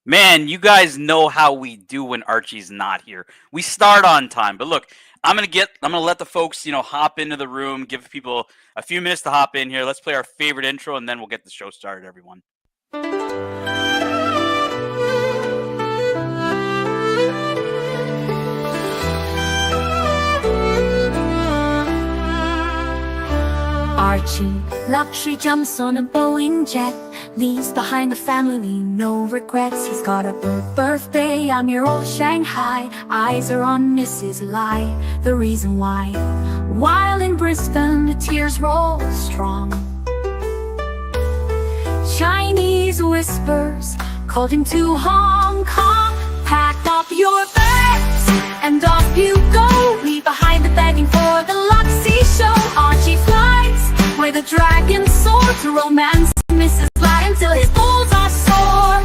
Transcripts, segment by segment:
Man, you guys know how we do when Archie's not here. We start on time. But look, I'm gonna let the folks, hop into the room, give people a few minutes to hop in here. Let's play our favorite intro and then we'll get the show started, everyone. Archie, luxury jumps on a Boeing jet, leaves behind a family, no regrets. He's got a birthday on your old Shanghai, eyes are on Mrs. Lai, the reason why. While in Brisbane, the tears roll strong. Chinese whispers called him to Hong Kong. Pack up your bags and off you go. Leave behind the begging for the Luxy show. Archie flies where the dragons soar to romance Mrs. Lai until his balls are sore.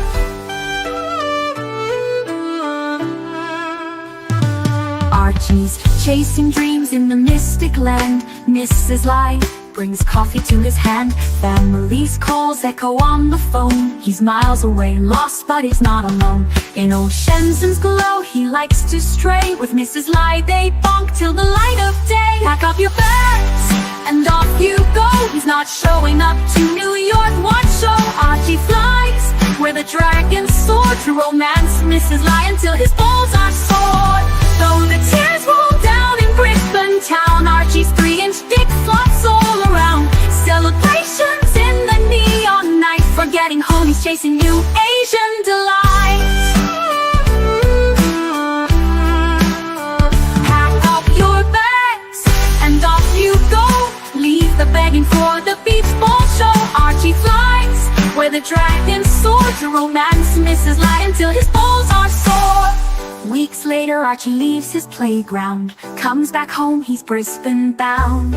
Archie's chasing dreams in the mystic land. Mrs. Lai brings coffee to his hand. Family's calls echo on the phone. He's miles away, lost, but he's not alone. In old Shenzhen's glow, he likes to stray. With Mrs. Lai, they bonk till the light of day. Pack up your bags and off you go. He's not showing up to New York, what show? Archie flies where the dragons soar to romance Mrs. Lai until his balls are sore. Though the tears roll down in Brisbane town, Archie's 3-inch dick flops all around. Celebrations in the neon night, forgetting home, he's chasing new Asian delight. Pack up your bags and off you go. Leave the begging for the beach ball show. Archie flies where the dragons soar to romance Mrs. Lai until his balls are sore. Weeks later, Archie leaves his playground, comes back home, he's Brisbane bound.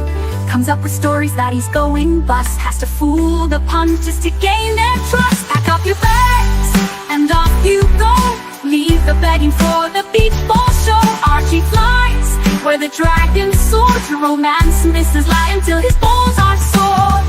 Comes up with stories that he's going bust, has to fool the punters to gain their trust. Pack up your bags and off you go. Leave the begging for the beach ball show. Archie flies where the dragons soar to romance Mrs. Lai until his balls are sore.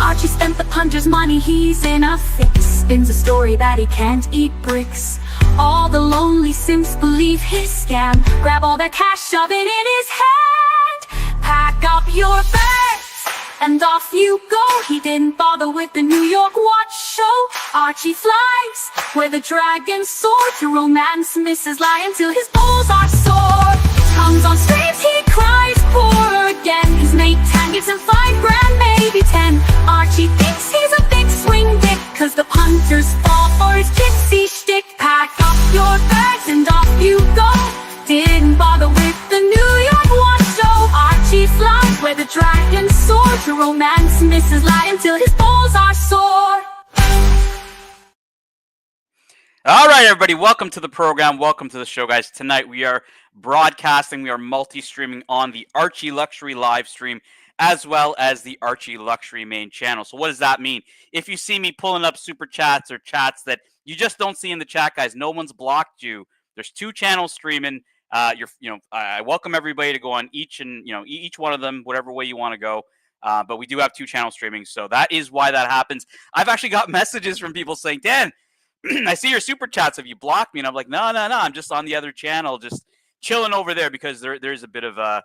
Archie spent the punter's money, he's in a fix. Spins a story that he can't eat bricks. All the lonely simps believe his scam. Grab all that cash, shove it in his hand. Pack up your bags and off you go. He didn't bother with the New York watch show. Archie flies where the dragons soar to romance Mrs. Lai until his balls are sore. Comes on streams, he cries poor again. His mate Tan gives him $5 grand, maybe 10. Archie thinks he's a big swing dick, cause the punters fall for his gypsy shtick. Pack up your bags and off you go. Didn't bother with the New York watch show. Archie flies where the dragons soar to romance Mrs. Lai until his balls are sore. All right, everybody, welcome to the program. Welcome to the show, guys. Tonight we are broadcasting, we are multi-streaming on the Archie Luxury live stream as well as the Archie Luxury main channel. So what does that mean? If you see me pulling up super chats or chats that you just don't see in the chat, guys, no one's blocked you. There's 2 channels streaming. I welcome everybody to go on each one of them, whatever way you want to go. But we do have 2 channels streaming, so that is why that happens. I've actually got messages from people saying, Dan, I see your super chats. Have you blocked me? And I'm like, no. I'm just on the other channel, just chilling over there, because there's a bit of a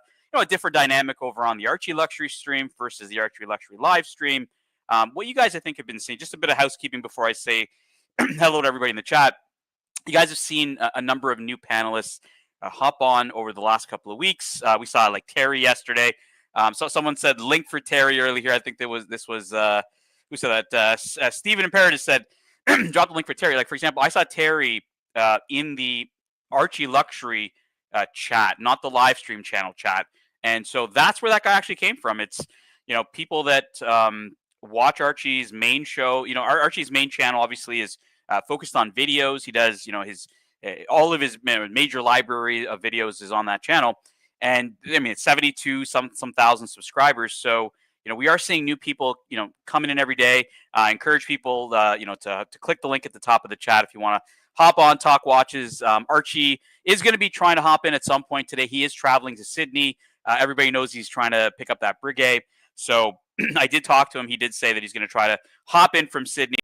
different dynamic over on the Archie Luxury stream versus the Archie Luxury live stream. What you guys, I think, have been seeing, just a bit of housekeeping before I say hello to everybody in the chat. You guys have seen a number of new panelists hop on over the last couple of weeks. We saw like Terry yesterday. So someone said link for Terry earlier here. I think this was who said that? Stephen Imperative said drop the link for Terry. Like, for example, I saw Terry in the Archie Luxury chat, not the live stream channel chat. And so that's where that guy actually came from. It's, people that watch Archie's main show. Archie's main channel obviously is focused on videos. He does, his all of his major library of videos is on that channel. And I mean, it's 72 some thousand subscribers. So, we are seeing new people, coming in every day. Encourage people, to click the link at the top of the chat if you want to hop on, talk watches. Archie is going to be trying to hop in at some point today. He is traveling to Sydney. Everybody knows he's trying to pick up that Breguet. So I did talk to him. He did say that he's going to try to hop in from Sydney.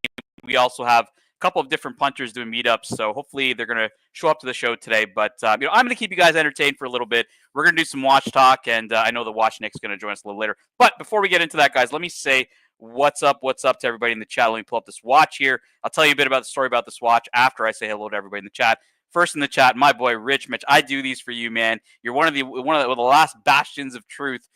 We also have couple of different punters doing meetups, so hopefully they're going to show up to the show today. But I'm going to keep you guys entertained for a little bit. We're going to do some watch talk, and I know the Watch Nick's going to join us a little later. But before we get into that, guys, let me say what's up to everybody in the chat. Let me pull up this watch here. I'll tell you a bit about the story about this watch after I say hello to everybody in the chat. First in the chat, my boy Rich Mitch. I do these for you, man. You're one of the last bastions of truth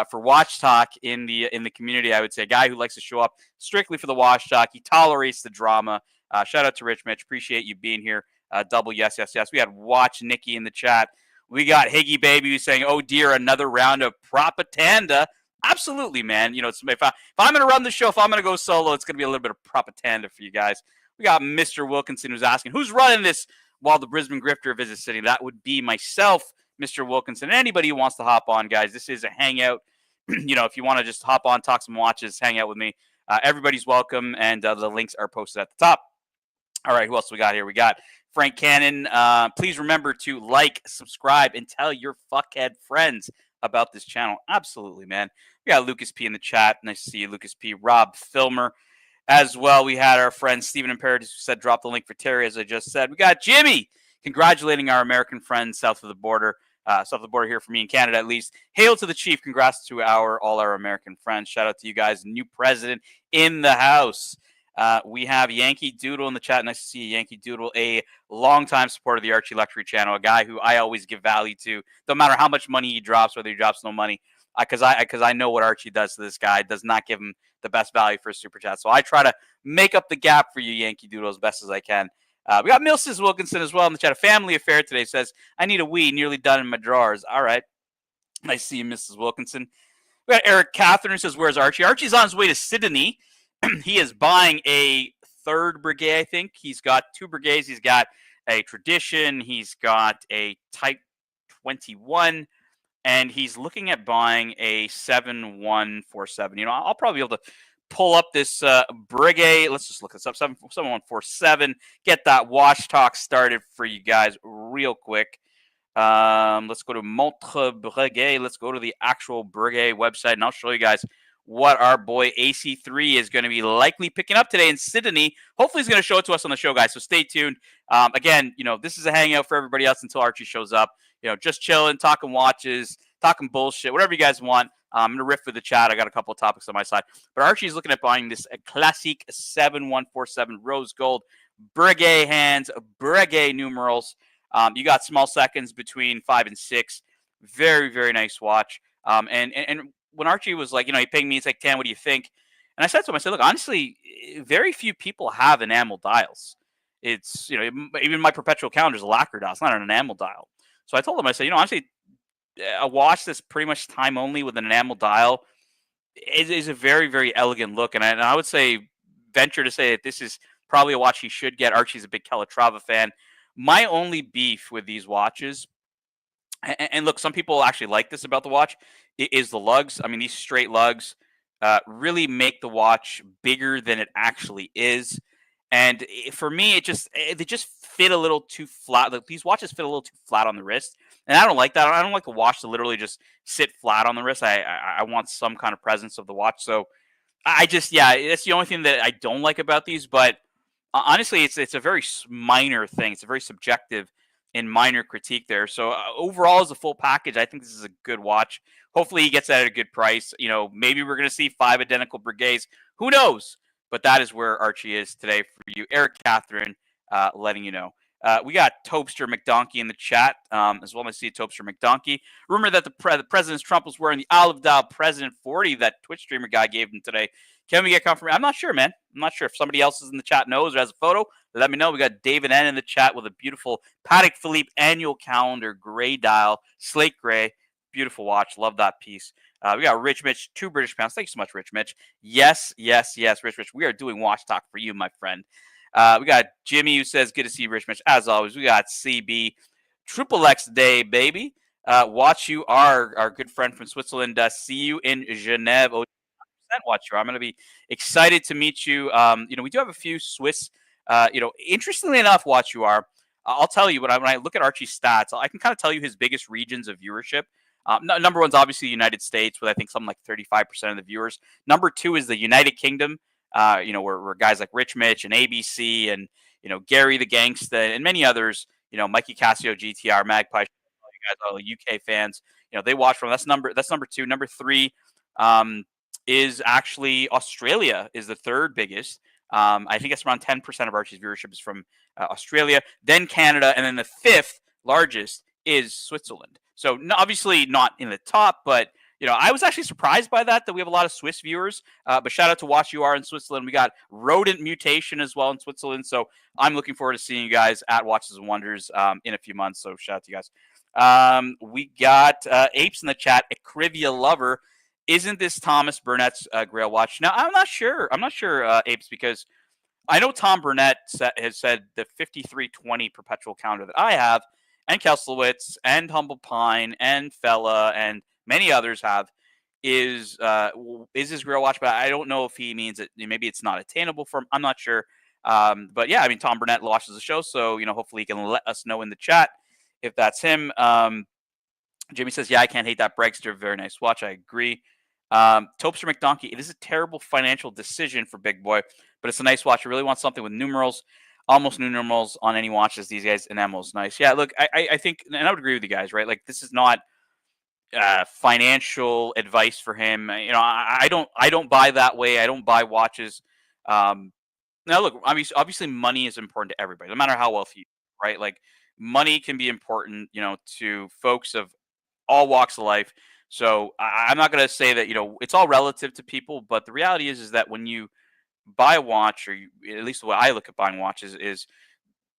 for watch talk in the community. I would say a guy who likes to show up strictly for the watch talk. He tolerates the drama. Shout out to Rich Mitch. Appreciate you being here. Double yes. We had Watch Nikki in the chat. We got Higgy Baby who's saying, "Oh dear, another round of propaganda." Absolutely, man. You know, if I'm going to run the show, if I'm going to go solo, it's going to be a little bit of propaganda for you guys. We got Mr. Wilkinson who's asking, "Who's running this while the Brisbane Grifter visits City?" That would be myself, Mr. Wilkinson, and anybody who wants to hop on, guys. This is a hangout. You know, if you want to just hop on, talk some watches, hang out with me, everybody's welcome, and the links are posted at the top. All right, who else we got here? We got Frank Cannon. Please remember to like, subscribe, and tell your fuckhead friends about this channel. Absolutely, man. We got Lucas P in the chat. Nice to see you, Lucas P. Rob Filmer. As well, we had our friend Stephen Imperative who said drop the link for Terry, as I just said. We got Jimmy congratulating our American friends south of the border here for me in Canada at least. Hail to the chief. Congrats to all our American friends. Shout out to you guys. New president in the house. We have Yankee Doodle in the chat. Nice to see you, Yankee Doodle, a longtime supporter of the Archie Luxury channel, a guy who I always give value to, no matter how much money he drops, whether he drops no money, because I know what Archie does to this guy. It does not give him the best value for a super chat. So I try to make up the gap for you, Yankee Doodle, as best as I can. We got Mrs. Wilkinson as well in the chat. A family affair today says, "I need a wee, nearly done in my drawers." All right. Nice to see you, Mrs. Wilkinson. We got Eric Catherine who says, "Where's Archie?" Archie's on his way to Sydney. He is buying a third Breguet, I think. He's got two Breguets. He's got a Tradition. He's got a Type 21. And he's looking at buying a 7147. You know, I'll probably be able to pull up this Breguet. Let's just look this up. 7147. Get that watch talk started for you guys real quick. Let's go to Montre Breguet. Let's go to the actual Breguet website, and I'll show you guys what our boy AC3 is going to be likely picking up today in Sydney. Hopefully he's going to show it to us on the show, guys, so stay tuned. Again, you know, this is a hangout for everybody else until Archie shows up. You know, just chilling, talking watches, talking bullshit, whatever you guys want. I'm going to riff with the chat. I got a couple of topics on my side. But Archie's looking at buying this classic 7147 rose gold Breguet hands, Breguet numerals. You got small seconds between 5 and 6. Very, very nice watch. And when Archie was like, you know, he pinged me, he's like, "Tan, what do you think?" And I said to him, I said, "Look, honestly, very few people have enamel dials. It's, you know, even my perpetual calendar is a lacquer dial. It's not an enamel dial." So I told him, I said, "You know, honestly, a watch that's pretty much time only with an enamel dial is a very, very elegant look." And I would say, venture to say that this is probably a watch he should get. Archie's a big Calatrava fan. My only beef with these watches, and look, some people actually like this about the watch, is the lugs. I mean, these straight lugs really make the watch bigger than it actually is. And for me, they just fit a little too flat. Like, these watches fit a little too flat on the wrist, and I don't like that. I don't like the watch to literally just sit flat on the wrist. I want some kind of presence of the watch. So that's the only thing that I don't like about these. But honestly, it's a very minor thing. It's a very subjective and minor critique there. So overall, as a full package, I think this is a good watch. Hopefully, he gets that at a good price. You know, maybe we're going to see 5 identical Breguets. Who knows? But that is where Archie is today for you. Eric Catherine letting you know. We got Topster McDonkey in the chat as well. I see Topster McDonkey. Rumor that the President Trump was wearing the Olive Dial President 40 that Twitch streamer guy gave him today. Can we get confirmation? I'm not sure, man. I'm not sure if somebody else is in the chat knows or has a photo. Let me know. We got David N in the chat with a beautiful Patek Philippe annual calendar, gray dial, slate gray. Beautiful watch. Love that piece. We got Rich Mitch, 2 British pounds. Thank you so much, Rich Mitch. Yes, Rich Mitch. We are doing watch talk for you, my friend. We got Jimmy who says, "Good to see you, Rich Mitch." As always, we got CB. Triple X Day, baby. Watch you are our good friend from Switzerland. See you in Geneva. Watch you. I'm going to be excited to meet you. You know, we do have a few Swiss, interestingly enough, watch you are. I'll tell you, when I look at Archie's stats, I can kind of tell you his biggest regions of viewership. Number one's obviously the United States, with I think something like 35% of the viewers. Number 2 is the United Kingdom, where guys like Rich Mitch and ABC and Gary the Gangsta and many others, Mikey Casio GTR Magpie, all the UK fans, they watch from. That's number two. Number three is actually Australia is the third biggest. I think it's around 10% of Archie's viewership is from Australia, then Canada, and then the fifth largest is Switzerland. So obviously not in the top, but I was actually surprised by that we have a lot of Swiss viewers. But shout out to Watch UR in Switzerland. We got Rodent Mutation as well in Switzerland. So I'm looking forward to seeing you guys at Watches and Wonders in a few months. So shout out to you guys. We got Apes in the chat. Acrivia Lover. Isn't this Thomas Burnett's Grail watch? Now, I'm not sure. Apes, because I know Tom Burnett has said the 5320 perpetual counter that I have, and Keselowitz, and Humble Pine, and Fella, and many others have, is his Grail watch. But I don't know if he means that maybe it's not attainable for him. I'm not sure. But yeah, I mean, Tom Burnett watches the show, so hopefully he can let us know in the chat if that's him. Jimmy says, yeah, I can't hate that Bregster. Very nice watch. I agree. Topster McDonkey, it is a terrible financial decision for Big Boy, but it's a nice watch. I really want something with numerals, almost new numerals on any watches these guys. Enamel's nice. Yeah, look, I think, and I would agree with you guys, right? Like, this is not financial advice for him. I don't buy that way. I don't buy watches. Now, look, obviously money is important to everybody, no matter how wealthy you are, right? Like, money can be important, to folks of all walks of life. So I'm not going to say that, it's all relative to people, but the reality is that when you buy a watch, or at least the way I look at buying watches is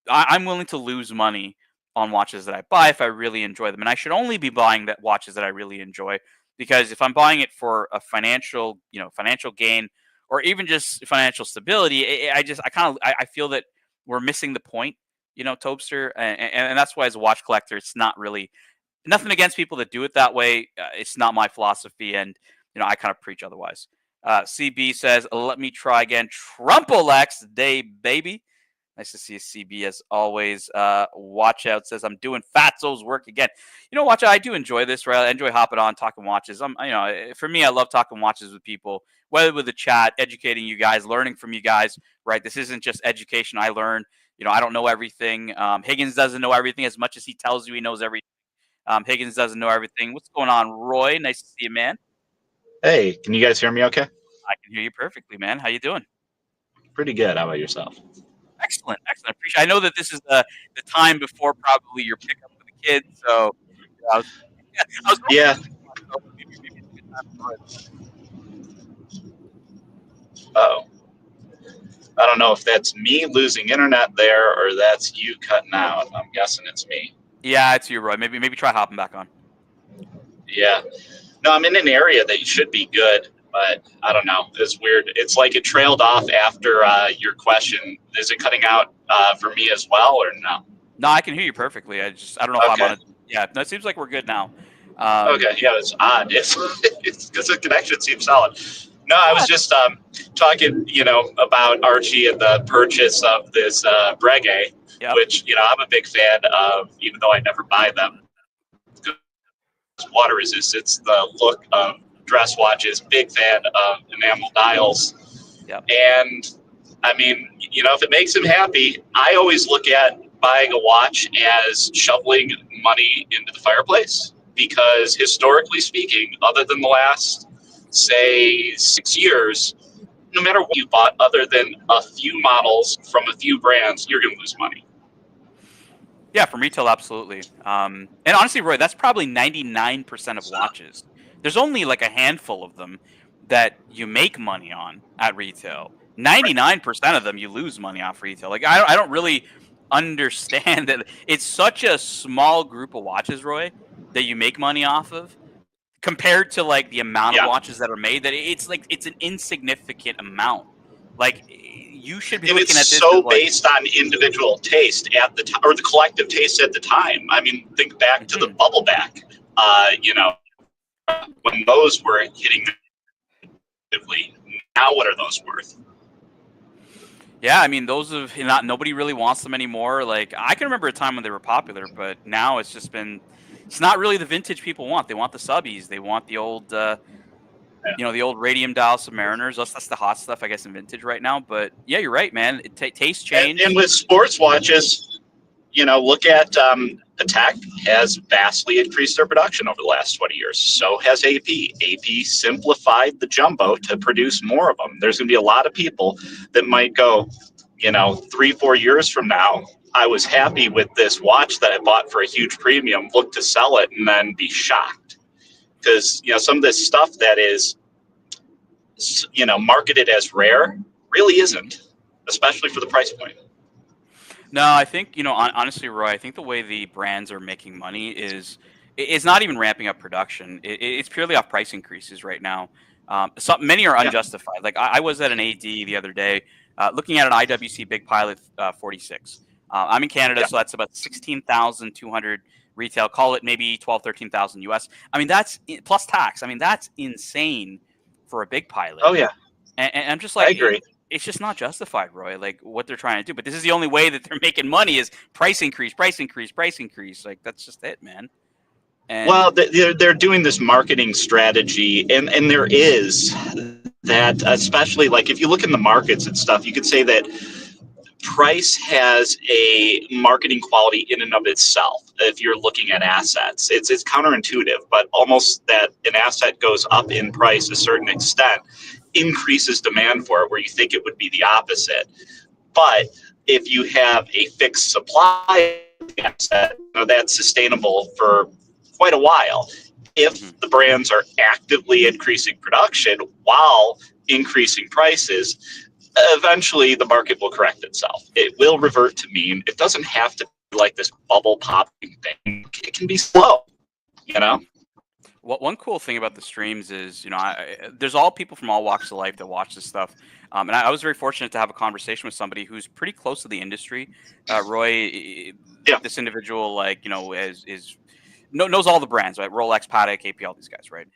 I'm willing to lose money on watches that I buy if I really enjoy them. And I should only be buying watches that I really enjoy, because if I'm buying it for a financial gain, or even just financial stability, I feel that we're missing the point, Topster. And that's why, as a watch collector, it's not really, nothing against people that do it that way. It's not my philosophy, and I kind of preach otherwise. CB says, "Let me try again." Trumpolex day, baby. Nice to see you, CB, as always. Watch Out says, "I'm doing Fatso's work again." Watch Out, I do enjoy this, right? I enjoy hopping on, talking watches. For me, I love talking watches with people, whether with the chat, educating you guys, learning from you guys, right? This isn't just education. I learn. I don't know everything. Higgins doesn't know everything as much as he tells you he knows everything. Higgins doesn't know everything. What's going on, Roy? Nice to see you, man. Hey, can you guys hear me okay? I can hear you perfectly, man. How you doing? Pretty good. How about yourself? Excellent. I know that this is the time before probably your pickup with the kids, so I was yeah. Oh, I don't know if that's me losing internet there or that's you cutting out. I'm guessing it's me. Yeah, it's you, Roy. Maybe try hopping back on. Yeah. No, I'm in an area that should be good, but I don't know. It's weird. It's like it trailed off after your question. Is it cutting out for me as well, or no? No, I can hear you perfectly. I don't know if I'm on it. Yeah, no, it seems like we're good now. Okay, yeah, it's odd. It's because the connection seems solid. No, I was just talking, about Archie and the purchase of this Breguet, which, I'm a big fan of, even though I never buy them. Water resistance, the look of dress watches, big fan of enamel dials. Yep. And, I mean, if it makes him happy, I always look at buying a watch as shoveling money into the fireplace, because historically speaking, other than the last, say, 6 years, no matter what you bought, other than a few models from a few brands, you're going to lose money. Yeah, from retail, absolutely. And honestly, Roy, that's probably 99% of watches. There's only like a handful of them that you make money on at retail. 99% of them you lose money off retail. Like, I don't really understand that. It's such a small group of watches, Roy, that you make money off of, compared to like the amount of watches that are made, that it's an insignificant amount. Like, you should be looking at this. It's so based on individual taste at the time, or the collective taste at the time. I mean, think back to the bubble back, when those were hitting. Now, what are those worth? Yeah, I mean, nobody really wants them anymore. Like, I can remember a time when they were popular, but now it's not really the vintage people want. They want the subbies. They want the old, you know, the old radium dial Submariners. That's the hot stuff, I guess, in vintage right now. But yeah, you're right, man. Taste change. And with sports watches, you know, look at Patek has vastly increased their production over the last 20 years. So has AP. AP simplified the jumbo to produce more of them. There's going to be a lot of people that might go, you know, 3-4 years from now, I was happy with this watch that I bought for a huge premium, look to sell it, and then be shocked. Because, you know, some of this stuff that is, you know, marketed as rare really isn't, especially for the price point. No, I think, you know, honestly, Roy, I think the way the brands are making money is it's not even ramping up production. It's purely off price increases right now. Many are unjustified. Like I was at an AD the other day looking at an IWC Big Pilot 46. I'm in Canada, so that's about 16,200 retail. Call it maybe 12, 13,000 US. I mean, that's plus tax. I mean, that's insane for a Big Pilot. Oh, yeah. And I'm just like, I agree. It's just not justified, Roy, like what they're trying to do. But this is the only way that they're making money is price increase, price increase, price increase. Like, that's just it, man. And well, they're doing this marketing strategy, and there is that, especially like if you look in the markets and stuff, you could say that price has a marketing quality in and of itself. If you're looking at assets, it's counterintuitive, but almost that an asset goes up in price a certain extent increases demand for it, where you think it would be the opposite. But if you have a fixed supply asset, you know, that's sustainable for quite a while. If the brands are actively increasing production while increasing prices, eventually the market will correct itself. It will revert to mean. It doesn't have to be like this bubble popping thing. It can be slow, you know? Well, one cool thing about the streams is, you know, there's all people from all walks of life that watch this stuff. And I was very fortunate to have a conversation with somebody who's pretty close to the industry. Roy, this individual, like, you know, knows all the brands, right? Rolex, Patek, AP, all these guys, right?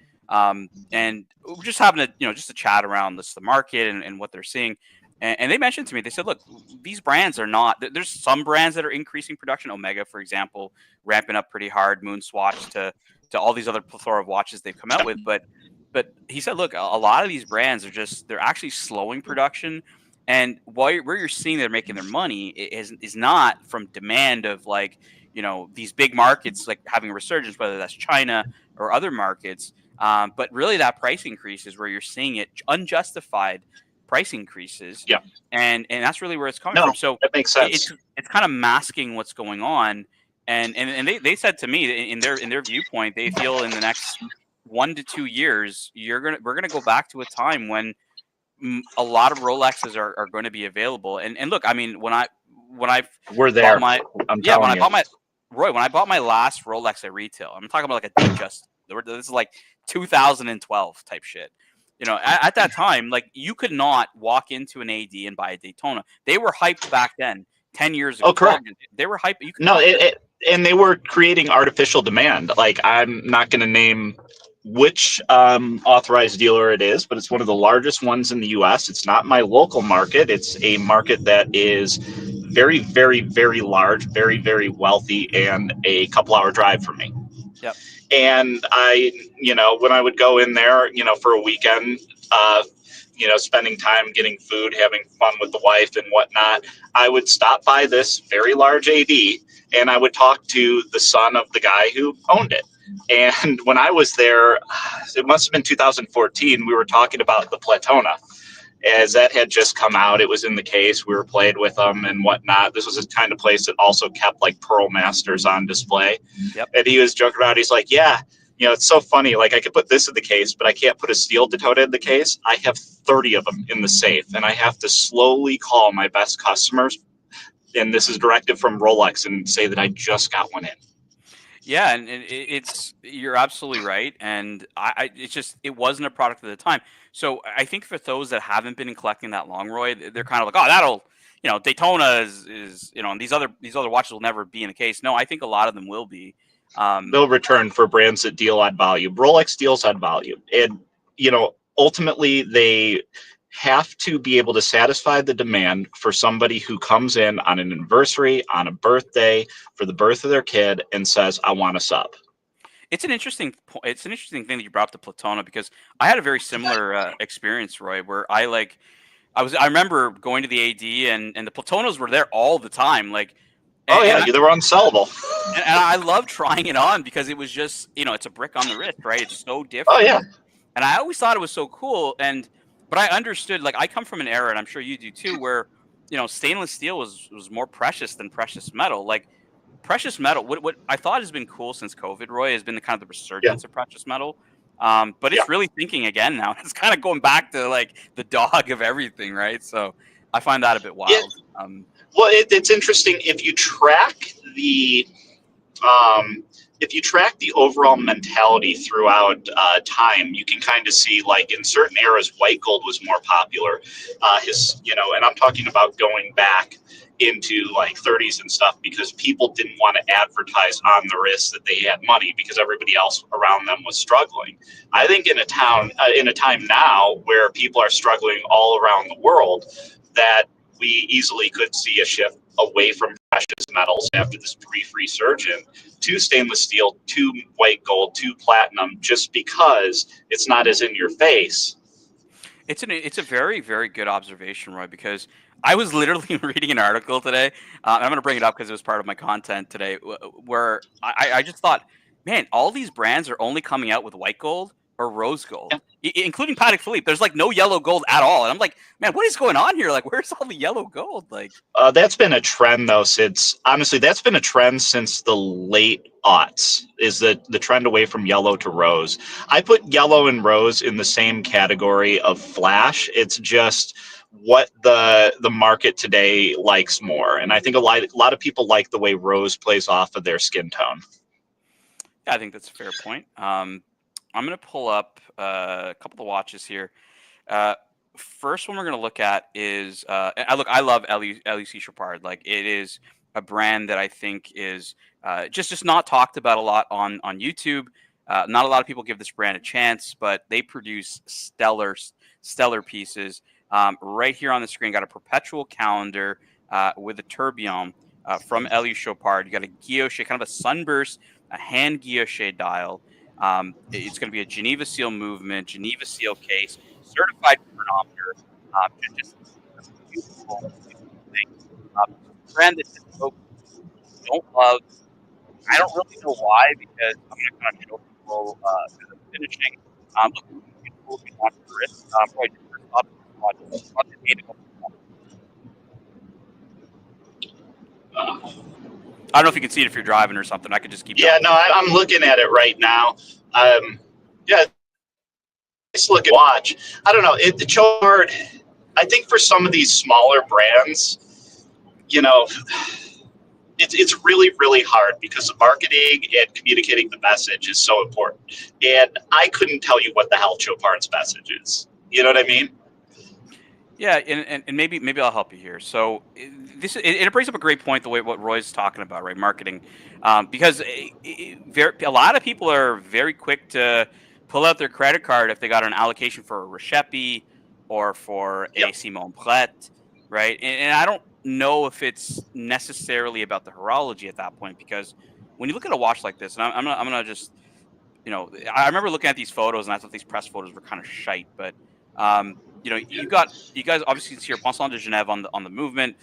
And we're just having just a chat around the market and what they're seeing. And they mentioned to me, they said, look, these brands are not, there's some brands that are increasing production. Omega, for example, ramping up pretty hard, Moon Swatch to all these other plethora of watches they've come out with. But he said, look, a lot of these brands are they're actually slowing production. And where you're seeing they're making their money is not from demand of, like, you know, these big markets like having a resurgence, whether that's China or other markets. But really that price increase is where you're seeing it, unjustified price increases. Yeah. And that's really where it's coming from. So that makes sense. It's kind of masking what's going on. And they said to me in their viewpoint, they feel in the next 1 to 2 years, we're gonna go back to a time when a lot of Rolexes are going to be available. And look, I mean, when I we're there, when I bought my last Rolex at retail, I'm talking about like a Datejust. This is like 2012 type shit. You know, at that time, like, you could not walk into an AD and buy a Daytona. They were hyped back then, 10 years ago. Oh, correct. They were hyped. And they were creating artificial demand. Like, I'm not going to name which authorized dealer it is, but it's one of the largest ones in the U.S. It's not my local market. It's a market that is very, very, very large, very, very wealthy, and a couple-hour drive from me. Yep. And when I would go in there, for a weekend, spending time getting food, having fun with the wife and whatnot, I would stop by this very large AD and I would talk to the son of the guy who owned it. And when I was there, it must have been 2014, we were talking about the Platona, as that had just come out. It was in the case. We were playing with them and whatnot. This was a kind of place that also kept like Pearl Masters on display. Yep. And he was joking around. He's like, yeah, it's so funny. Like, I could put this in the case, but I can't put a steel Daytona in the case. I have 30 of them in the safe, and I have to slowly call my best customers. And this is directed from Rolex, and say that I just got one in. Yeah, and you're absolutely right, and it wasn't a product at the time. So I think for those that haven't been collecting that long, Roy, they're kind of like, oh, that'll, Daytona is and these other watches will never be in the case. No, I think a lot of them will be. They'll return for brands that deal on volume. Rolex deals on volume, and ultimately they have to be able to satisfy the demand for somebody who comes in on an anniversary, on a birthday, for the birth of their kid, and says, I want a sub. It's an interesting it's an interesting thing that you brought up the Platona, because I had a very similar experience, Roy, where I remember going to the AD, and the Platonas were there all the time, like, Oh and yeah, they were unsellable. and I love trying it on because it was just, it's a brick on the wrist, right? It's so Oh different. yeah, And I always thought it was so cool. But I understood, like, I come from an era, and I'm sure you do too, where, stainless steel was more precious than precious metal. Like, precious metal, what I thought has been cool since COVID, Roy, has been the kind of the yeah, resurgence of precious metal. But yeah. it's really thinking again now. It's kind of going back to like the dog of everything, right? So I find that a bit Yeah. wild. Well, it's interesting if you track the overall mentality throughout time. You can kind of see, like, in certain eras, white gold was more popular. And I'm talking about going back into like 30s and stuff, because people didn't want to advertise on the wrist that they had money because everybody else around them was struggling. I think in a time now where people are struggling all around the world, that we easily could see a shift away from precious metals after this brief resurgence to stainless steel, to white gold, to platinum, just because it's not as in your face. It's a very, very good observation, Roy, because I was literally reading an article today. I'm going to bring it up because it was part of my content today, where I just thought, man, all these brands are only coming out with white gold or rose gold, including Patek Philippe. There's like no yellow gold at all, and I'm like, man, what is going on here? Like, where's all the yellow gold? Like, That's been a trend, though, that's been a trend since the late aughts, is the trend away from yellow to rose. I put yellow and rose in the same category of flash. It's just what the market today likes more. And I think a lot of people like the way rose plays off of their skin tone. yeah, I think that's a fair point. I'm going to pull up a couple of watches here. First one we're going to look at is I love LEC Chopard. Like, it is a brand that I think is just not talked about a lot on YouTube. Not a lot of people give this brand a chance, but they produce stellar pieces. Right here on the screen, got a perpetual calendar with a tourbillon from LE Chopard. You got a guilloche, kind of a sunburst, a hand guilloche dial. It's going to be a Geneva seal movement, Geneva seal case, certified chronometer. Just beautiful thing. Brand that folks don't love. I don't really know why, because I'm going to kind of show people the finishing. Look, beautiful if you want the wrist. Probably just first thought of this watch. I don't know if you can see it if you're driving or something. I could just keep. Yeah, no, I'm looking at it right now. Yeah, nice looking watch. I don't know. The Chopard, I think for some of these smaller brands, it's really, really hard, because marketing and communicating the message is so important. And I couldn't tell you what the hell Chopard's message is. You know what I mean? Yeah, and maybe I'll help you here. So it brings up a great point, the way what Roy's talking about, right? Marketing, because a lot of people are very quick to pull out their credit card if they got an allocation for a Recepi or for a Simon Pret, right? And I don't know if it's necessarily about the horology at that point, because when you look at a watch like this, and I'm gonna just, I remember looking at these photos, and I thought these press photos were kind of shite, but you guys obviously see here Poisson de Genève on the movement,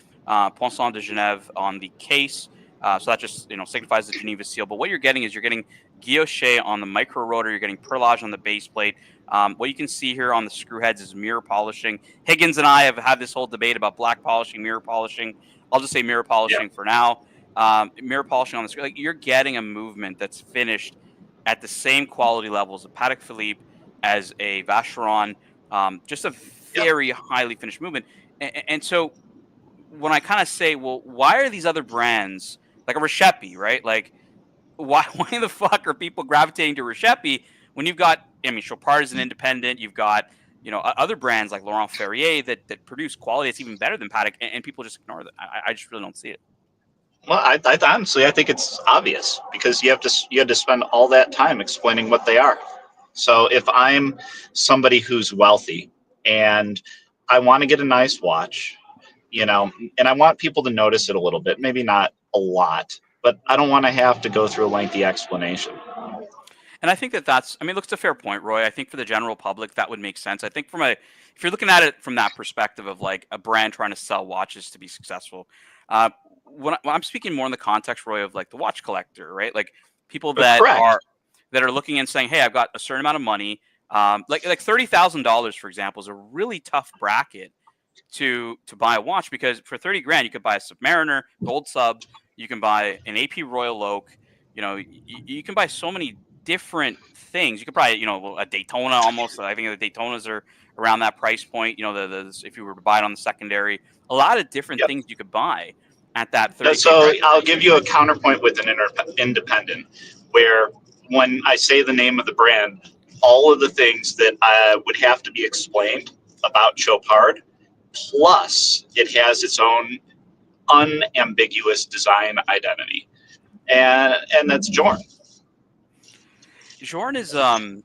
Poisson de Genève on the case. So that just signifies the Geneva seal. But what you're getting is guilloche on the micro rotor. You're getting perlage on the base plate. What you can see here on the screw heads is mirror polishing. Higgins and I have had this whole debate about black polishing, mirror polishing. I'll just say mirror polishing for now. Mirror polishing on the screw. Like, you're getting a movement that's finished at the same quality level as a Patek Philippe, as a Vacheron. Just a very highly finished movement. And so when I kind of say, well, why are these other brands, like a Recepi, right? Like, why the fuck are people gravitating to Recepi when you've got, Chopard is an independent, you've got, other brands like Laurent Ferrier that produce quality that's even better than Patek, and people just ignore that. I just really don't see it. Well, I honestly, I think it's obvious, because you have to spend all that time explaining what they are. So if I'm somebody who's wealthy and I want to get a nice watch, and I want people to notice it a little bit, maybe not a lot, but I don't want to have to go through a lengthy explanation. And I think that's, I mean, look, it's a fair point, Roy. I think for the general public, that would make sense. I think if you're looking at it from that perspective of like a brand trying to sell watches to be successful, when I'm speaking more in the context, Roy, of like the watch collector, right? Like people that are looking and saying, hey, I've got a certain amount of money. Like $30,000, for example, is a really tough bracket to buy a watch, because for 30 grand, you could buy a Submariner, Gold Sub, you can buy an AP Royal Oak, you can buy so many different things. You could buy, a Daytona almost. I think the Daytonas are around that price point. If you were to buy it on the secondary, a lot of different things you could buy at that 30. So I'll give you a counterpoint with an independent, where when I say the name of the brand, all of the things that would have to be explained about Chopard, plus it has its own unambiguous design identity, and that's Journe. Journe is I'll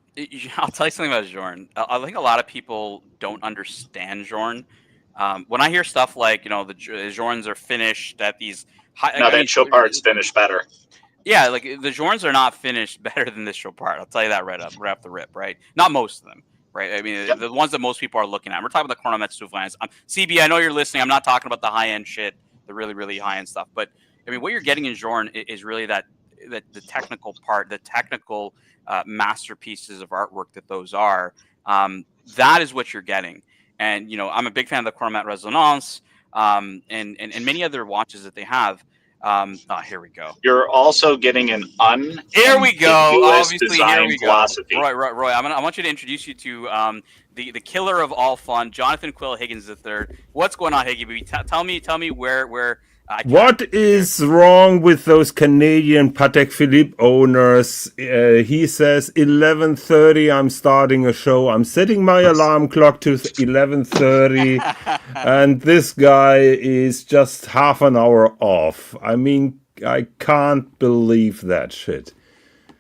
tell you something about Journe. I think a lot of people don't understand Journe. When I hear stuff like the Journes are finished at these high, now that Chopard's finished better. Yeah, like the Journes are not finished better than this Chopard. I'll tell you that right off the rip, right? Not most of them, right? I mean, the ones that most people are looking at. We're talking about the Chronomet Souvlans. CB, I know you're listening. I'm not talking about the high-end shit, the really, really high-end stuff. But, I mean, what you're getting in Journe is really the technical part, the technical masterpieces of artwork that those are. That is what you're getting. And, I'm a big fan of the Chronomet Resonance and many other watches that they have. Here we go. You're also getting an here we go. Obviously, design here we philosophy. Go. Roy. I want you to introduce you to the killer of all fun, Jonathan Quill Higgins III. What's going on, Higgy? Tell me where. What is wrong with those Canadian Patek Philippe owners? He says 11:30. I'm starting a show. I'm setting my alarm clock to 11:30, and this guy is just half an hour off. I mean, I can't believe that shit.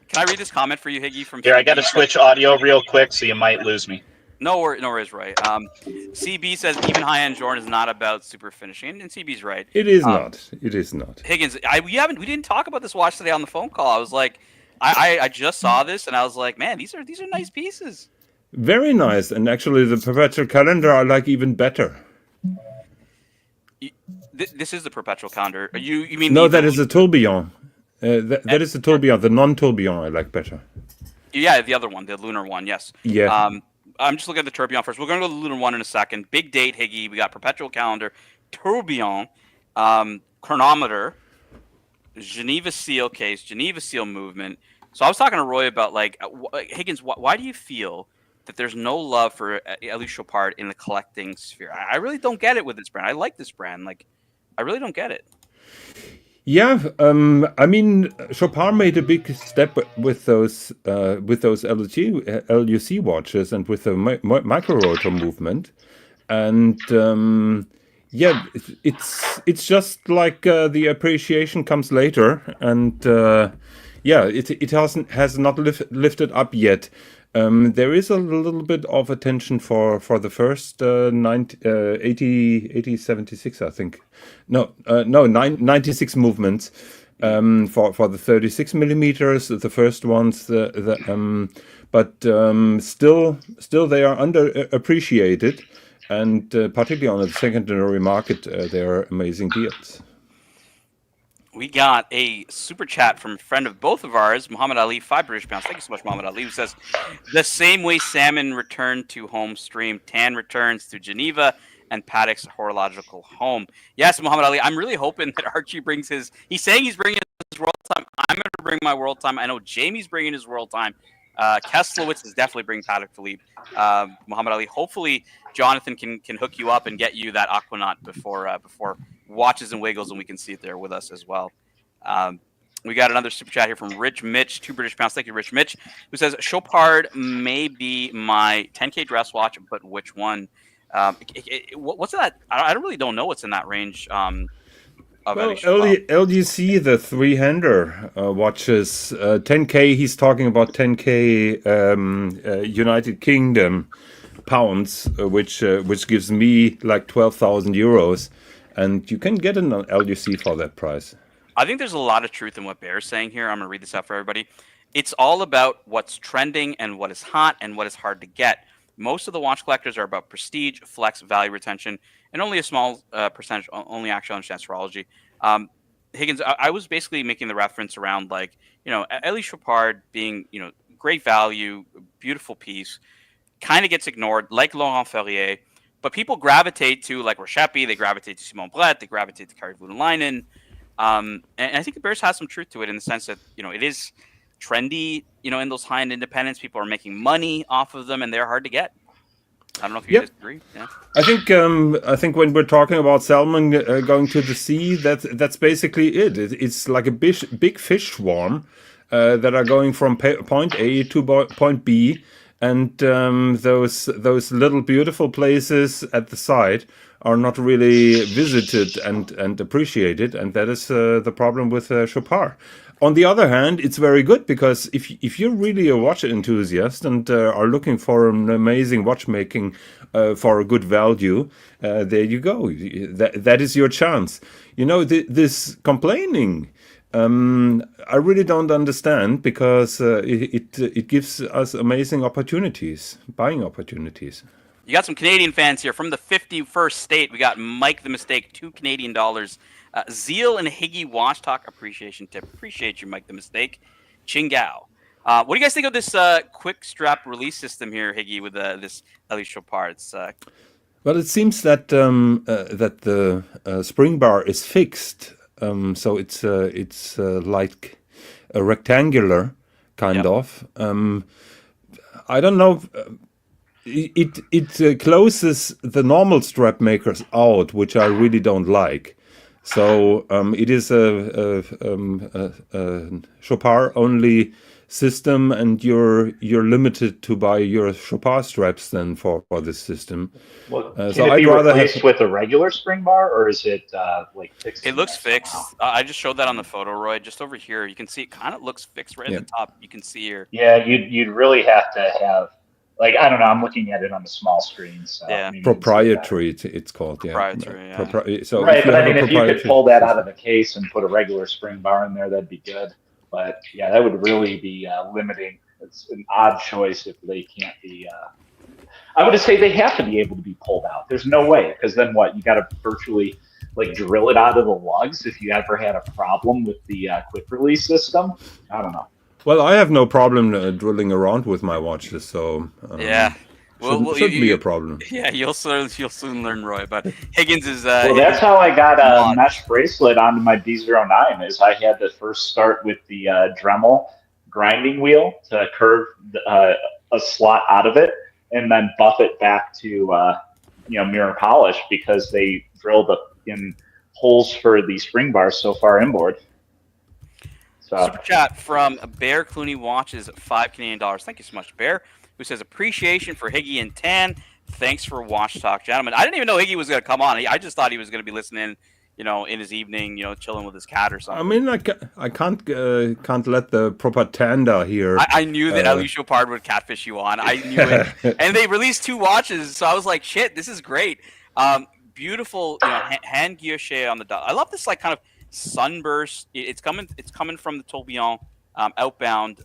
Can I read this comment for you, Higgy? From here, I got to switch audio real quick, so you might lose me. No worries, Roy. CB says even high-end Journe is not about super finishing, and CB's right. It is not. It is not. Higgins, we didn't talk about this watch today on the phone call. I was like, I just saw this, and I was like, man, these are nice pieces. Very nice, and actually, the perpetual calendar I like even better. This is the perpetual calendar. You mean no? That is a tourbillon. That is a tourbillon. The non-tourbillon I like better. Yeah, the other one, the lunar one. Yes. Yeah. I'm just looking at the tourbillon first. We're going to go to the lunar one in a second. Big date, Higgy. We got perpetual calendar, tourbillon, chronometer, Geneva seal case, Geneva seal movement. So I was talking to Roy about Higgins. Why do you feel that there's no love for Elie Chopard in the collecting sphere? I really don't get it with this brand. I like this brand. I really don't get it. Yeah, I mean, Chopard made a big step with those LUC watches and with the micro rotor movement, and yeah, it's just like the appreciation comes later, and yeah, it has not lifted up yet. There is a little bit of attention for the first 8076, I think. No, 96 movements for the 36 millimeters, the first ones. But still they are underappreciated, and particularly on the secondary market, they are amazing deals. We got a super chat from a friend of both of ours, Muhammad Ali, 5 British pounds. Thank you so much, Muhammad Ali, who says, the same way Salmon returned to home stream, Tan returns to Geneva and Patek's horological home. Yes, Muhammad Ali, I'm really hoping that Archie brings he's saying he's bringing his world time. I'm going to bring my world time. I know Jamie's bringing his world time. Keslowitz is definitely bringing Patek Philippe. Muhammad Ali, hopefully Jonathan can hook you up and get you that Aquanaut before Watches and Wiggles, and we can see it there with us as well. We got another super chat here from Rich Mitch, 2 British pounds. Thank you, Rich Mitch, who says, Chopard may be my 10K dress watch, but which one? What's that? I don't know what's in that range. Well, LGC, the 3-hander watches, 10K, he's talking about 10K United Kingdom pounds, which gives me like 12,000 euros. And you can get an LUC for that price. I think there's a lot of truth in what Bear's saying here. I'm going to read this out for everybody. it's all about what's trending and what is hot and what is hard to get. Most of the watch collectors are about prestige, flex, value retention, and only a small percentage only actually understands horology. Higgins, I was basically making the reference around like, Elie Chopard being, great value, beautiful piece, kind of gets ignored, like Laurent Ferrier, but people gravitate to like Roshepi, they gravitate to Simon Brett, they gravitate to Kari Voutilainen. And I think the Bears has some truth to it in the sense that, it is trendy, in those high-end independents. People are making money off of them and they're hard to get. I don't know if you disagree. Yeah. I think when we're talking about salmon going to the sea, that's basically it. It's like a big fish swarm that are going from point A to point B, and those little beautiful places at the side are not really visited and appreciated, and that is the problem with Chopard. On the other hand, it's very good because if you're really a watch enthusiast and are looking for an amazing watchmaking for a good value, there you go. That is your chance. This complaining, I really don't understand, because it gives us amazing opportunities, buying opportunities. You got some Canadian fans here from the 51st state. We got Mike the Mistake, $2 Canadian. Zeal and Higgy Watch Talk appreciation tip. Appreciate you, Mike the Mistake. Chingao. What do you guys think of this quick strap release system here, Higgy, with this Elie Chopard? Well, it seems that that the spring bar is fixed, so it's like a rectangular kind of. I don't know. It closes the normal strap makers out, which I really don't like. So it is a Chopard only system, and you're limited to buy your Chopard straps then for this system. Well, can it be replaced with a regular spring bar, or is it like fixed? It looks fixed. I just showed that on the photo, Roy. Just over here, you can see it kind of looks fixed right at the top. You can see here. Yeah, you'd really have to have, like, I don't know. I'm looking at it on the small screen. So proprietary, it's called. Proprietary, So right, but I mean, if you could pull that out of the case and put a regular spring bar in there, that'd be good. But yeah, that would really be limiting. It's an odd choice if they can't be. I would say they have to be able to be pulled out. There's no way, because then what? You got to virtually like drill it out of the lugs if you ever had a problem with the quick release system. I don't know. Well, I have no problem drilling around with my watches, so shouldn't be a problem. Yeah, you'll soon learn, Roy. But Higgins is. Well, that's how I got a mesh bracelet onto my D09. Is I had to first start with the Dremel grinding wheel to curve a slot out of it, and then buff it back to mirror polish, because they drilled in holes for the spring bars so far inboard. Super chat from Bear Clooney Watches, $5 Canadian. Thank you so much, Bear, who says appreciation for Higgy and Tan. Thanks for Watch Talk, gentlemen. I didn't even know Higgy was going to come on. I just thought he was going to be listening, in his evening, chilling with his cat or something. I mean, I can't let the propaganda here. I knew that Elie Chopard would catfish you on. I knew it. And they released 2 watches, so I was like, shit, this is great. Beautiful, hand guilloche on the dial. I love this like kind of sunburst. It's coming from the tourbillon outbound.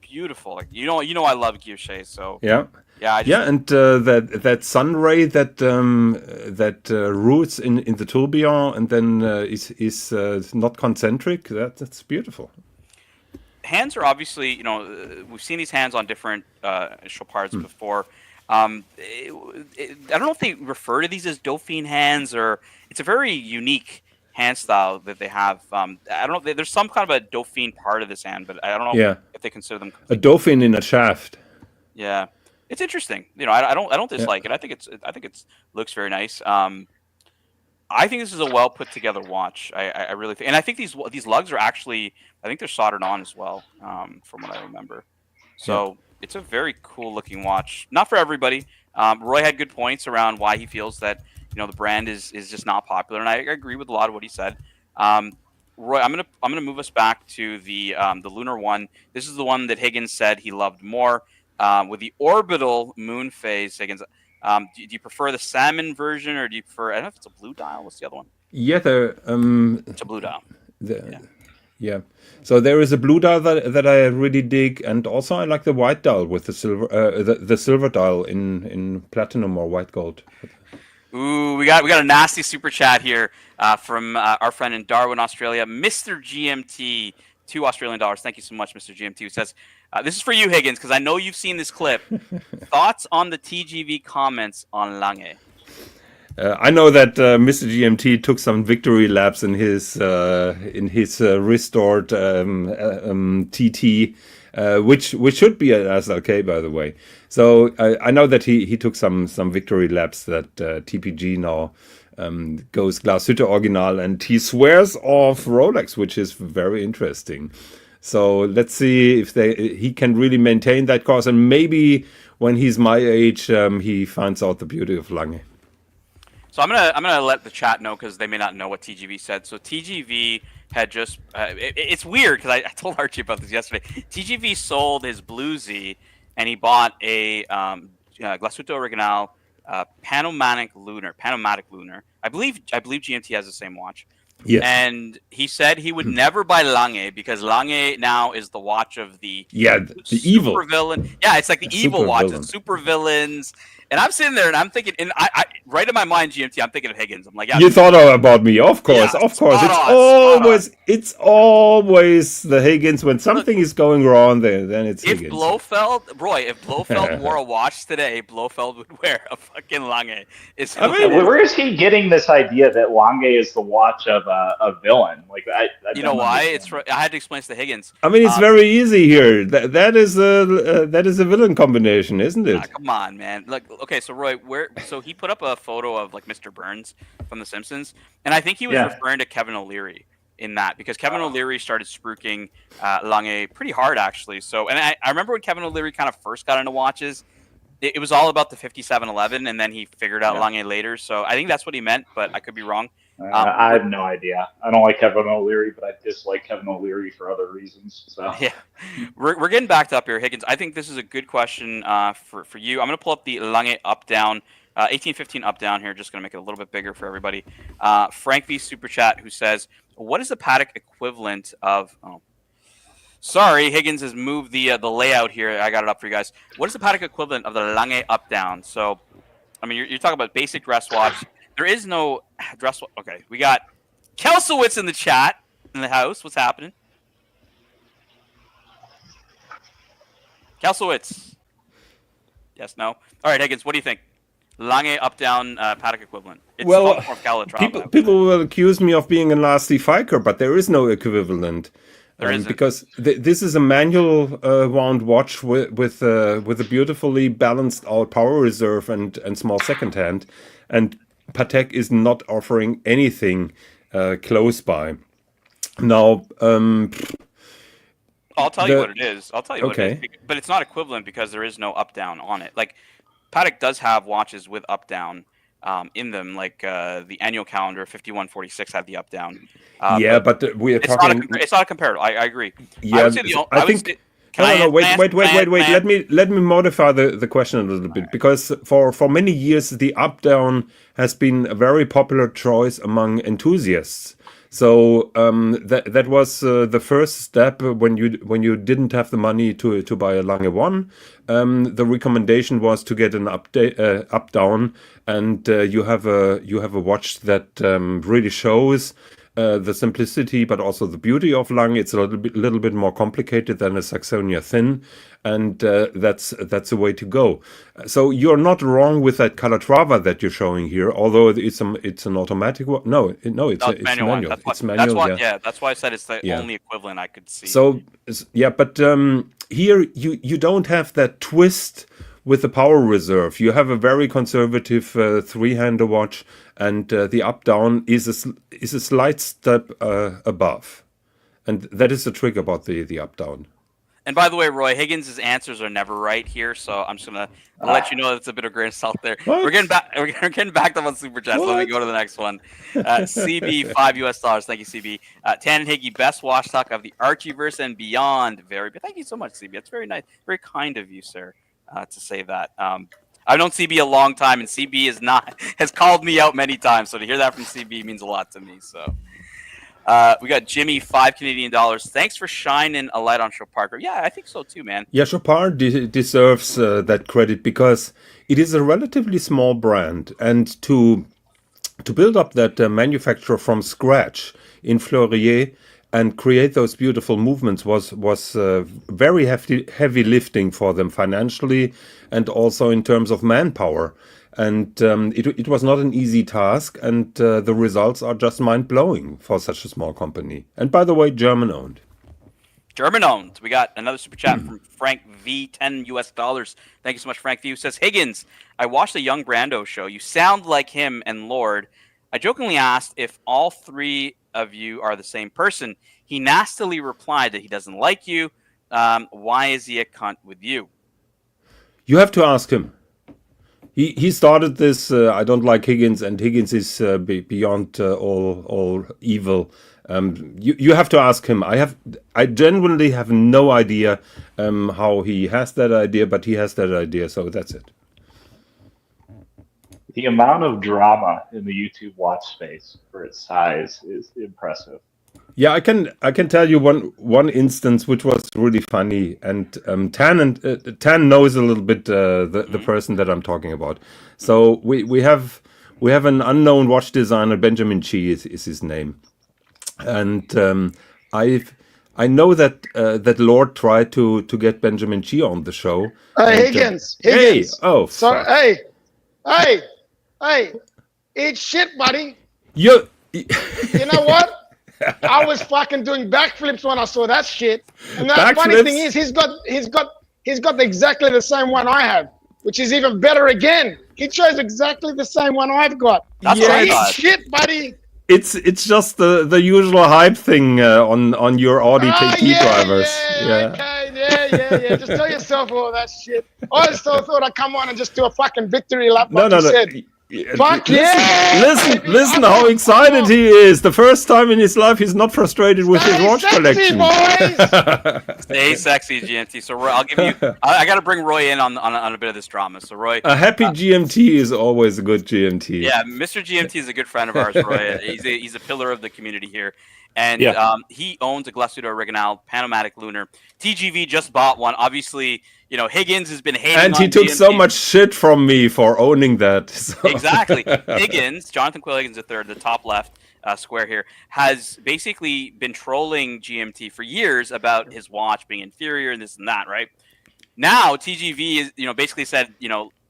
Beautiful. Like, I love guilloche, so and that sun ray that roots in the tourbillon and then is not concentric. That's beautiful. Hands are obviously, we've seen these hands on different Chopards before. I don't know if they refer to these as Dauphine hands, or it's a very unique hand style that they have. I don't know. There's some kind of a Dauphine part of this hand, but I don't know if they consider them a Dauphine in a shaft. Yeah, it's interesting. I don't dislike it. I think it looks very nice. I think this is a well put together watch. I really think, and I think these lugs are actually, I think they're soldered on as well, from what I remember. So it's a very cool looking watch. Not for everybody. Roy had good points around why he feels that the brand is just not popular, and I agree with a lot of what he said. Roy, I'm gonna move us back to the lunar one. This is the one that Higgins said he loved more, with the orbital moon phase. Higgins, do you prefer the salmon version, or do you prefer? I don't know if it's a blue dial. What's the other one? Yeah, it's a blue dial. Yeah. So there is a blue dial that I really dig, and also I like the white dial with the silver, the silver dial in platinum or white gold. Ooh, we got a nasty super chat here from our friend in Darwin, Australia, Mr. GMT, $2 Australian. Thank you so much, Mr. GMT. Who says, "This is for you, Higgins, because I know you've seen this clip. Thoughts on the TGV comments on Lange?" I know that Mr. GMT took some victory laps in his restored TT, which should be an SLK, by the way. So I know that he took some victory laps that TPG now goes Glashütte Original, and he swears off Rolex, which is very interesting. So let's see if he can really maintain that course, and maybe when he's my age, he finds out the beauty of Lange. So I'm gonna let the chat know, because they may not know what TGV said. So TGV had just it's weird, because I told Archie about this yesterday. TGV sold his Blue Z, and he bought a Glashütte Original Panomatic Lunar. I believe GMT has the same watch. Yes. And he said he would never buy Lange, because Lange now is the watch of the the evil villain. Yeah, it's like the evil watch, villain. it's super villains. And I'm sitting there and I'm thinking, and I right in my mind, GMT, I'm thinking of Higgins. I'm like, yeah. You thought about me, of course, Yeah, of course. spot It's always the Higgins. When something is going wrong, then it's If Higgins. If Blofeld wore a watch today, Blofeld would wear a fucking Lange. I mean, Where is he getting this idea that Lange is the watch of a villain? Like, I you know don't why? understand. I had to explain this to Higgins. I mean, it's very easy here. That is a villain combination, isn't it? Come on, man. Look, okay, so Roy, so he put up a photo of like Mr. Burns from The Simpsons, and I think he was referring to Kevin O'Leary in that, because Kevin O'Leary started spruiking Lange pretty hard, actually. So, and I remember when Kevin O'Leary kind of first got into watches, it was all about the 5711, and then he figured out Lange later. So I think that's what he meant, but I could be wrong. I have no idea. I don't like Kevin O'Leary, but I dislike Kevin O'Leary for other reasons. So yeah, we're getting backed up here, Higgins. I think this is a good question for you. I'm going to pull up the Lange up down, 1815 up down here. Just going to make it a little bit bigger for everybody. Frank V Super Chat, who says, "What is the Patek equivalent of?" Oh, sorry, Higgins has moved the layout here. I got it up for you guys. What is the Patek equivalent of the Lange up down? So, I mean, you're talking about basic dress watch. There is no dress watch. Okay, we got Kelsowitz in the chat in the house. What's happening? Kelsowitz. Yes, no. All right, Higgins, what do you think? Lange up down Patek equivalent. It's Well, from Calatrava. people will accuse me of being a nasty fiker, but there is no equivalent. There isn't. Because this is a manual wound watch with a beautifully balanced out power reserve and small second hand, and Patek is not offering anything close by. Now, I'll tell you what it is. I'll tell you what it is. But it's not equivalent because there is no up down on it. Like Patek does have watches with up down in them, like the annual calendar 5146 had the up down. but we are talking. It's not a comparative. I agree. Yeah, I think. No, wait. Let me modify the question a little bit, because for many years the up down has been a very popular choice among enthusiasts. So that was the first step when you didn't have the money to buy a Lange 1. The recommendation was to get an up down, and you have a watch that really shows the simplicity, but also the beauty of Lange. It's a little bit more complicated than a Saxonia thin, and that's the way to go. So you're not wrong with that Calatrava that you're showing here, although it's an automatic one. No, it's manual. It's manual. That's why I said it's the only equivalent I could see. So but here you don't have that twist with the power reserve. You have a very conservative three-hander watch, and the up-down is a slight step above. And that is the trick about the up-down. And by the way, Roy, Higgins' answers are never right here, so I'm just gonna let you know that's a bit of grain of salt there. What? We're getting back up on Super Chats. Let me go to the next one. CB, $5. Thank you, CB. Tan and Higgy, best watch talk of the Archieverse and beyond. Thank you so much, CB. It's very nice, very kind of you, sir, to say that. I've known CB a long time, and CB has called me out many times. So to hear that from CB means a lot to me. So. We got Jimmy, $5 Canadian. Thanks for shining a light on Chopard. Yeah, I think so too, man. Yeah, Chopard deserves that credit because it is a relatively small brand, and to build up that manufacturer from scratch in Fleurier and create those beautiful movements was very heavy lifting for them financially and also in terms of manpower. And it was not an easy task, and the results are just mind-blowing for such a small company. And by the way, German-owned. German-owned. We got another super chat from Frank V, $10. Thank you so much, Frank V, who says, Higgins, I watched the Young Brando show. You sound like him and Lord. I jokingly asked if all three of you are the same person. He nastily replied that he doesn't like you. Why is he a cunt with you? You have to ask him. He started this. I don't like Higgins, and Higgins is beyond all evil. You have to ask him. I genuinely have no idea how he has that idea, but he has that idea, so that's it. The amount of drama in the YouTube watch space for its size is impressive. Yeah, I can tell you one instance which was really funny, and Tan knows a little bit the person that I'm talking about. So we have an unknown watch designer, Benjamin Chi is his name, and I know that Lord tried to get Benjamin Chi on the show. Higgins. Hey, oh, so hey, eat shit, buddy. You know what? I was fucking doing backflips when I saw that shit. And the funny thing is, he's got exactly the same one I have, which is even better again. He chose exactly the same one I've got. That's eat shit, buddy. It's just the usual hype thing on your Audi TT drivers. Yeah. Just tell yourself all that shit. I just thought I'd come on and just do a fucking victory lap. No. Said. Fuck Listen how excited he is. The first time in his life he's not frustrated with his watch collection. Stay sexy, GMT. So Roy, I'll give you. I got to bring Roy in on a bit of this drama. So Roy, a happy GMT is always a good GMT. Yeah, Mr. GMT is a good friend of ours, Roy. He's a pillar of the community here, and he owns a Glasudo Original Panomatic Lunar. TGV just bought one. Obviously, you know, Higgins has been hating and he took so much shit from me for owning that. So. Exactly. Higgins, Jonathan Quill Higgins III, the top left square here, has basically been trolling GMT for years about his watch being inferior and this and that, right? Now, TGV is, basically said,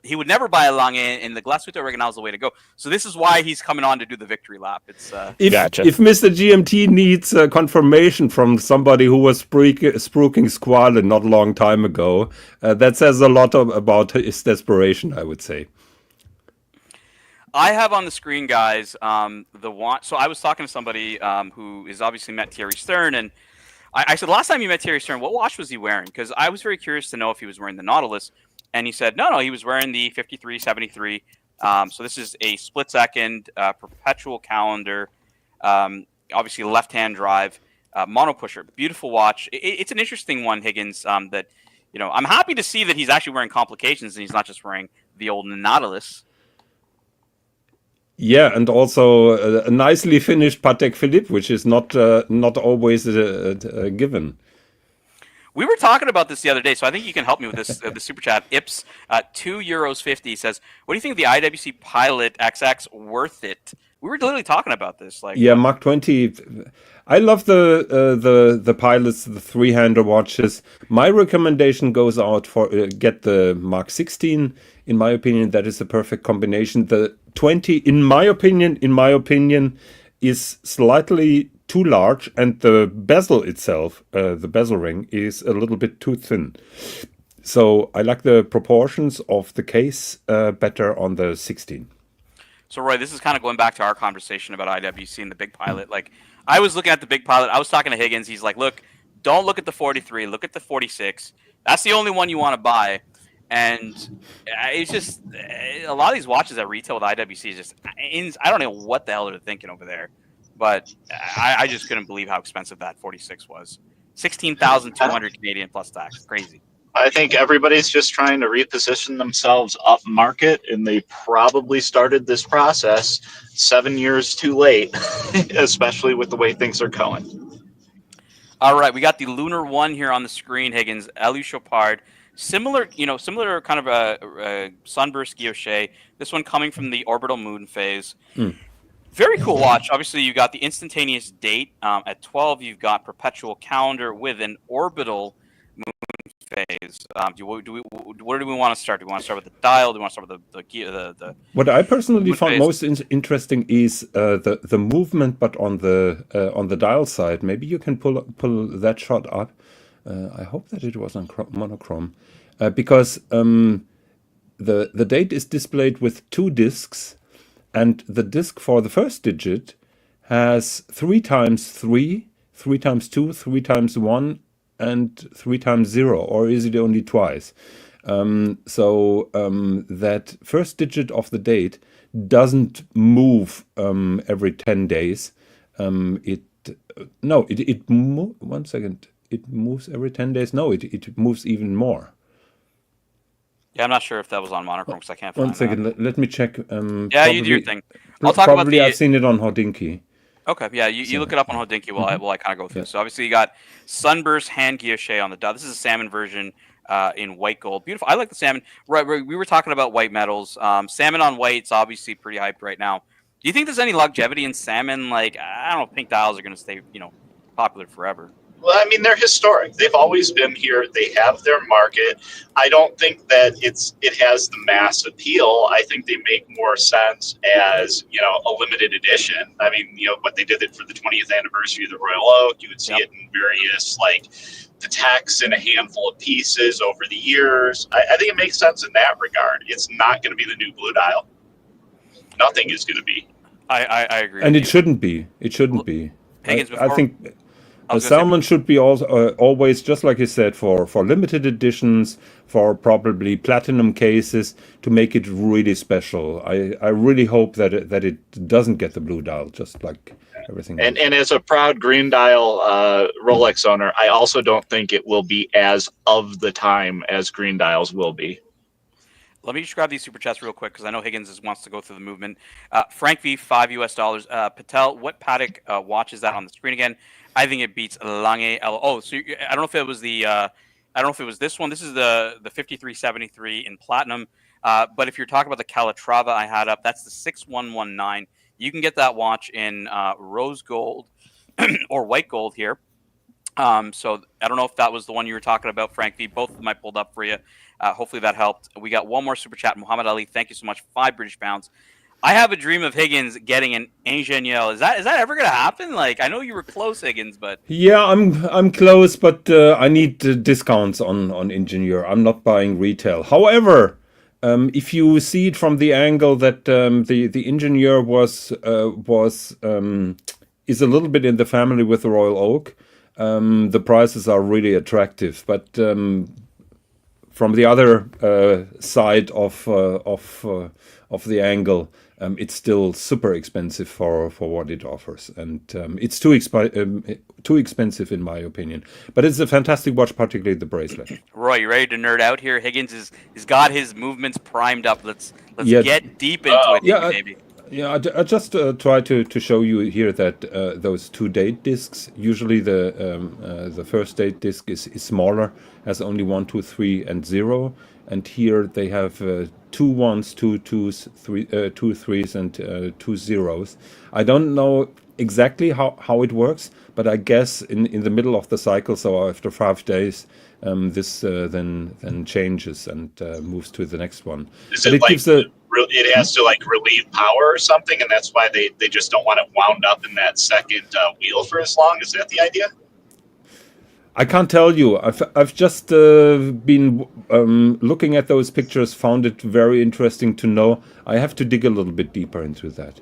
he would never buy a Lange, and the Glasudo Original is the way to go. So this is why he's coming on to do the victory lap. It's if Mr. GMT needs confirmation from somebody who was spruiking Squalid not a long time ago, that says a lot about his desperation, I would say. I have on the screen, guys, the watch. So I was talking to somebody who is obviously met Thierry Stern, and I said, last time you met Thierry Stern, what watch was he wearing? Because I was very curious to know if he was wearing the Nautilus. And he said, no, he was wearing the 5373. So this is a split-second perpetual calendar, obviously left-hand drive, mono pusher. Beautiful watch. It's an interesting one, Higgins, that, I'm happy to see that he's actually wearing complications and he's not just wearing the old Nautilus. Yeah, and also a nicely finished Patek Philippe, which is not always a given. We were talking about this the other day, so I think you can help me with this. The super chat, Ips, €2.50 says, "What do you think of the IWC Pilot XX worth it?" We were literally talking about this. Mark 20. I love the Pilots, the three-hander watches. My recommendation goes out for get the Mark 16. In my opinion, that is the perfect combination. The 20, in my opinion, is slightly too large, and the bezel itself, the bezel ring, is a little bit too thin. So I like the proportions of the case better on the 16. So Roy, this is kind of going back to our conversation about IWC and the Big Pilot. I was looking at the Big Pilot. I was talking to Higgins. He's like, look, don't look at the 43. Look at the 46. That's the only one you want to buy. And it's just a lot of these watches at retail with IWC is just, I don't know what the hell they're thinking over there. But I just couldn't believe how expensive that 46 was. 16,200 Canadian plus tax. Crazy. I think everybody's just trying to reposition themselves up market, and they probably started this process 7 years too late, especially with the way things are going. All right, we got the Lunar 1 here on the screen, Higgins. Chopard. Similar kind of a sunburst guilloche. This one coming from the orbital moon phase. Very cool watch. Obviously, you got the instantaneous date at 12. You've got perpetual calendar with an orbital moon phase. Where do we want to start? Do we want to start with the dial? Do we want to start with the What I personally found phase? most interesting is the movement, but on the dial side. Maybe you can pull that shot up. I hope that it was on monochrome, because the date is displayed with 2 discs, and the disc for the first digit has 3 times 3, 3 times 2, 3 times 1, and 3 times 0, or is it only twice? That first digit of the date doesn't move every 10 days. One second. It moves every 10 days. No, it moves even more. Yeah, I'm not sure if that was on monochrome because I can't find One second. Let me check. Yeah, you do your thing. I'll talk about I've seen it on Hodinkee. Okay, yeah, you look it up on Hodinkee while I kind of go through. So obviously you got Sunburst hand guilloche on the dial. This is a salmon version in white gold. Beautiful. I like the salmon. Right, we were talking about white metals. Salmon on white's obviously pretty hyped right now. Do you think there's any longevity in salmon? Like, I don't know, pink dials are going to stay, popular forever. Well, I mean, they're historic. They've always been here. They have their market. I don't think that it has the mass appeal. I think they make more sense as, a limited edition. I mean, what they did it for the 20th anniversary of the Royal Oak. You would see it in various, Pateks in a handful of pieces over the years. I think it makes sense in that regard. It's not going to be the new blue dial. Nothing is going to be. I agree. And it shouldn't be. It shouldn't be. Higgins, I think a salmon should be always, just like you said, for limited editions, for probably platinum cases, to make it really special. I really hope that it doesn't get the blue dial, just like everything else. And as a proud green dial Rolex owner, I also don't think it will be as of the time as green dials will be. Let me just grab these super chats real quick because I know Higgins wants to go through the movement. Frank V, $5 US. Patel, what Patek watch is that on the screen again? I think it beats Lange L. Oh, so I don't know if it was I don't know if it was this one. This is the 5373 in platinum. But if you're talking about the Calatrava I had up, that's the 6119. You can get that watch in rose gold or white gold here. So I don't know if that was the one you were talking about, Frank V. Both of them I pulled up for you. Hopefully that helped. We got one more super chat. Muhammad Ali, thank you so much. 5 British pounds. I have a dream of Higgins getting an Ingenieur. Is that ever gonna happen? Like, I know you were close, Higgins, but yeah, I'm close, but I need discounts on Ingenieur. I'm not buying retail. However, if you see it from the angle that the Ingenieur is a little bit in the family with the Royal Oak, the prices are really attractive. But from the other side of the angle, it's still super expensive for what it offers, and it's too expensive in my opinion. But it's a fantastic watch, particularly the bracelet. Roy, you ready to nerd out here? Higgins has got his movements primed up. Let's get deep into it, baby. I just try to show you here that those 2 date discs, usually the first date disc is smaller, has only 1, 2, 3, and 0, and here they have 2 1s, 2 2s, 2 3s, and 2 0s. I don't know exactly how it works, but I guess in the middle of the cycle, so after 5 days, this then changes and moves to the next one. Is it it has to relieve power or something, and that's why they just don't want it wound up in that second wheel for as long? Is that the idea? I can't tell you. I've just been looking at those pictures, found it very interesting to know. I have to dig a little bit deeper into that.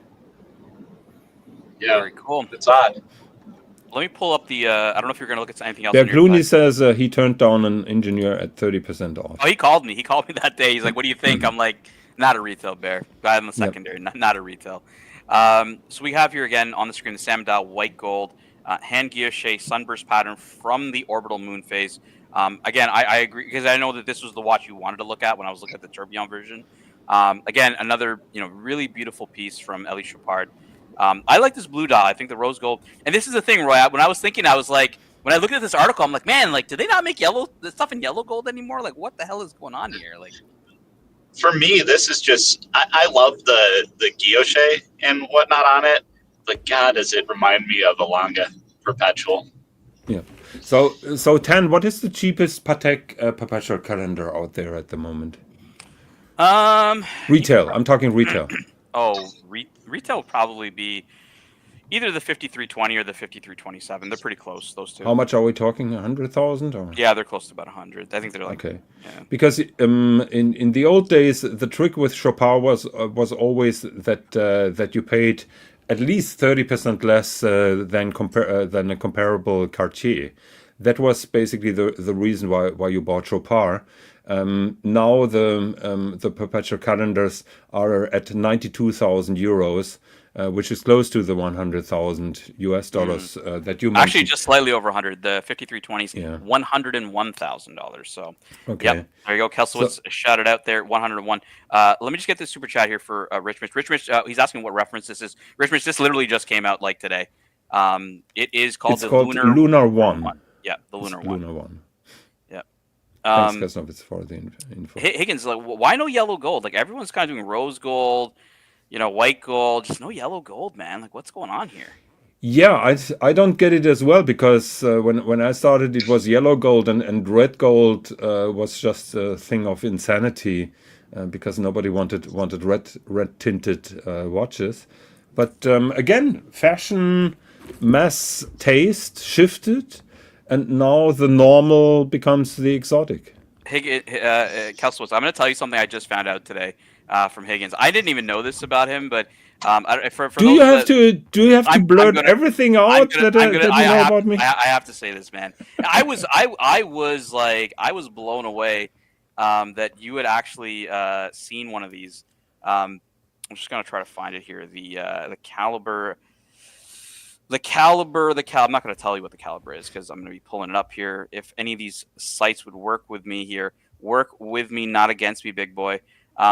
Yeah, very cool. It's odd. Let me pull up the. I don't know if you're going to look at anything else. Yeah, Clooney says he turned down an Ingenieur at 30% off. Oh, he called me. He called me that day. He's like, "What do you think?" I'm like, "Not a retail, Bear. Guy in the secondary, not a retail." So we have here again on the screen the Salmon Dial white gold hand guilloche sunburst pattern from the orbital moon phase. Again, I agree because I know that this was the watch you wanted to look at when I was looking at the tourbillon version. Again, another really beautiful piece from Elie Chopard. I like this blue dial. I think the rose gold. And this is the thing, Roy. When I was thinking, I was like, when I looked at this article, I'm like, man, like, do they not make the stuff in yellow gold anymore? Like, what the hell is going on here? Like, for me, this is just I love the guilloche and whatnot on it, but God, does it remind me of a Longa Perpetual? Yeah. So Tan, what is the cheapest Patek perpetual calendar out there at the moment? Retail. I'm talking retail. Retail would probably be either the 5320 or the 5327. They're pretty close, those two. How much are we talking? 100,000? Or? Yeah, they're close to about 100. I think they're like okay. Yeah. Because in the old days, the trick with Chopard was always that you paid at least 30% less than a comparable Cartier. That was basically the reason why you bought Chopard. Now the perpetual calendars are at 92,000 euros, which is close to the 100,000 US dollars that you mentioned. Actually, just slightly over 100. The 5320s, $101,000. So, okay. Yep, there you go. Kelslowitz shouted out there, 101. Let me just get this super chat here for Rich Mitch. Rich Mitch, he's asking what reference this is. Rich Mitch, this literally just came out like today. It is called Lunar 1. Yeah, the Lunar 1. Lunar 1. Yeah. Thanks, Kasnovitz, for the info. Higgins, like, why no yellow gold? Like, everyone's kind of doing rose gold, white gold, just no yellow gold, man. Like, what's going on here? Yeah, I don't get it as well, because when I started, it was yellow gold and red gold was just a thing of insanity because nobody wanted red tinted watches. But again, fashion, mass taste shifted, and now the normal becomes the exotic. Kelslowitz, I'm going to tell you something I just found out today from Higgins. I didn't even know this about him, but do you have to blurt everything out that you know about me? I have to say this, man. I was blown away that you had actually seen one of these. I'm just going to try to find it here. The caliber. I'm not going to tell you what the caliber is because I'm going to be pulling it up here. If any of these sites would work with me here, work with me, not against me, big boy.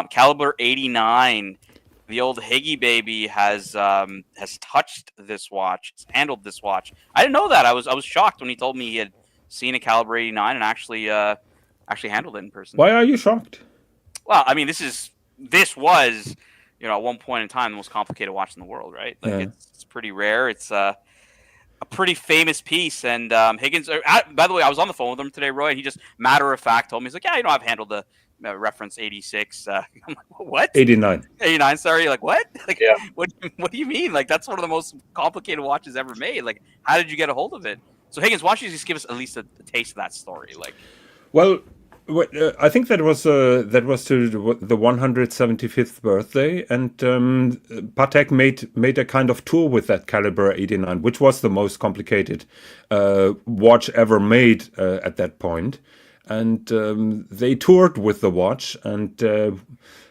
Caliber 89. The old Higgy baby has touched this watch. It's handled this watch. I didn't know that. I was shocked when he told me he had seen a Caliber 89 and actually handled it in person. Why are you shocked? Well, I mean, this was at one point in time the most complicated watch in the world, right? Like it's pretty rare. It's a pretty famous piece. And Higgins, by the way, I was on the phone with him today, Roy, and he just matter of fact told me, he's like, yeah, I've handled the reference 86. I'm like, what? 89. 89. Sorry. Like, what? Like, yeah. What do you mean? Like, that's one of the most complicated watches ever made. Like, how did you get a hold of it? So Higgins, why don't you just give us at least a taste of that story? Like, well, I think that was to the 175th birthday, and Patek made a kind of tour with that Caliber 89, which was the most complicated watch ever made at that point. And they toured with the watch, and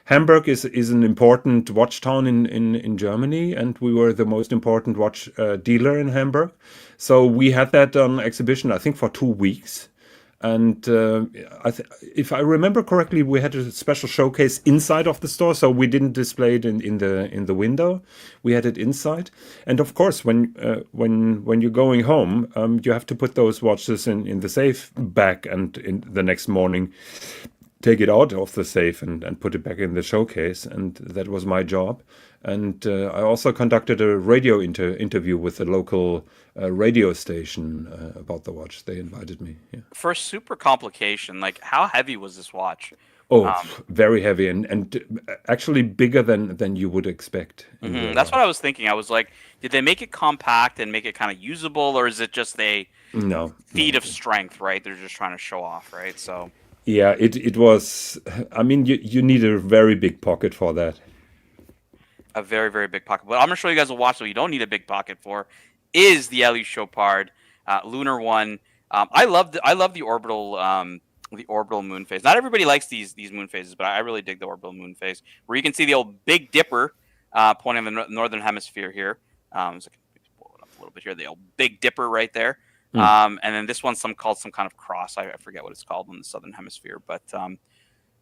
Hamburg is an important watch town in Germany, and we were the most important watch dealer in Hamburg. So we had that on exhibition, I think, for 2 weeks. And if I remember correctly, we had a special showcase inside of the store, so we didn't display it in the window. We had it inside. And of course, when you're going home, you have to put those watches in the safe bag, and in the next morning take it out of the safe and put it back in the showcase. And that was my job. And I also conducted a radio interview with the local radio station about the watch. They invited me. Yeah. For a super complication, like, how heavy was this watch? Oh, very heavy and actually bigger than you would expect. That's what I was thinking. I was like, did they make it compact and make it kind of usable, or is it just a feat of strength, right? They're just trying to show off, right? So yeah, it was. I mean, you need a very big pocket for that. A very, very big pocket. But I'm gonna show you guys a watch that you don't need a big pocket for. Is the Elie Chopard Lunar 1. I love the orbital moon phase. Not everybody likes these moon phases, but I really dig the orbital moon phase, where you can see the old Big Dipper pointing in the northern hemisphere here. So I can pull it up a little bit here. The old Big Dipper right there. And then this one's called some kind of cross. I forget what it's called in the southern hemisphere, but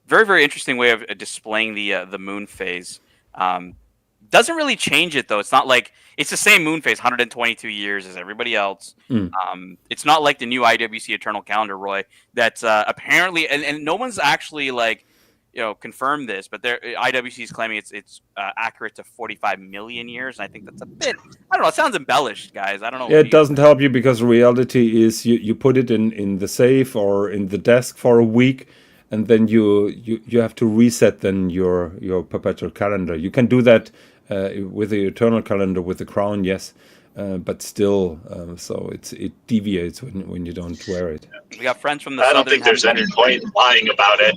very, very interesting way of displaying the moon phase. Doesn't really change it though. It's not like it's the same moon phase, 122 years as everybody else. It's not like the new IWC Eternal Calendar, Roy. That's apparently, and no one's actually like, confirmed this, but IWC is claiming it's accurate to 45 million years, and I think that's a bit. I don't know. It sounds embellished, guys. I don't know. Yeah, it doesn't help you because reality is you put it in the safe or in the desk for a week, and then you have to reset then your perpetual calendar. You can do that with the eternal calendar with the crown, yes, but still, so it deviates when you don't wear it. We got friends from the. I don't think there's any point lying about it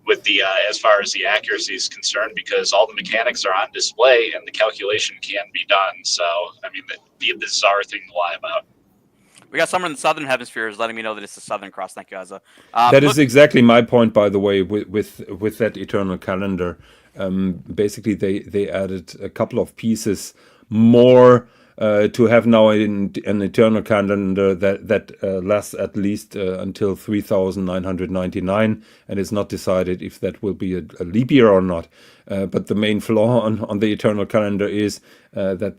with the as far as the accuracy is concerned, because all the mechanics are on display and the calculation can be done. So I mean, that'd be a bizarre thing to lie about. We got someone in the southern hemisphere is letting me know that it's the Southern Cross. Thank you, Azza. That is exactly my point, by the way, with that eternal calendar. Basically, they added a couple of pieces more to have now an eternal calendar that lasts at least until 3,999, and it's not decided if that will be a leap year or not. But the main flaw on the eternal calendar is that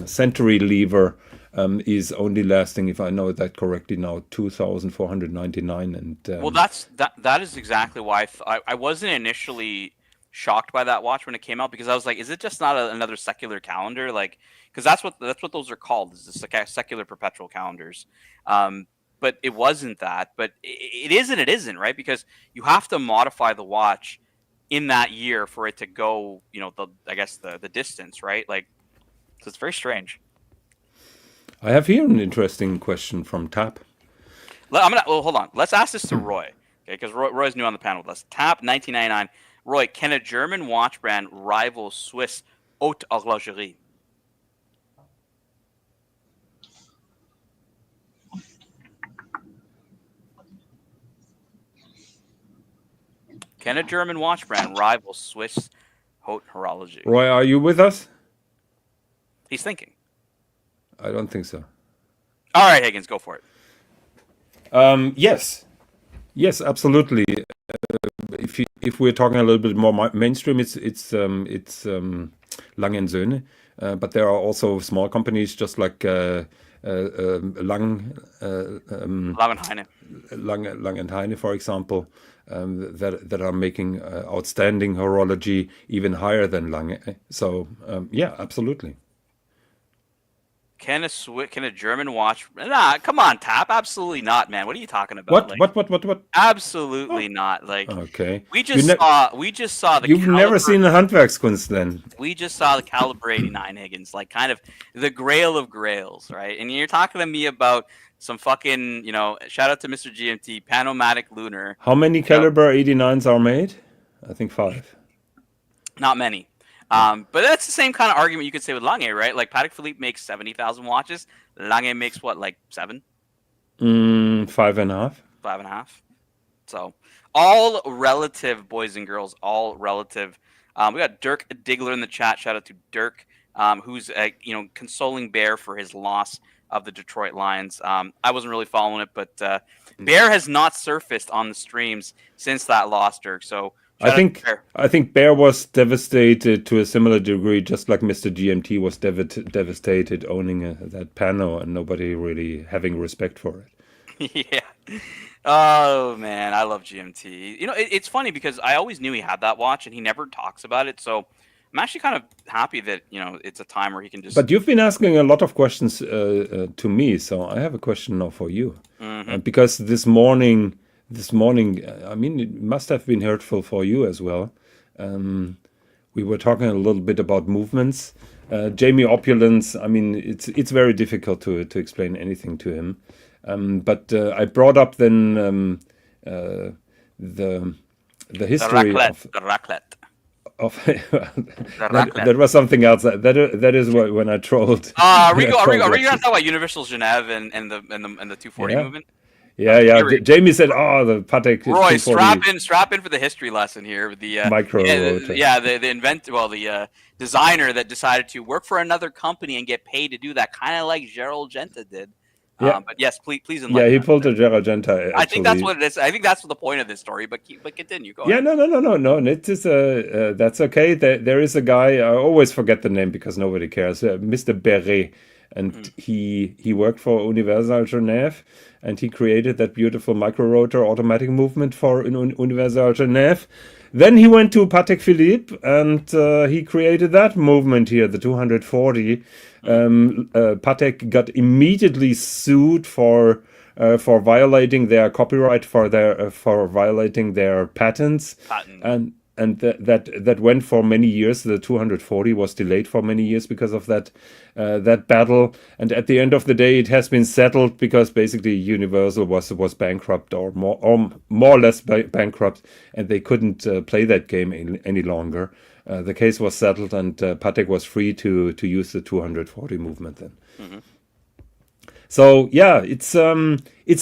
century lever is only lasting, if I know that correctly now, 2,499. And well, that is exactly why I wasn't initially shocked by that watch when it came out, because I was like, is it just not another secular calendar? Like, because that's what those are called, is the secular perpetual calendars. But it wasn't that. But it is and it isn't, right? Because you have to modify the watch in that year for it to go, the distance, right? Like, so it's very strange. I have here an interesting question from Tap. Hold on. Let's ask this to Roy, okay? Because Roy's new on the panel with us. Tap 1999. Roy, can a German watch brand rival Swiss haute horlogerie? Can a German watch brand rival Swiss haute horology? Roy, are you with us? He's thinking. I don't think so. All right, Higgins, go for it. Yes, absolutely. If we're talking a little bit more mainstream, it's Lang & Söhne, but there are also small companies just like Lang and Heine, for example, that are making outstanding horology even higher than Lang. So yeah, absolutely. Can a German watch? Nah, come on, Tap. Absolutely not, man. What are you talking about? What? Absolutely not. Like, okay. We just saw the. You've never seen a Handwerkskunst then. We just saw the Caliber 89, Higgins, like kind of the grail of grails, right? And you're talking to me about some fucking, shout out to Mr. GMT, Panomatic Lunar. How many Caliber 89s are made? I think 5. Not many. But that's the same kind of argument you could say with Lange, right? Like Patek Philippe makes 70,000 watches. Lange makes what, like 7? 5.5. 5.5. So all relative, boys and girls, all relative. We got Dirk Diggler in the chat. Shout out to Dirk, who's consoling Bear for his loss of the Detroit Lions. I wasn't really following it, but Bear has not surfaced on the streams since that loss, Dirk. So. I think Bear was devastated to a similar degree, just like Mr. GMT was devastated owning that Pano and nobody really having respect for it. Yeah. Oh man, I love GMT. It's funny because I always knew he had that watch and he never talks about it. So I'm actually kind of happy that it's a time where he can just. But you've been asking a lot of questions to me, so I have a question now for you, because this morning, I mean, it must have been hurtful for you as well. We were talking a little bit about movements. Jamie Opulence, I mean, it's very difficult to explain anything to him. But I brought up then the history the raclette. That was something else. That is when I trolled. Are we going to talk about Universal Genève and the 240 movement? Yeah. Jamie said, "Oh, the Patek." Roy, strap in for the history lesson here. The micro. The designer that decided to work for another company and get paid to do that, kind of like Gerald Genta did. Yeah. But yes, please Yeah, enlighten he us. pulled a Geragenta. Actually. I think that's what it is. I think that's the point of this story. But continue. Go ahead. No. It is that's okay. There is a guy. I always forget the name because nobody cares. Mr. Breguet, and he worked for Universal Genève, and he created that beautiful micro rotor automatic movement for Universal Genève. Then he went to Patek Philippe, and he created that movement here, the 240. Patek got immediately sued for violating their copyright, for violating their patents, and that went for many years. The 240 was delayed for many years because of that battle. And at the end of the day, it has been settled because basically Universal was bankrupt, or more or less bankrupt, and they couldn't play that game any longer. The case was settled, and Patek was free to use the 240 movement then. So yeah, it's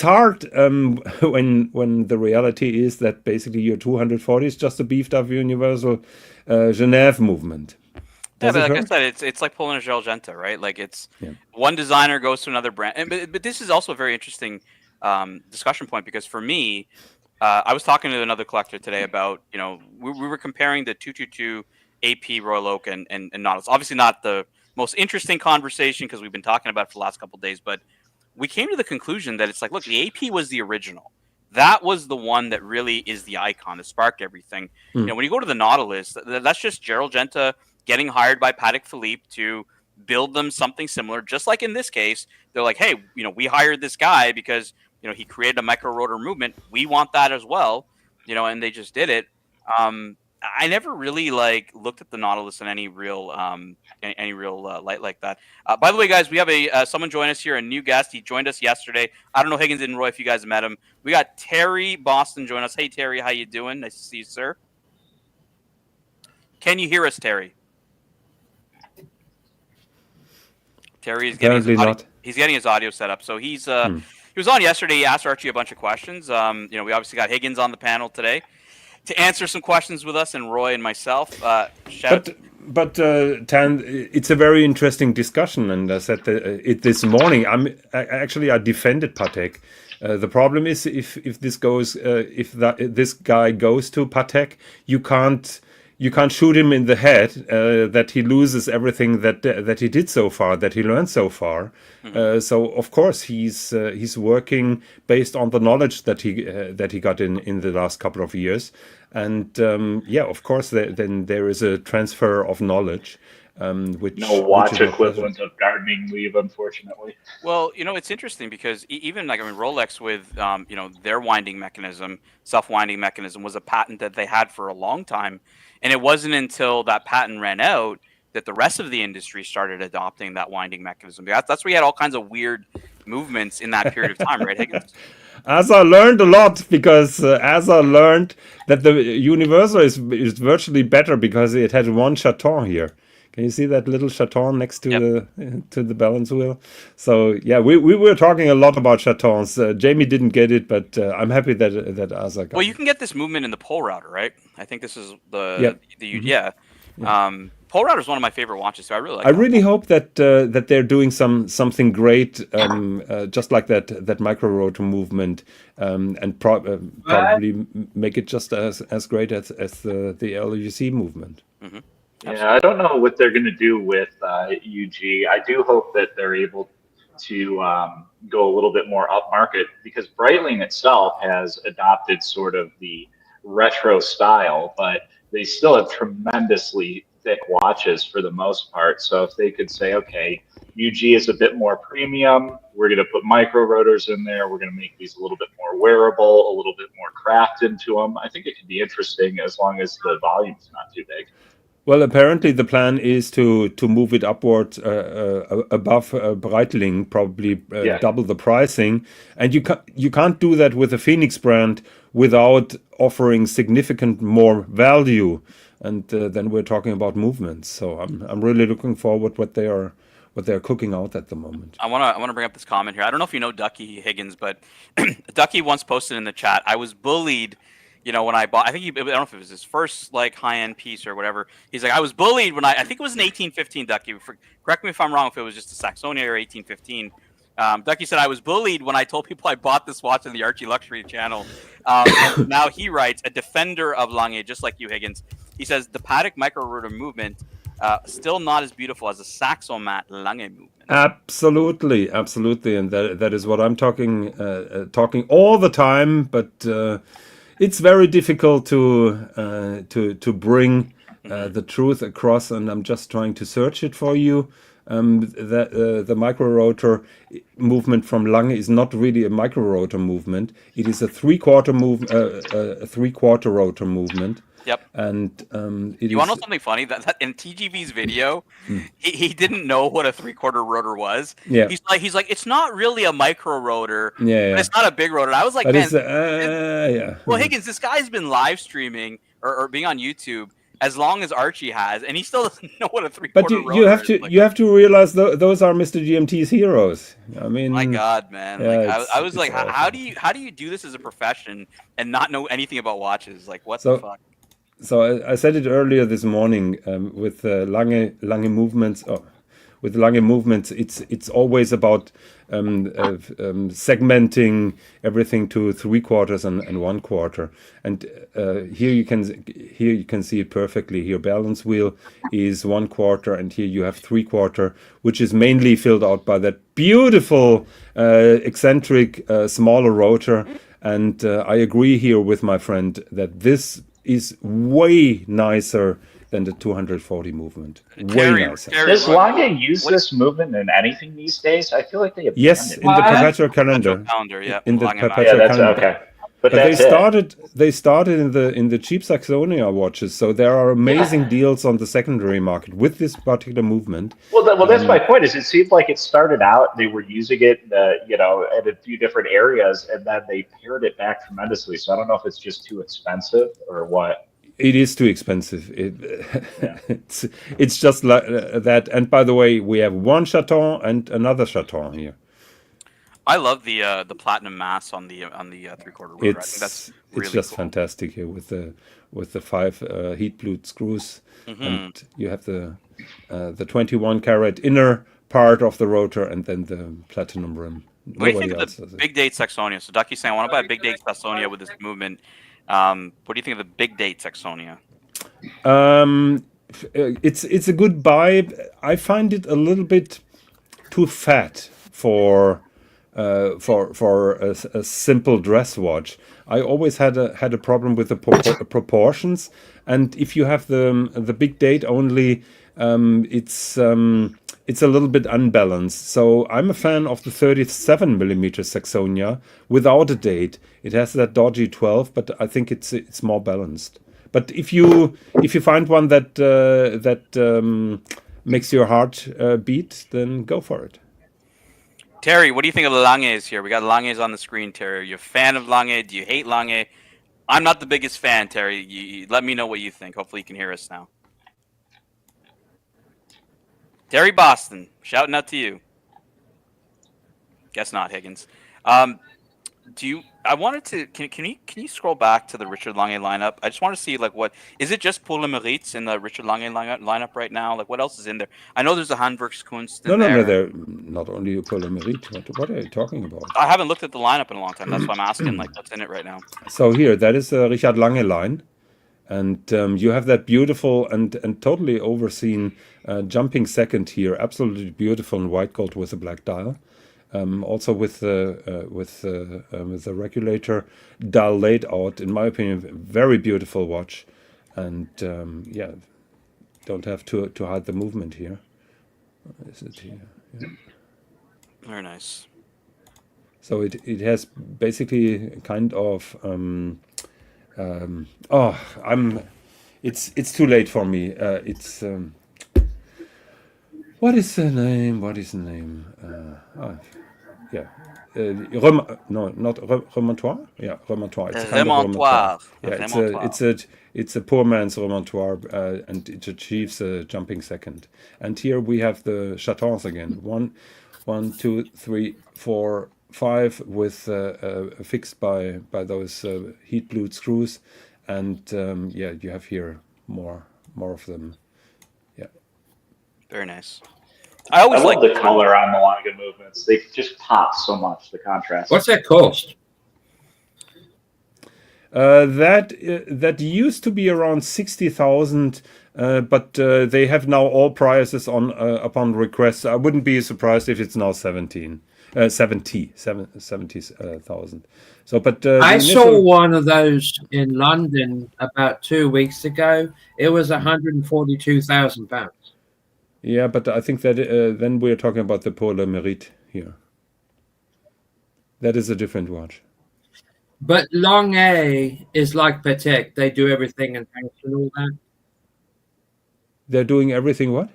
hard when the reality is that basically your 240 is just a beefed up Universal Genève movement. Yeah, but like I said, it's like pulling a Geragenta, right? Like one designer goes to another brand, but this is also a very interesting discussion point, because for me, I was talking to another collector today about, we were comparing the 222 AP Royal Oak and Nautilus. Obviously not the most interesting conversation because we've been talking about it for the last couple of days, but we came to the conclusion that it's like, look, the AP was the original. That was the one that really is the icon that sparked everything. When you go to the Nautilus, that's just Geragenta getting hired by Patek Philippe to build them something similar. Just like in this case, they're like, hey, we hired this guy because he created a micro rotor movement. We want that as well, and they just did it. I never really looked at the Nautilus in any real light like that. By the way, guys, we have someone join us here, a new guest. He joined us yesterday. I don't know, Higgins and Roy, if you guys met him. We got Terry Boston join us. Hey, Terry, how you doing? Nice to see you, sir. Can you hear us, Terry? Terry is getting he's getting his audio set up. So he was on yesterday. He asked Archie a bunch of questions. We obviously got Higgins on the panel today to answer some questions with us, and Roy and myself. But Tan, it's a very interesting discussion, and I said it this morning. I defended Patek. The problem is if this goes, this guy goes to Patek, you can't shoot him in the head that he loses everything that he did so far, that he learned so far. So of course he's working based on the knowledge that he got in the last couple of years, and of course then there is a transfer of knowledge. Which watch equivalent of gardening leave, unfortunately. Well, it's interesting because even Rolex with their winding mechanism, self-winding mechanism, was a patent that they had for a long time, and it wasn't until that patent ran out that the rest of the industry started adopting that winding mechanism. That's where you had all kinds of weird movements in that period of time, right, Higgins? As I learned a lot, because as I learned that the Universal is virtually better because it had one chaton here. Can you see that little chaton next to the balance wheel? So yeah, we were talking a lot about chatons. Jamie didn't get it, but I'm happy that Asa got it. Well, you can get this movement in the pole router, right? I think this is pole router is one of my favorite watches, so I really like. I really hope that they're doing something great, just like that micro rotor movement, and probably make it just as great as the LIVC movement. Mm-hmm. Yeah, I don't know what they're going to do with UG. I do hope that they're able to go a little bit more upmarket, because Breitling itself has adopted sort of the retro style, but they still have tremendously thick watches for the most part. So if they could say, okay, UG is a bit more premium, we're going to put micro rotors in there, we're going to make these a little bit more wearable, a little bit more craft into them, I think it could be interesting as long as the volume's not too big. Well, apparently the plan is to move it upwards above Breitling, probably double the pricing, and you can't do that with the Phoenix brand without offering significant more value, and then we're talking about movements. So I'm really looking forward what they're cooking out at the moment. I want to bring up this comment here. I don't know if you know Ducky Higgins, but Ducky once posted in the chat, I was bullied. When I bought, I don't know if it was his first high-end piece or whatever. He's like, I was bullied when I think it was an 1815 Ducky. Correct me if I'm wrong, if it was just a Saxonia or 1815. Ducky said, I was bullied when I told people I bought this watch on the Archie Luxury channel. Now he writes, a defender of Lange, just like you, Higgins. He says, the Patek micro rotor movement, still not as beautiful as the Saxomat Lange movement. Absolutely, and that is what I'm talking all the time. But it's very difficult to bring the truth across, and I'm just trying to search it for you. The micro rotor movement from Lange is not really a micro rotor movement. It is a three-quarter rotor movement. Yep. And you want to know something funny? That in TGV's video, he didn't know what a three-quarter rotor was. Yeah. He's like, it's not really a micro rotor. Yeah. But it's not a big rotor. I was like, but man. Yeah. Well, Higgins, this guy's been live streaming or being on YouTube as long as Archie has, and he still doesn't know what a three-quarter rotor is. But you have to realize those are Mr. GMT's heroes. I mean, my God, man! Yeah, like I was like, awesome. how do you do this as a profession and not know anything about watches? Like, what the fuck? So I said it earlier this morning with Lange movements. With Lange movements, it's always about segmenting everything to 3/4 and 1/4. And here you can see it perfectly. Here, balance wheel is 1/4, and here you have 3/4, which is mainly filled out by that beautiful eccentric smaller rotor. And I agree here with my friend that this is way nicer than the 240 movement. Way nicer. Does Lange use this movement in anything these days? I feel like they have. Yes, in the perpetual calendar. Yeah. In the perpetual calendar. Okay. But they started in the cheap Saxonia watches, so there are amazing deals on the secondary market with this particular movement. Well, that's my point. Is it seemed like it started out they were using it, at a few different areas, and then they pared it back tremendously. So I don't know if it's just too expensive or what. It is too expensive. It's just like that. And by the way, we have one chaton and another chaton here. I love the platinum mass on the 3/4 rotor. I think that's really just cool. fantastic here with the 5 heat blued screws, and you have the 21 karat inner part of the rotor, and then the platinum rim. What do you think of the big date Saxonia? So Ducky's saying, I want to buy a big date Saxonia with this movement. What do you think of the big date Saxonia? It's a good buy. I find it a little bit too fat for a simple dress watch. I always had a problem with the proportions, and if you have the big date only, it's a little bit unbalanced. So I'm a fan of the 37mm Saxonia without a date. It has that dodgy 12, but I think it's more balanced. But if you find one that makes your heart beat, then go for it. Terry, what do you think of the Langes here? We got Langes on the screen, Terry. Are you a fan of Lange? Do you hate Lange? I'm not the biggest fan, Terry. You let me know what you think. Hopefully you can hear us now. Terry Boston, shouting out to you. Guess not, Higgins. I wanted to. Can you scroll back to the Richard Lange lineup? I just want to see what is it? Just Paul Lemairet's in the Richard Lange lineup right now? Like what else is in there? I know there's a Handwerkskunst in there. No, they're not only Paul Lemairet. What are you talking about? I haven't looked at the lineup in a long time. That's why I'm asking what's in it right now. So here, that is the Richard Lange line. And you have that beautiful and totally overseen jumping second here, absolutely beautiful in white gold with a black dial. Also with the regulator dial laid out, in my opinion, very beautiful watch. And don't have to hide the movement here. Is it here? Yeah. Very nice. So it has basically kind of. It's too late for me. What is the name? Not remontoire. Yeah, remontoire. It's kind of remontoire. Yeah, it's a poor man's remontoire, and it achieves a jumping second. And here we have the chatons again. 1, 2, 3, 4, 5 with fixed by those heat blued screws, and you have here more of them. Yeah, very nice. I always love like the color on the Lange movements. They just pop so much, the contrast. What's that cost? That used to be around 60,000, but they have now all prices on upon request. I wouldn't be surprised if it's now 70,000. So, but I saw one of those in London about 2 weeks ago. It was £142,000. Yeah, but I think that then we're talking about the Pour le Mérite here. That is a different watch. But Lange is like Patek. They do everything in house and all that. They're doing everything what?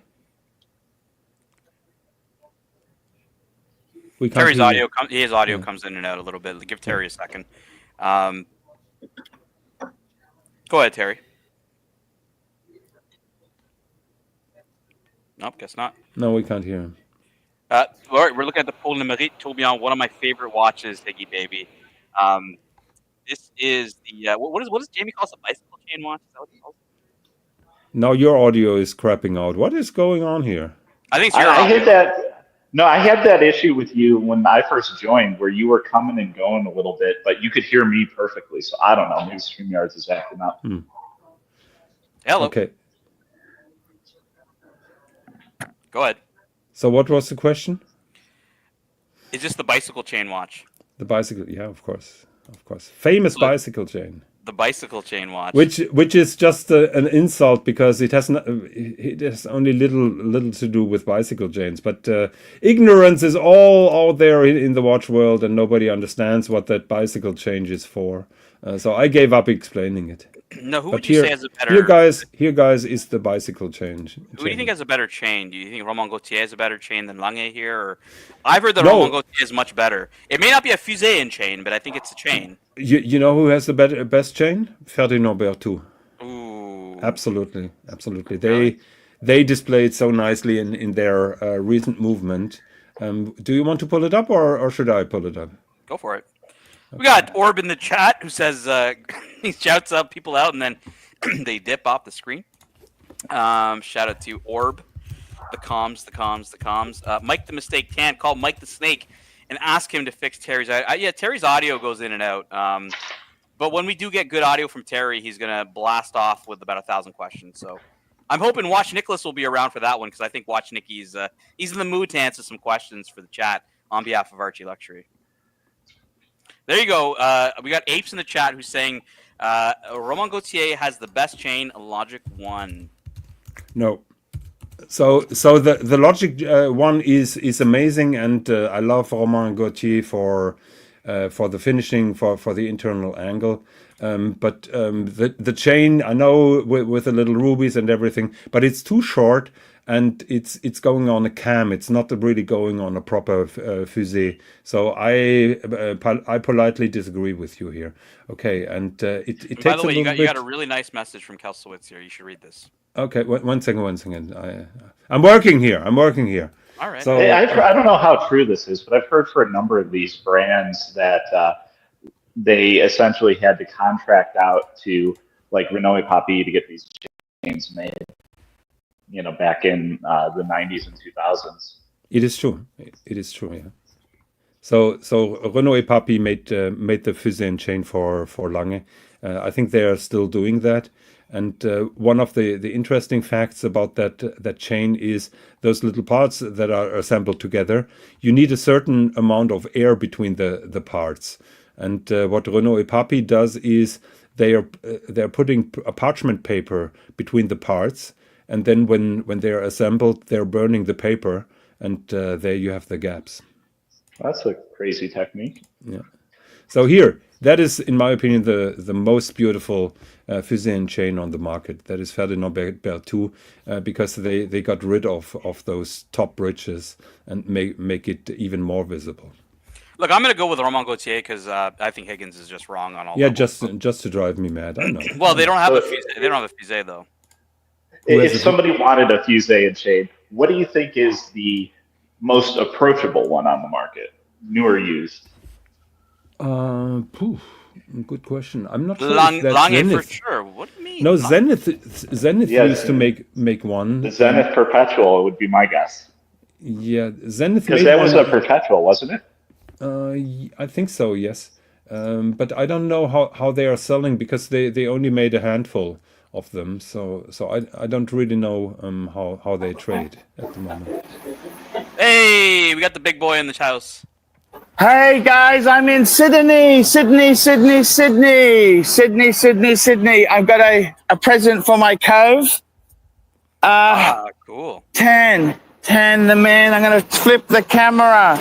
We can't Terry's hear audio. you. His audio comes in and out a little bit. Give Terry a second. Go ahead, Terry. Nope, guess not. No, we can't hear him. All right, we're looking at the Pour le Mérite Tourbillon, one of my favorite watches, Higgy baby. This is the what does Jamie call it? A bicycle chain watch? Is that what he calls it? Now your audio is crapping out. What is going on here? I think it's your I audio. hit that. No, I had that issue with you when I first joined, where you were coming and going a little bit, but you could hear me perfectly. So I don't know. Maybe StreamYards is acting up. Hello. Okay. Go ahead. So what was the question? Is this the bicycle chain watch? The bicycle, yeah, of course. Famous bicycle chain. The bicycle chain watch. Which is just an insult because it has only little to do with bicycle chains. But ignorance is all out there in the watch world, and nobody understands what that bicycle chain is for. So I gave up explaining it. No, who But would you say has a better? Here, guys, is the bicycle chain. Who do you think has a better chain? Do you think Roman Gaultier has a better chain than Lange here? Or I've heard that No. Roman Gaultier is much better. It may not be a fusée in chain, but I think it's a chain. You know who has the best chain? Ferdinand Berthoud. Ooh. Absolutely. Really? They displayed so nicely in their recent movement. Do you want to pull it up, or should I pull it up? Go for it. We got Orb in the chat who says he shouts up people out and then they dip off the screen. Shout out to Orb, the comms. Mike the Mistake can't call Mike the Snake and ask him to fix Terry's audio. Yeah, Terry's audio goes in and out. But when we do get good audio from Terry, he's gonna blast off with about 1,000 questions. So I'm hoping Watch Nicholas will be around for that one because I think Watch Nicky's he's in the mood to answer some questions for the chat on behalf of Archie Luxury. There you go. We got Apes in the chat who's saying Roman Gaultier has the best chain, Logic 1. No. So the Logic 1 is amazing, and I love Roman Gaultier for the finishing, for the internal angle. But the chain, I know with the little rubies and everything, but it's too short. And it's going on a cam. It's not really going on a proper fusée. So I politely disagree with you here. Okay, and it takes by the way, a little you got a really nice message from Kelsowitz here. You should read this. Okay, one second. I'm working here. All right. So I don't know how true this is, but I've heard for a number of these brands that they essentially had to contract out to like Renault et Papy to get these chains made. Back in the 90s and 2000s. It is true. Yeah. So Renault et Papy made the fusée and chain for Lange. I think they are still doing that. And one of the interesting facts about that chain is those little parts that are assembled together. You need a certain amount of air between the parts. And what Renault et Papy does is they're putting a parchment paper between the parts. And then when they're assembled, they're burning the paper, and there you have the gaps. That's a crazy technique. Yeah. So here, that is, in my opinion, the most beautiful fusée and chain on the market. That is Ferdinand Berthoud, because they got rid of those top bridges and make it even more visible. Look, I'm going to go with Roman Gaultier because I think Higgins is just wrong on all. Yeah, levels. just to drive me mad. I know. Well, they don't have a fusée. They don't have a fusée though. If somebody wanted a fusée and chain, what do you think is the most approachable one on the market, new or used? Good question. I'm not sure. Lange Zenith. for sure. What do you mean? No, Zenith Yeah, used to make one. The Zenith Perpetual would be my guess. Yeah, Zenith Because made that was one. a perpetual, wasn't it? I think so, yes. But I don't know how they are selling because they only made a handful of them. So I don't really know how they trade at the moment. Hey, we got the big boy in the house. Hey guys, I'm in Sydney. I've got a present for my cove. Cool. 10, the man. I'm gonna flip the camera.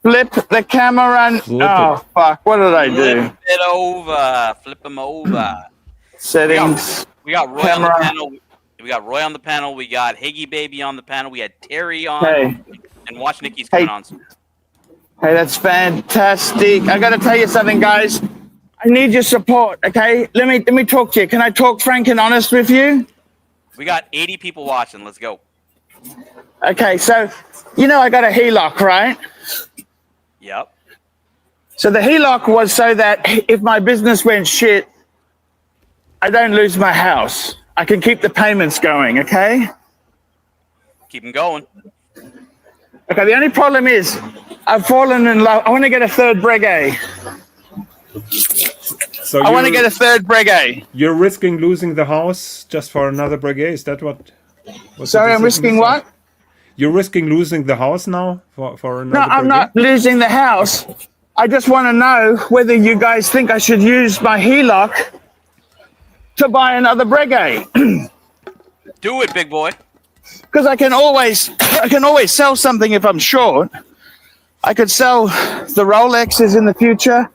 Flip the camera. Oh fuck! What did I do? Flip it over. Flip him over. Settings. We got Roy Camera. on the panel. We got Roy on the panel. We got Higgy Baby on the panel. We had Terry on. Hey. And watch Nikki's coming Hey. on soon. Hey, that's fantastic. I gotta tell you something, guys. I need your support. Okay, let me talk to you. Can I talk frank and honest with you? We got 80 people watching. Let's go. Okay, so you know I got a HELOC, right? Yep. So the HELOC was so that if my business went shit, I don't lose my house. I can keep the payments going, okay? Keep them going. Okay, the only problem is I've fallen in love. I want to get a third Breguet. So I want to get a third Breguet. You're risking losing the house just for another Breguet? Is that what? Sorry, I'm risking what? You're risking losing the house now for another No, I'm Breguet? not losing the house. I just want to know whether you guys think I should use my HELOC to buy another Breguet. Do it, big boy. Because I can always sell something if I'm short. I could sell the Rolexes in the future.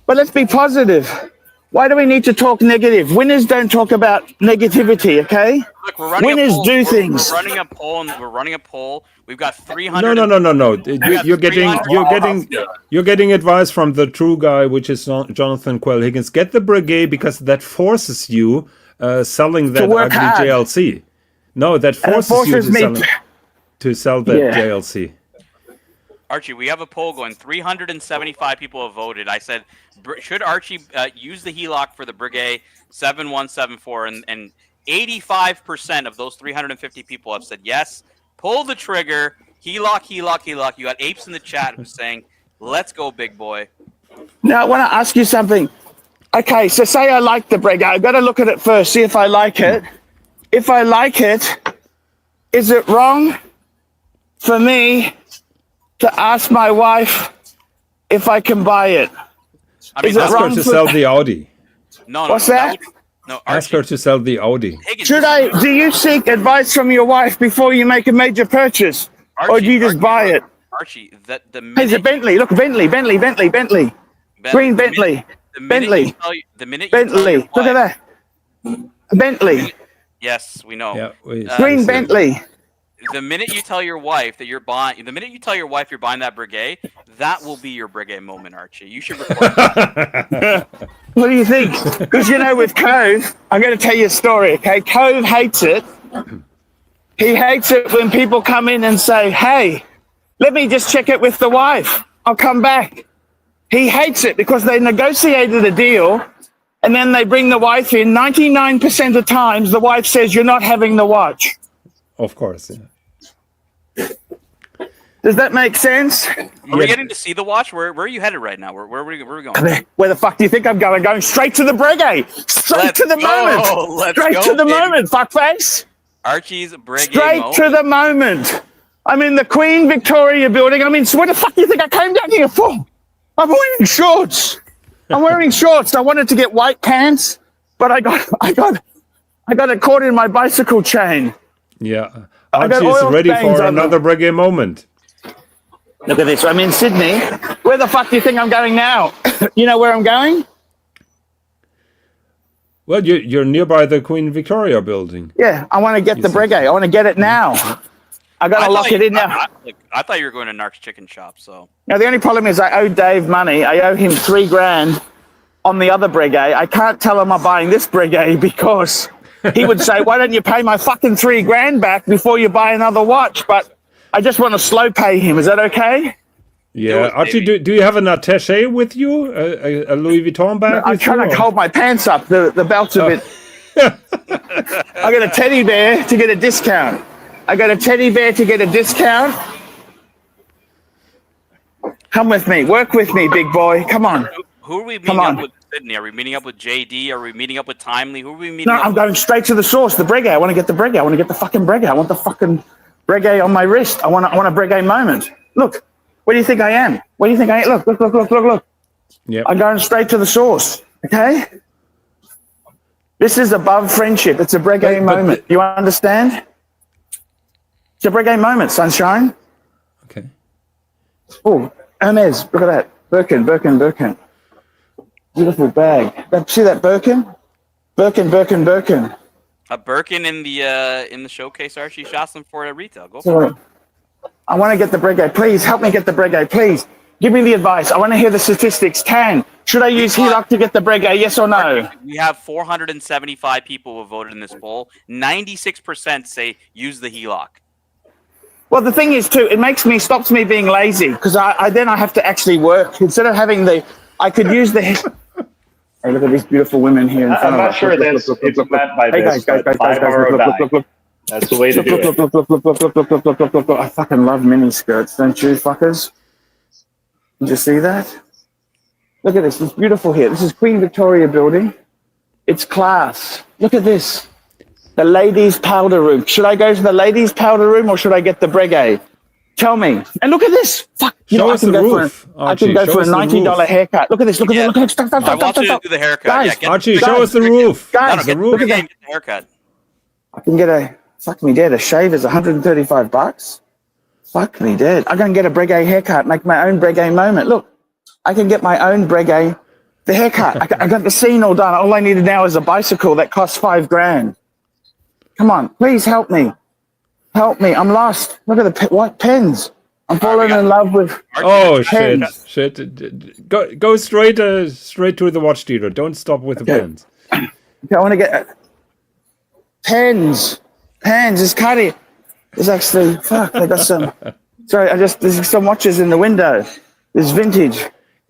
But let's be positive. Why do we need to talk negative? Winners don't talk about negativity, okay? Look, we're running Winners a poll. do things. We're running a poll. And we're running a poll. We've got 300. No. You're getting advice from the true guy, which is Jonathan Quell Higgins. Get the Breguet because that forces you selling that work ugly hard. JLC. No, that forces you to sell that JLC. Archie, we have a poll going. 375 people have voted. I said, should Archie use the HELOC for the Breguet 7174? And 85% of those 350 people have said yes. Pull the trigger. HELOC. You got apes in the chat who's saying, let's go, big boy. Now, I want to ask you something. Okay, so say I like the Breguet. I've got to look at it first, see if I like it. If I like it, is it wrong for me to ask my wife if I can buy it? I mean, Is it Ask wrong her to for- sell the Audi. No. What's that? No, Ask Archie. her to sell the Audi. Higgins, Do you seek advice from your wife before you make a major purchase? Or do you just buy it? Archie, the Hey, it's a minute, Bentley. Look, Bentley. Green Bentley. the minute Bentley. you tell you- the minute you tell Bentley. your Look at wife- that. Bentley. Yes, we know. Yeah, Green Bentley. The minute you tell your wife that you're buying, the minute you tell your wife you're buying that Breguet, that will be your Breguet moment, Archie. You should record that. What do you think? Because, with Cove, I'm going to tell you a story, okay? Cove hates it. He hates it when people come in and say, hey, let me just check it with the wife. I'll come back. He hates it because they negotiated a deal and then they bring the wife in. 99% of times, the wife says, you're not having the watch. Of course. Yeah. Does that make sense? Are we getting to see the watch? Where are you headed right now? Where are we going? Where the fuck do you think I'm going? I'm going straight to the Breguet. Straight to the moment. Let's Straight go, to the baby. moment, fuckface. Archie's Breguet Straight moment. to the moment. I'm in the Queen Victoria building. So what the fuck do you think I came down here for? I'm wearing shorts. I wanted to get white pants, but I got it caught in my bicycle chain. Yeah. I got Archie is oil ready stains for on them. another Breguet moment. Look at this. I'm in Sydney. Where the fuck do you think I'm going now? You know where I'm going? Well, you're nearby the Queen Victoria building. Yeah, I want to get the Breguet. I want to get it now. I got to lock it in now. I thought you were going to Narc's Chicken Shop, so. Now, the only problem is I owe Dave money. I owe him $3,000 on the other Breguet. I can't tell him I'm buying this Breguet because he would say, why don't you pay my fucking $3,000 back before you buy another watch? But I just want to slow pay him. Is that okay? Yeah. it, Archie, baby. do you have an attaché with you? A Louis Vuitton bag I'm with trying you? to hold my pants up. The belt's a bit... I got a teddy bear to get a discount. I got a teddy bear to get a discount. Come with me. Work with me, big boy. Come on. Who are we meeting up with in Sydney? Are we meeting up with JD? Are we meeting up with Timely? Who are we meeting No, up I'm with? going straight to the source. The Breguet. I want to get the Breguet. I want to get the fucking Breguet. I want the fucking Breguet on my wrist. I want a Breguet moment. Look. Where do you think I am? Where do you think I am? Look. Yep. I'm going straight to the source. Okay? This is above friendship. It's a Breguet moment. You understand? It's a Breguet moment, sunshine. Okay. Oh, Hermes, look at that. Birkin. Beautiful bag. See that Birkin? Birkin. A Birkin in the showcase, Archie. Shots them for it at retail. Go for Sorry. it. I want to get the Breguet. Please help me get the Breguet. Please give me the advice. I want to hear the statistics. Should I use HELOC to get the Breguet? Yes or no? We have 475 people who voted in this poll. 96% say use the HELOC. Well, the thing is too, it stops me being lazy because I then have to actually work instead of having I could use the. Hey, look at these beautiful women here in front I'm of not us. sure that's it's meant by Hey this. guys, Look. That's the way to do it. Look. I fucking love mini skirts, don't you, fuckers? Did you see that? Look at this. It's beautiful here. This is Queen Victoria building. It's class. Look at this. The ladies' powder room. Should I go to the ladies' powder room or should I get the Breguet? Tell me. And look at this. Fuck. Show us the roof, I can Archie. go Show for a us the $90 roof. haircut. Look at this. Look at this. Stop. I want you to do the haircut. Guys, Yeah, Archie, guys, show us the roof. Guys, get look at the that. haircut. I can get fuck me dead. A shave is $135. Fuck me dead. I'm going to get a Breguet haircut, make my own Breguet moment. Look, I can get my own Breguet. The haircut. I got the scene all done. All I needed now is a bicycle that costs $5,000. Come on, please help me. Help me. I'm lost. Look at the white pens. I'm falling in love with. Oh Pens. shit! Go straight to the watch dealer. Don't stop with the pens. Okay, I want to get pens. It's Cuddy. There's actually they got some. Sorry, there's some watches in the window. There's vintage.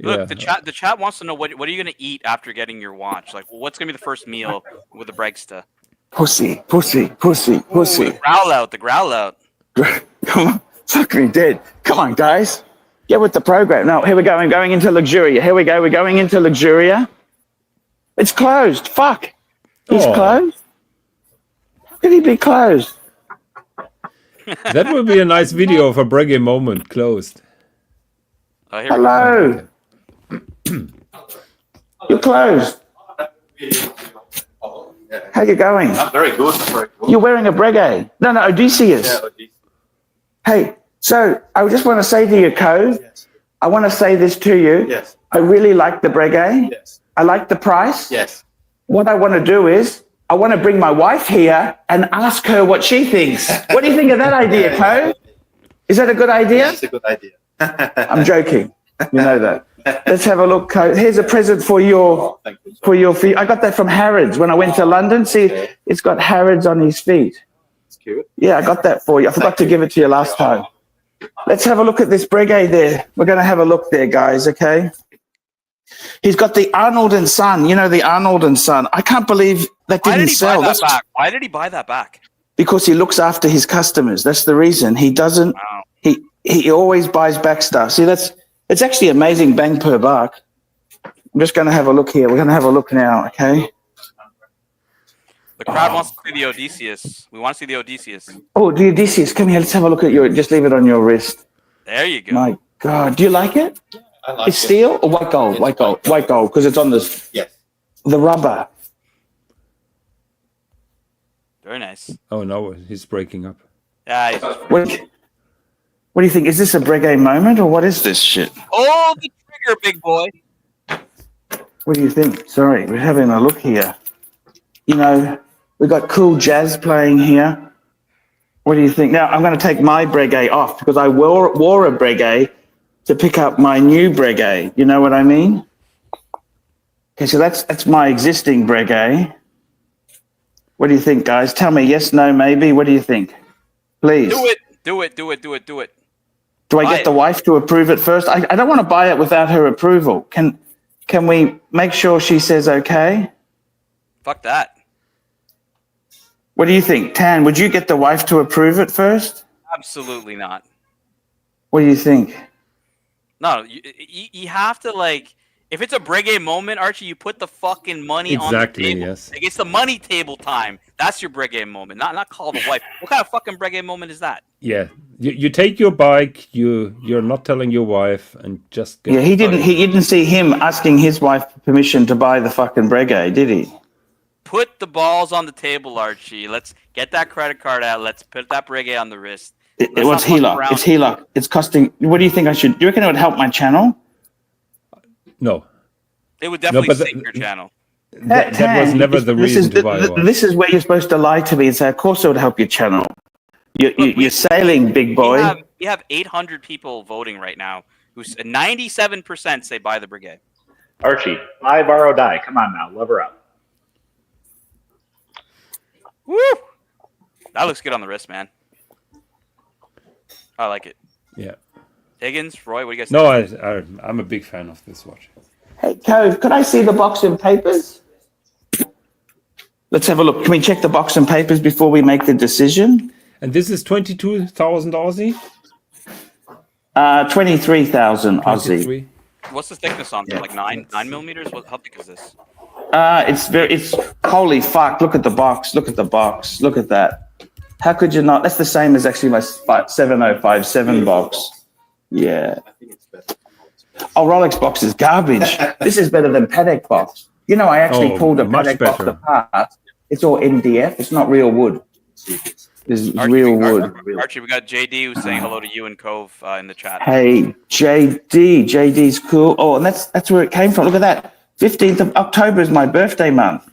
Look, the chat wants to know what are you gonna eat after getting your watch? Like, what's gonna be the first meal with the Bregsta? Pussy. The growl out. Come on, fuck me dead. Come on, guys. Get with the program. No, here we go. I'm going into Luxuria. Here we go. We're going into Luxuria. It's closed. Fuck. He's closed? How could he be closed? That would be a nice video of a Breguet moment closed. Oh, here we go. Hello. You're closed. How you going? I'm very good. You're wearing a Breguet. No, Odysseus. Yeah, Odysseus. Hey, so I just want to say to you, Cove, Yes. I want to say this to you. Yes. I really like the Breguet. Yes. I like the price. Yes. What I want to do is I want to bring my wife here and ask her what she thinks. What do you think of that idea, Cove? Is that a good idea? That's a good idea. I'm joking. You know that. Let's have a look, Cove. Here's a present for your Thank you. feet. I got that from Harrods when I went to London. See, it's got Harrods on his feet. It's cute. Yeah, I got that for you. I forgot to give it to you last time. Let's have a look at this Breguet there. We're going to have a look there, guys, okay? He's got the Arnold and Son. You know, the Arnold and Son. I can't believe that Why didn't did he sell. buy that That's back? Why did he buy that back? because he looks after his customers. That's the reason. He doesn't, Wow. he always buys back stuff. See, it's actually amazing bang per buck. I'm just going to have a look here. We're going to have a look now, okay? The crowd wants to see the Odysseus. We want to see the Odysseus. Oh, the Odysseus. Come here. Let's have a look at just leave it on your wrist. There you go. My God. Do you like it? I like It's it. steel or white gold? It's White gold, because it's on the Yes. rubber. Very nice. Oh no, he's breaking up. Yeah. What do you think? Is this a Breguet moment or what is this shit? Oh, the trigger, big boy. What do you think? Sorry, we're having a look here. You know, we got cool jazz playing here. What do you think? Now, I'm going to take my Breguet off because I wore a Breguet to pick up my new Breguet. You know what I mean? Okay, so that's my existing Breguet. What do you think, guys? Tell me yes, no, maybe. What do you think? Please. Do it. Do I Buy get it. the wife to approve it first? I don't want to buy it without her approval. Can we make sure she says okay? Fuck that. What do you think, Tan? Would you get the wife to approve it first? Absolutely not. What do you think? No, you have to, like, if it's a Breguet moment, Archie, you put the fucking money on the table. Yes. Like, it's the money table time. That's your Breguet moment, not call the wife. What kind of fucking Breguet moment is that? Yeah, you take your bike. You're not telling your wife, and just get He didn't see him asking his wife permission to buy the fucking Breguet, did he? Put the balls on the table, Archie. Let's get that credit card out. Let's put that Breguet on the wrist. It's HELOC. It's HELOC. It's costing. What do you think I should? Do you reckon it would help my channel? No. It would definitely sink your channel. That was never the reason to buy one. This is where you're supposed to lie to me and say, of course it would help your channel. You're sailing, big boy. We have 800 people voting right now. 97% say buy the Breguet. Archie, I borrow die. Come on now, love her up. Woo! That looks good on the wrist, man. I like it. Yeah. Higgins, Roy, what do you guys think? No, I'm a big fan of this watch. Hey, Cove, could I see the box and papers? Let's have a look. Can we check the box and papers before we make the decision? And this is 22,000 Aussie? 23,000 Aussie. 23? What's the thickness on it? Like 9 millimeters? How thick is this? It's holy fuck. Look at the box. Look at the box. Look at that. How could you not? That's the same as actually my 7057 box. Yeah. Oh, Rolex box is garbage. This is better than Patek box. You know, I actually pulled a Patek box apart. It's all MDF. It's not real wood. It's real wood. Archie, we got JD who's saying hello to you and Cove in the chat. Hey, JD. JD's cool. Oh, and that's where it came from. Look at that. 15th of October is my birthday month.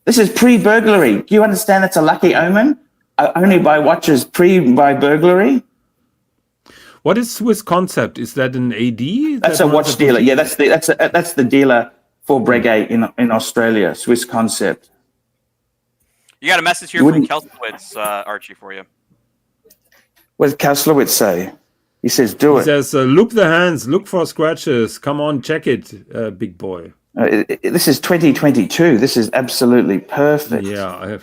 This is pre-burglary. Do you understand it's a lucky omen? I only buy watches by burglary. What is Swiss Concept? Is that an AD? That's a watch dealer. Yeah, that's the dealer for Breguet in Australia. Swiss Concept. You got a message here from Kelslowitz, Archie, for you. What does Kelslowitz say? He says, "Do it." He says, "Loop the hands. Look for scratches. Come on, check it, big boy." This is 2022. This is absolutely perfect. Yeah,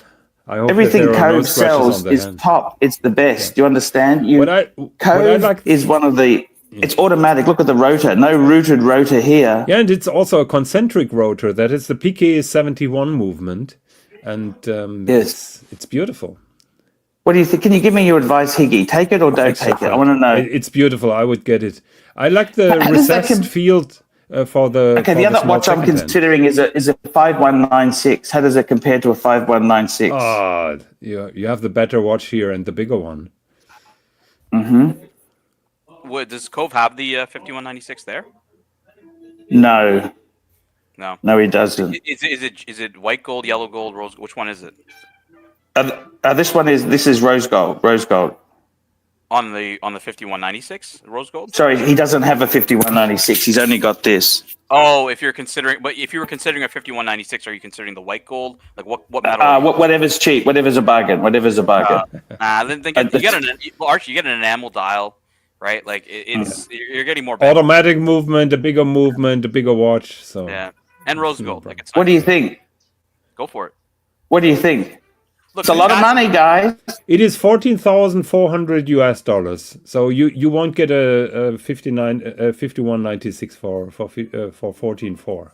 I hope everything that there are no Cove sells is hand. top. It's the best. Do you understand? Cove is one of the. It's automatic. Look at the rotor. No rooted rotor here. Yeah, and it's also a concentric rotor. That is the PK 71 movement, and yes, it's beautiful. What do you think? Can you give me your advice, Higgy? Take it or don't take it? I want to know. It's beautiful. I would get it. I like the recessed field for the. Okay, the other watch I'm considering is a 5196. How does it compare to a 5196? Oh, you have the better watch here and the bigger one. Mm-hmm. What, does Cove have the 5196 there? No. No, he doesn't. Is it white gold, yellow gold, rose? Which one is it? This is rose gold. Rose gold. On the 5196 rose gold? Sorry, he doesn't have a 5196. He's only got this. Oh, if you were considering a 5196, are you considering the white gold? Like what metal? Whatever's cheap, whatever's a bargain, then you get Archie, you get an enamel dial, right? Like you're getting more automatic movement, a bigger watch. So yeah, and rose gold. Like what do you think? Go for it. What do you think? Look, it's a lot of money, guys. It is $14,400 So you won't get a 5196 for 14,400.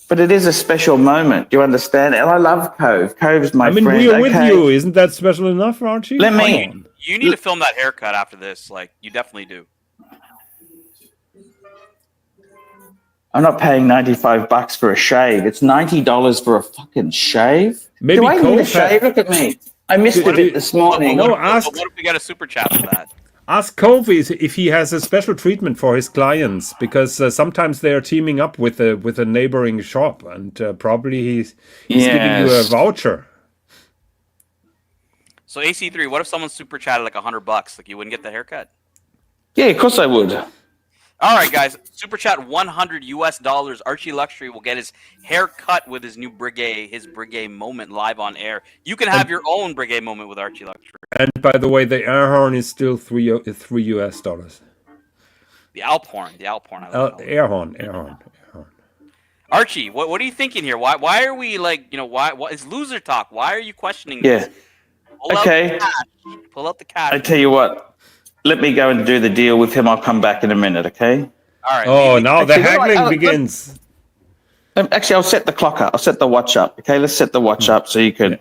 But it is a special moment. Do you understand? And I love Cove. Cove's my friend. We are with you. Isn't that special enough, Archie? You need to film that haircut after this. Like you definitely do. I'm not paying $95 for a shave. It's $90 for a fucking shave. Maybe do I need a shave? Look at me. I missed a bit this morning. What if we get a super chat for that? Ask Cove if he has a special treatment for his clients, because sometimes they are teaming up with a neighboring shop, and probably he's giving you a voucher. So AC3, what if someone super chatted like $100? Like you wouldn't get the haircut? Yeah, of course I would. All right, guys. Super chat $100. Archie Luxury will get his hair cut with his new Breguet, his Breguet moment live on air. You can have your own Breguet moment with Archie Luxury. And by the way, the air horn is still $3. The Alp horn. I like air horn. All Archie, what are you thinking here? Why are we like, what is loser talk? Why are you questioning Yeah. this? Pull Okay. out the cash. Pull out the cash. I tell you what. Let me go and do the deal with him. I'll come back in a minute. Okay. All right. Oh, now the Actually, haggling begins. Actually, I'll set the clock up. I'll set the watch up. Okay, let's set the watch up so you can.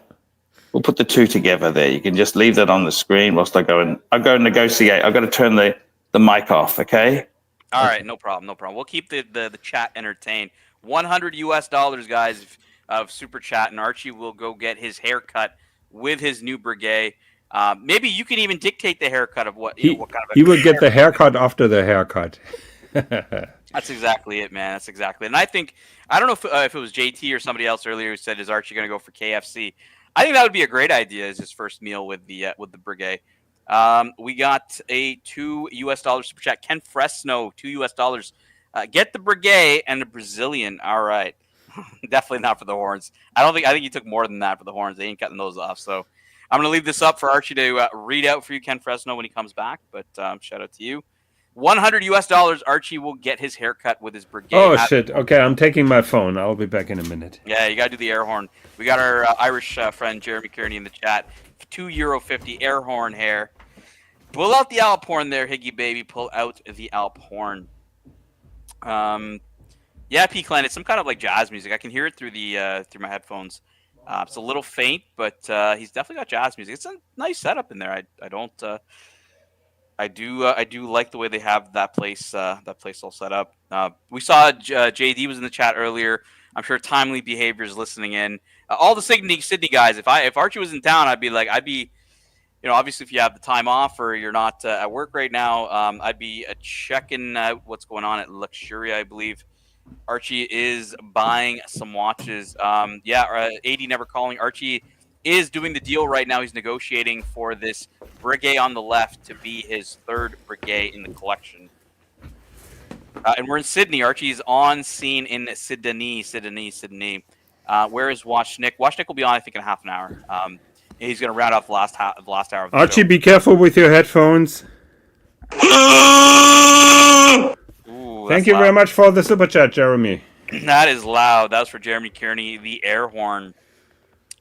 We'll put the two together there. You can just leave that on the screen whilst I go and negotiate. I've got to turn the mic off. Okay. All right, no problem, no problem. We'll keep the chat entertained. $100 guys, of super chat, and Archie will go get his haircut with his new Breguet. Maybe you can even dictate the haircut of what kind of. He will get the haircut after the haircut. That's exactly it, man. That's exactly it. And I don't know if it was JT or somebody else earlier who said, is Archie going to go for KFC? I think that would be a great idea as his first meal with the Breguet. We got a $2 super chat. Ken Fresno, $2. Get the Breguet and the Brazilian. All right. Definitely not for the horns. I think he took more than that for the horns. They ain't cutting those off. So I'm going to leave this up for Archie to read out for you, Ken Fresno, when he comes back. But shout out to you. $100 Archie will get his haircut with his Breguet. Oh, shit. Okay, I'm taking my phone. I'll be back in a minute. Yeah, you got to do the air horn. We got our Irish friend Jeremy Kearney in the chat. €2.50 air horn hair. Pull out the Alp horn there, Higgy baby. Pull out the Alp horn. Yeah, P-Clan, it's some kind of like jazz music. I can hear it through my headphones. It's a little faint, but he's definitely got jazz music. It's a nice setup in there. I do like the way they have that place all set up. We saw JD was in the chat earlier. I'm sure Timely Behavior is listening in. All the Sydney guys. If Archie was in town, I'd be, obviously if you have the time off or you're not at work right now, I'd be checking out what's going on at Luxuria, I believe. Archie is buying some watches. AD Never Calling. Archie is doing the deal right now. He's negotiating for this Breguet on the left to be his third Breguet in the collection. And we're in Sydney. Archie's on scene in Sydney. Where is Washnick? Washnick will be on, I think, in half an hour. He's going to round off the last hour of the Archie, show. be careful with your headphones. Ooh, Thank you very much for the super chat, Jeremy. That is loud. That was for Jeremy Kearney, the air horn.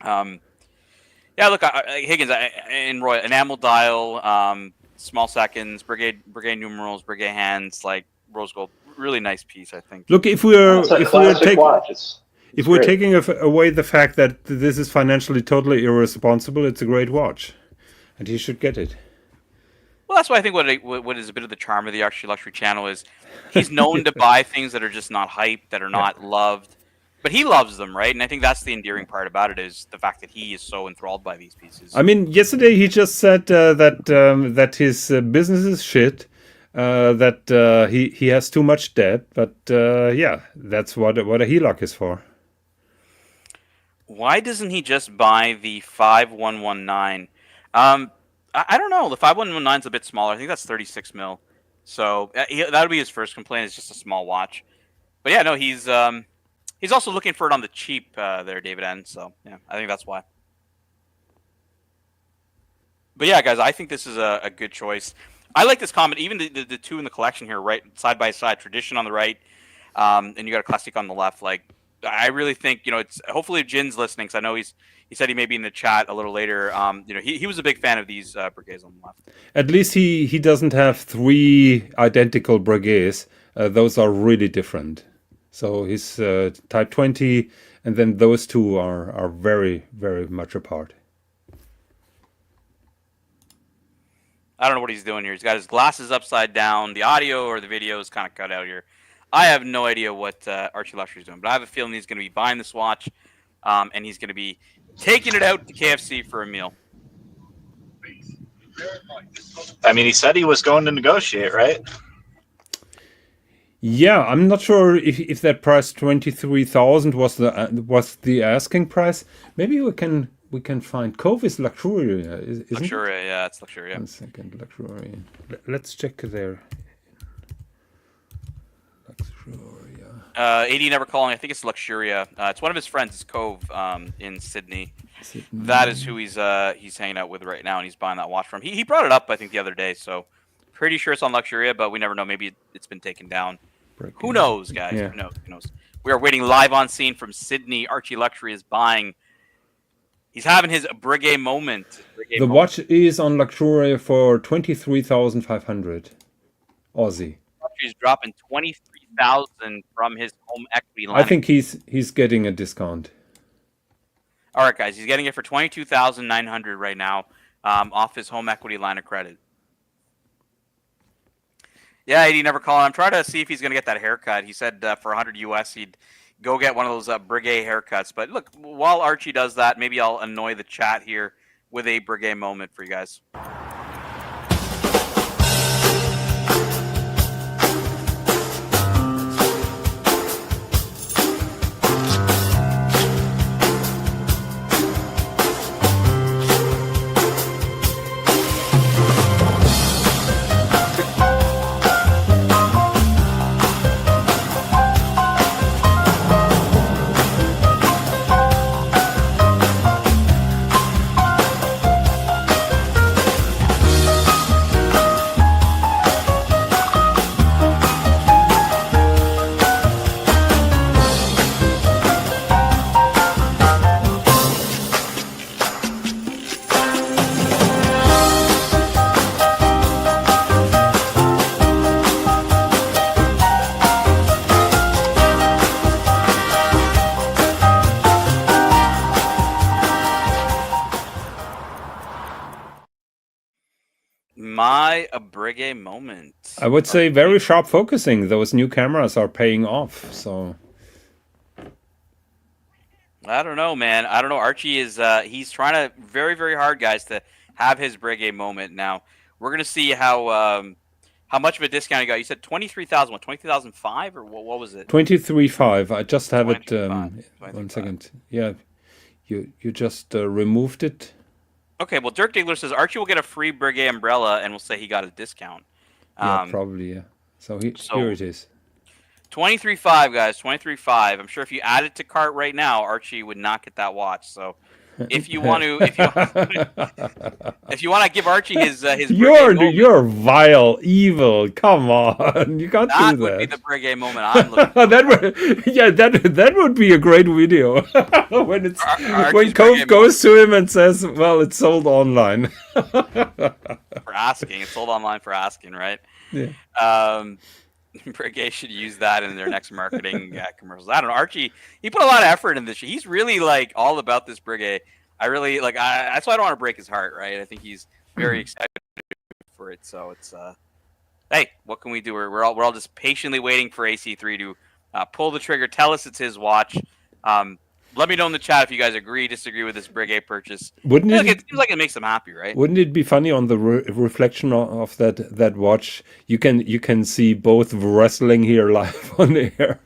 Yeah, look, Higgins and Roy, enamel dial, small seconds, Breguet numerals, Breguet hands, like rose gold, really nice piece, I think. Look, if we're taking away the fact that this is financially totally irresponsible, it's a great watch, and he should get it. Well, that's why I think what is a bit of the charm of the Archie Luxury channel is he's known to buy things that are just not hyped, that are not loved. But he loves them, right? And I think that's the endearing part about it is the fact that he is so enthralled by these pieces. I mean, yesterday he just said that his business is shit, that he has too much debt. But yeah, that's what a HELOC is for. Why doesn't he just buy the 5119? I don't know. The 5119 is a bit smaller. I think that's 36 mil. So that'll be his first complaint. It's just a small watch. But yeah, no, he's also looking for it on the cheap there, David N. So, yeah, I think that's why. But yeah, guys, I think this is a good choice. I like this comment. Even the two in the collection here, right, side by side, Tradition on the right, and you got a Classic on the left. Like, I really think, it's hopefully Jin's listening, because I know he said he may be in the chat a little later. He was a big fan of these Breguets on the left. At least he doesn't have three identical Breguets. Those are really different. So his Type 20, and then those two are very, very much apart. I don't know what he's doing here. He's got his glasses upside down. The audio or the video is kind of cut out here. I have no idea what Archie Luxury is doing, but I have a feeling he's going to be buying this watch, and he's going to be taking it out to KFC for a meal. I mean, he said he was going to negotiate, right? Yeah, I'm not sure if that price 23,000 was the asking price. Maybe we can find Cove is Luxuria, isn't Luxuria, it? yeah, it's Luxuria. 1 second, Luxuria. Let's check there. Luxuria. AD Never Calling. I think it's Luxuria. It's one of his friends. It's Cove in Sydney. That is who he's hanging out with right now, and he's buying that watch from. He brought it up, I think, the other day. So pretty sure it's on Luxuria, but we never know. Maybe it's been taken down. Who knows, guys? Yeah. Who knows? Who knows? We are waiting live on scene from Sydney. Archie Luxury is buying. He's having his Breguet moment. The watch is on Luxury for 23,500 Aussie. He's dropping 23,000 from his home equity line. I think he's getting a discount. All right, guys, he's getting it for 22,900 right now, off his home equity line of credit. Yeah, he never called. I'm trying to see if he's gonna get that haircut. He said for 100 US, he'd go get one of those Breguet haircuts. But look, while Archie does that, maybe I'll annoy the chat here with a Breguet moment for you guys. My Breguet moment. I would say very sharp focusing. Those new cameras are paying off. So I don't know, man. I don't know. Archie is he's trying to very, very hard, guys, to have his Breguet moment. Now we're gonna see how much of a discount he got. You said 23,000. What, 23,005 or what was it? 23.5. I just have it. 23.5. 1 second. Yeah, you just removed it. Okay, well, Dirk Diggler says Archie will get a free Breguet umbrella, and we'll say he got a discount. Yeah, probably, yeah. So here it is. 23.5, guys, 23.5. I'm sure if you add it to cart right now, Archie would not get that watch. So if you want to, if you want to give Archie his Breguet moment, you're vile, evil. Come on, you can't do that. That would be the Breguet moment I'm looking for. that would be a great video when it's when Cove goes to him and says, "Well, it's sold online." For asking, it's sold online for asking, right? Yeah. Breguet should use that in their next marketing commercials. I don't know. Archie, he put a lot of effort in this. He's really like all about this Breguet. I really like. That's why I don't want to break his heart, right? I think he's very excited for it. So it's hey, what can we do? We're all just patiently waiting for AC3 to pull the trigger. Tell us it's his watch. Let me know in the chat if you guys agree, disagree with this Breguet purchase. It seems like it makes them happy, right? Wouldn't it be funny on the reflection of that watch? You can see both wrestling here live on the air.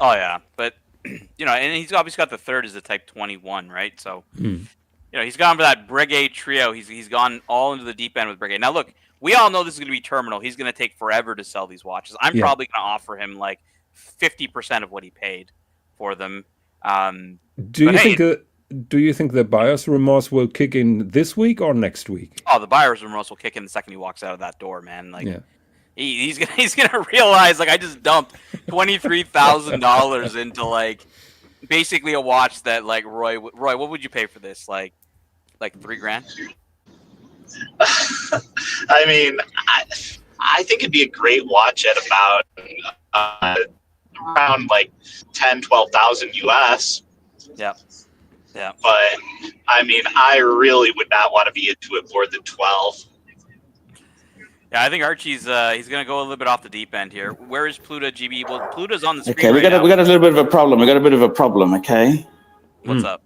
Oh yeah, but you know, and he's obviously got the third as the Type 21, right? So you know, he's gone for that Breguet trio. He's gone all into the deep end with Breguet. Now look, we all know this is going to be terminal. He's going to take forever to sell these watches. I'm probably going to offer him like 50% of what he paid for them. Do you think the buyer's remorse will kick in this week or next week? Oh, the buyer's remorse will kick in the second he walks out of that door, man. Like, he's gonna realize, like, I just dumped $23,000 into like basically a watch that, like, Roy, what would you pay for this? Like $3,000? I mean, I think it'd be a great watch at about around like 10, 12,000 US. Yeah. Yeah. But I mean, I really would not want to be into it more than 12. Yeah, I think Archie's he's gonna go a little bit off the deep end here. Where is Pluto, GB? Well, Pluto's on the screen. Okay, we got a little bit of a problem. Okay. What's up?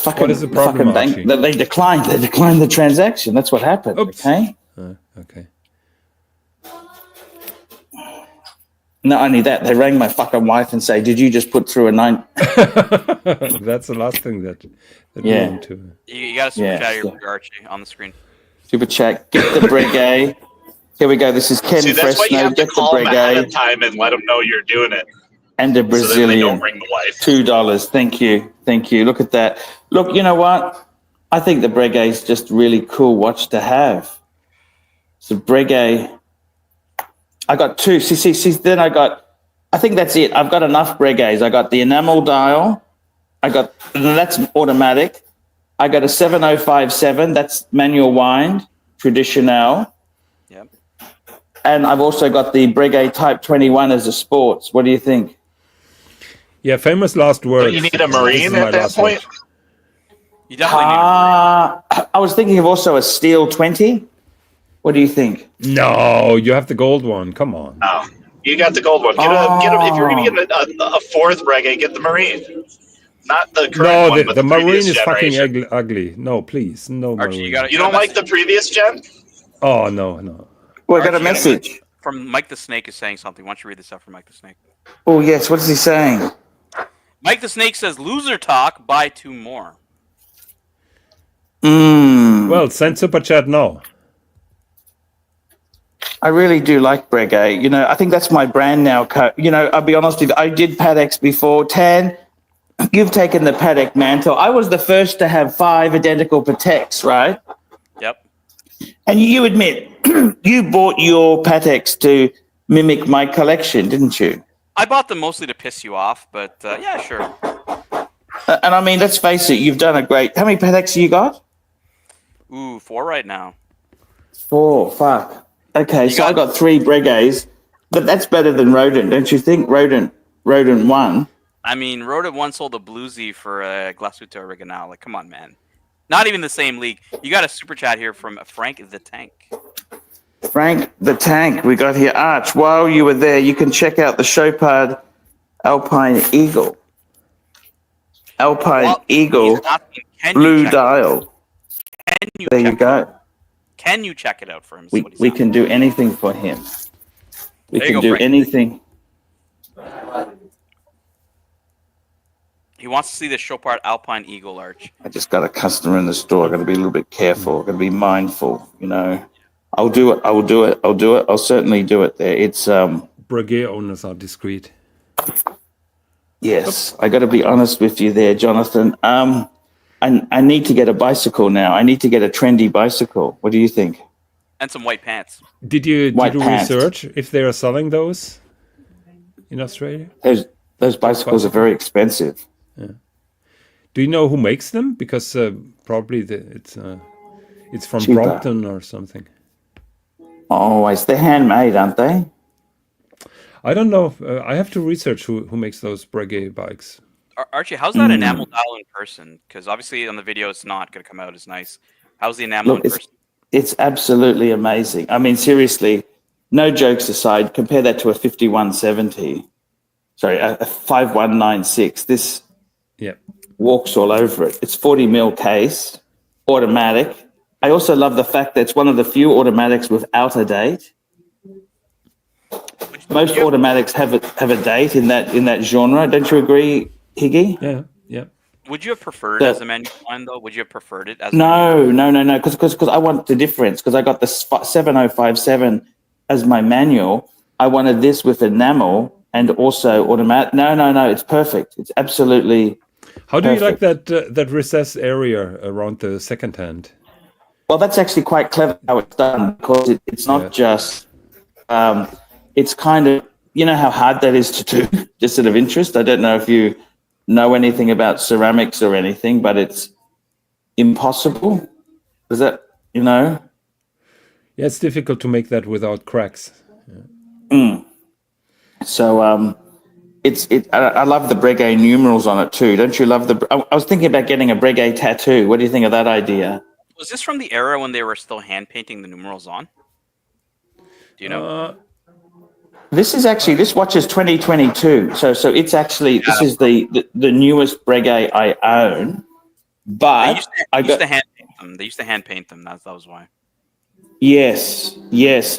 What is the problem, Archie? They declined the transaction. That's what happened. Oops. Okay. Okay. Not only that, they rang my fucking wife and say, "Did you just put through a 9?" That's the last thing that yeah. went to. You got a super chat here for Archie on the screen. Super chat. Get the Breguet. Here we go. This is Ken See, that's why you Fresno. have to Get the call them ahead of Breguet time and let them know you're doing it. and the So then they Brazilian. don't ring the wife. $2. Thank you. Thank you. Look at that. Look, you know what? I think the Breguet is just really cool watch to have. So Breguet I got two. See, then I think that's it. I've got enough Breguets. I got the enamel dial. That's automatic. I got a 7057. That's manual wind, traditional. Yep. And I've also got the Breguet Type 21 as a sports. What do you think? Yeah, famous last words. Don't you need a Marine at that point? You definitely need a I was thinking of also a Steel 20. What do you think? No, you have the gold one. Come on. Oh, you got the gold one. Get a, if you're going to get a fourth Breguet, get the Marine. Not the current one, but the Marine previous is fucking generation. ugly. No, please. No Archie, Marine. You don't like the previous gen? Oh, no. Well, I got a Archie, message. from Mike the Snake is saying something. Why don't you read this out from Mike the Snake? Oh, yes. What is he saying? Mike the Snake says, loser talk, buy 2 more. Well, send super chat now. I really do like Breguet. You know, I think that's my brand now. You know, I'll be honest with you. I did Pateks before. Tan, you've taken the Patek mantle. I was the first to have 5 identical Pateks, right? Yep. And you admit you bought your Pateks to mimic my collection, didn't you? I bought them mostly to piss you off, but yeah, sure. And I mean, let's face it, you've done a great. How many Pateks you got? Ooh, 4 right now. 4. Fuck. Okay, so I got 3 Breguets, but that's better than Rodent, don't you think? Rodent won. I mean, Rodent once sold a bluesy for a Glasuto Original. Like, come on, man. Not even the same league. You got a super chat here from Frank the Tank. Frank the Tank, we got here. Arch, while you were there, you can check out the Chopard Alpine Eagle. Eagle, he's asking, can blue you check dial. There you go. Can you check it out for him? is what he's We asking. can do anything for him. We There you can go, do Frank. anything. He wants to see the Chopard Alpine Eagle Arch. I just got a customer in the store. I've got to be a little bit careful. I've got to be mindful, you know. I'll do it. I'll certainly do it there. It's Breguet owners are discreet. yes, I got to be honest with you there, Jonathan. I need to get a bicycle now. I need to get a trendy bicycle. What do you think? And some white pants. Did you White pants. research if they are selling those in Australia? Those bicycles are very expensive. Do you know who makes them? Because probably it's from Cheaper. Brompton or something. Always. They're handmade, aren't they? I don't know. I have to research who makes those Breguet bikes. Archie, how's that enamel dial in person? Because obviously on the video it's not going to come out as nice. How's the enamel Look, in person? it's absolutely amazing. I mean, seriously, no jokes aside, compare that to a 5170. Sorry, a 5196. This Yeah. walks all over it. It's 40 mil case, automatic. I also love the fact that it's one of the few automatics without a date. Most automatics have a date in that genre. Don't you agree, Higgy? Yeah. Would you have preferred it as a manual line though? Would you have preferred it as No. Because I want the difference. Because I got the 7057 as my manual. I wanted this with enamel and also automatic. No. It's perfect. It's absolutely. How do you like perfect. that recess area around the second hand? Well, that's actually quite clever how it's done because it's not just. It's kind of, you know how hard that is to do. Just out of interest, I don't know if you know anything about ceramics or anything, but it's impossible. Is that, you know? Yeah, it's difficult to make that without cracks. So I love the Breguet numerals on it too. Don't you love I was thinking about getting a Breguet tattoo. What do you think of that idea? Was this from the era when they were still hand painting the numerals on? Do you know? This watch is 2022. So it's actually, this is the newest Breguet I own. But They used to hand paint them. They used to hand paint them. That was why. Yes.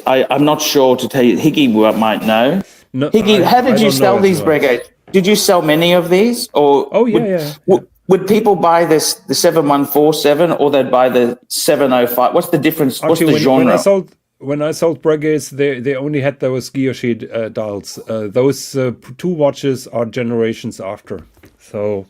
I'm not sure to tell you. Higgy might know. No, Higgy, how did I you don't sell know these as well. Breguet? Did you sell many of these? Or Oh, yeah. Would people buy the 7147 or they'd buy the 705? What's the difference? What's Actually, the genre? when I sold Breguets, they only had those Guillotine dials. Those 2 watches are generations after. So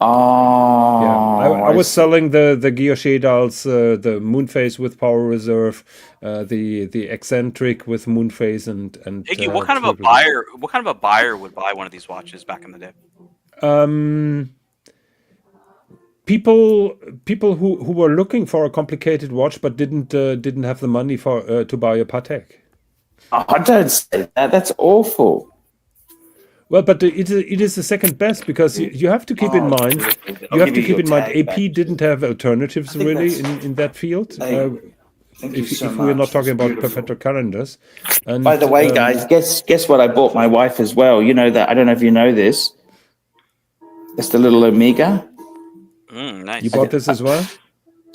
Oh, Yeah, I was selling the Guilloche-Dals, the Moonface with power reserve, the eccentric with Moonface and Iggy, what kind of a buyer? What kind of a buyer would buy one of these watches back in the day? People who were looking for a complicated watch but didn't have the money for to buy a Patek. I don't say that. That's awful. Well, but it is the second best because you have to keep in mind. You have to keep in mind. AP didn't have alternatives really in that field. If we're not talking about perpetual calendars. And, by the way, guys, guess what I bought my wife as well. You know that. I don't know if you know this. It's the little Omega. Nice. You bought this as well?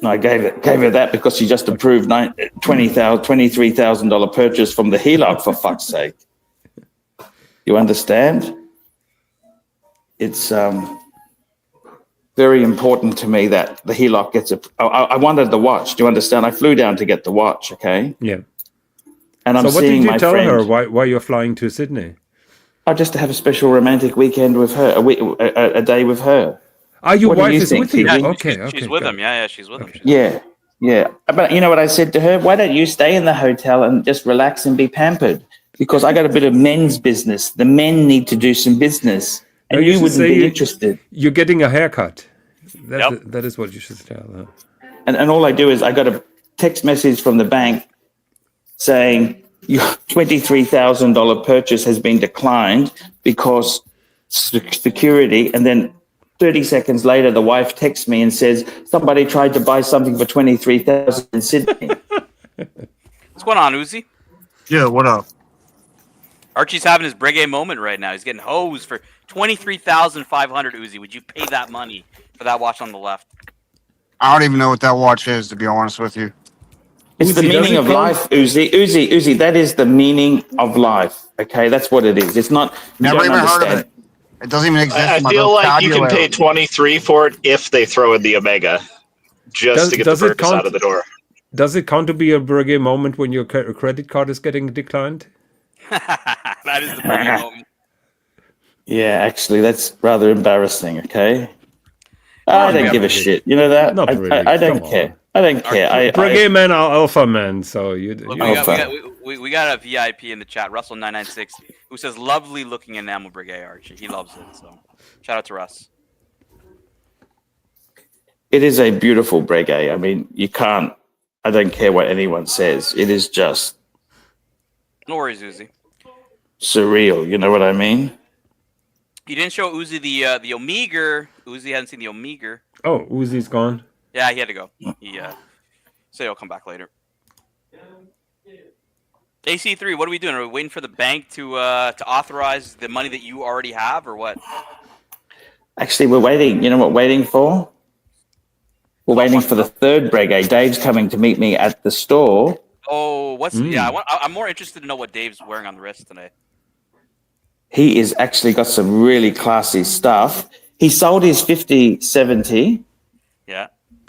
No, I gave her that because she just approved $23,000 purchase from the HELOC, for fuck's sake. You understand? It's very important to me that the HELOC gets I wanted the watch. Do you understand? I flew down to get the watch, okay? Yeah. And I'm so what seeing did you tell friend, her why you're flying to Sydney? Oh, just to have a special romantic weekend with her, a day with her. Your wife is think, with you? Yeah, Okay, she's with him. Yeah, she's with him. Yeah. But you know what I said to her? Why don't you stay in the hotel and just relax and be pampered? Because I got a bit of men's business. The men need to do some business, and you wouldn't be interested. You're getting a haircut. That is what you should tell her. And all I do is I got a text message from the bank saying your $23,000 purchase has been declined because security, and then 30 seconds later, the wife texts me and says, somebody tried to buy something for $23,000 in Sydney. What's going on, Uzi? Yeah, what up? Archie's having his Breguet moment right now. He's getting hosed for $23,500, Uzi. Would you pay that money for that watch on the left? I don't even know what that watch is, to be honest with you. It's the meaning of life, Uzi. That is the meaning of life. Okay, that's what it is. It's not. Never even heard of it. It doesn't even exist. I feel like you can pay 23 for it if they throw in the Omega, just to get the purchase out of the door. Does it count to be a Breguet moment when your credit card is getting declined? That is the Breguet moment. Yeah, actually, that's rather embarrassing. Okay, I don't give a shit. You know that? Not really. I don't care. I don't care. Breguet men are alpha men, so you. We got a VIP in the chat, Russell996, who says lovely looking enamel Breguet, Archie. He loves it. So shout out to Russ. It is a beautiful Breguet. I mean, you can't. I don't care what anyone says. It is just. No worries, Uzi. Surreal. You know what I mean? You didn't show Uzi the Omega. Uzi hadn't seen the Omega. Oh, Uzi's gone. Yeah, he had to go. He said he'll come back later. AC3, what are we doing? Are we waiting for the bank to authorize the money that you already have, or what? Actually, we're waiting. You know what we're waiting for? We're waiting for the third Breguet. Dave's coming to meet me at the store. Oh, I'm more interested to know what Dave's wearing on the wrist today. He is actually got some really classy stuff. He sold his 5070. Yeah.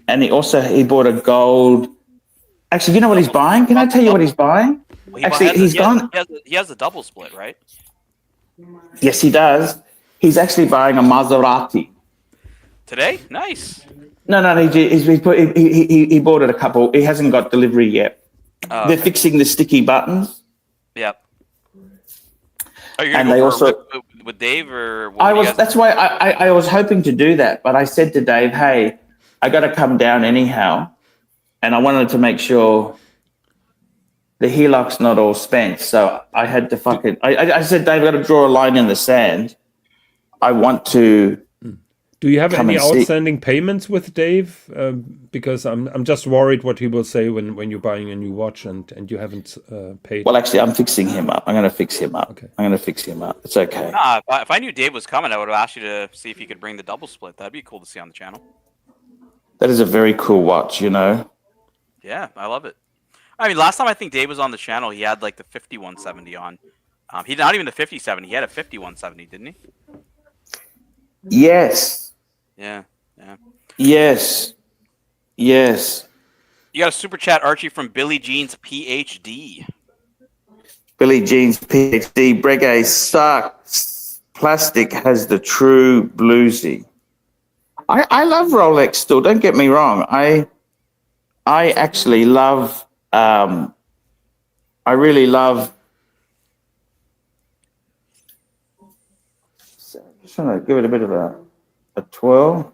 And he bought a gold. Actually, you know what he's buying? Can I tell you what he's buying? Well, actually, he has a double split, right? Yes, he does. He's actually buying a Maserati. Today? Nice. No. He bought it a couple. He hasn't got delivery yet. They're fixing the sticky buttons. Yep. Are you gonna go with Dave or? That's why I was hoping to do that, but I said to Dave, "Hey, I got to come down anyhow," and I wanted to make sure the HELOC's not all spent. So I had to fucking. I said, Dave, I got to draw a line in the sand. I want to. Do you have any outstanding payments with Dave? Because I'm just worried what he will say when you're buying a new watch and you haven't paid. Well, actually, I'm fixing him up. I'm going to fix him up. Okay. I'm going to fix him up. It's okay. If I knew Dave was coming, I would have asked you to see if he could bring the double split. That'd be cool to see on the channel. That is a very cool watch, you know? Yeah, I love it. I mean, last time I think Dave was on the channel, he had like the 5170 on. He not even the 5070. He had a 5170, didn't he? Yes. Yeah. Yes. You got a super chat, Archie, from Billy Jean's PhD. Billy Jean's PhD. Breguet sucks. Plastic has the true bluesy. I love Rolex still. Don't get me wrong. I actually love. I really love. Just trying to give it a bit of a twirl.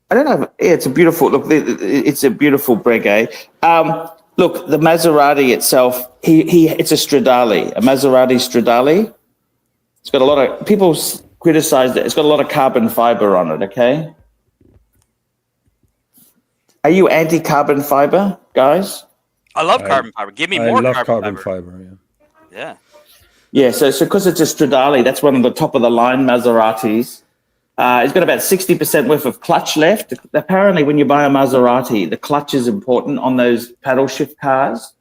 I don't know. Yeah, it's a beautiful look. It's a beautiful Breguet. Look, the Maserati itself. It's a Stradale, a Maserati Stradale. It's got a lot of people criticized it. It's got a lot of carbon fiber on it. Okay. Are you anti-carbon fiber, guys? I love carbon fiber. Give me more carbon fiber. Yeah. Yeah. So because it's a Stradale, that's one of the top of the line Maseratis. It's got about 60% worth of clutch left. Apparently, when you buy a Maserati, the clutch is important on those paddle shift cars.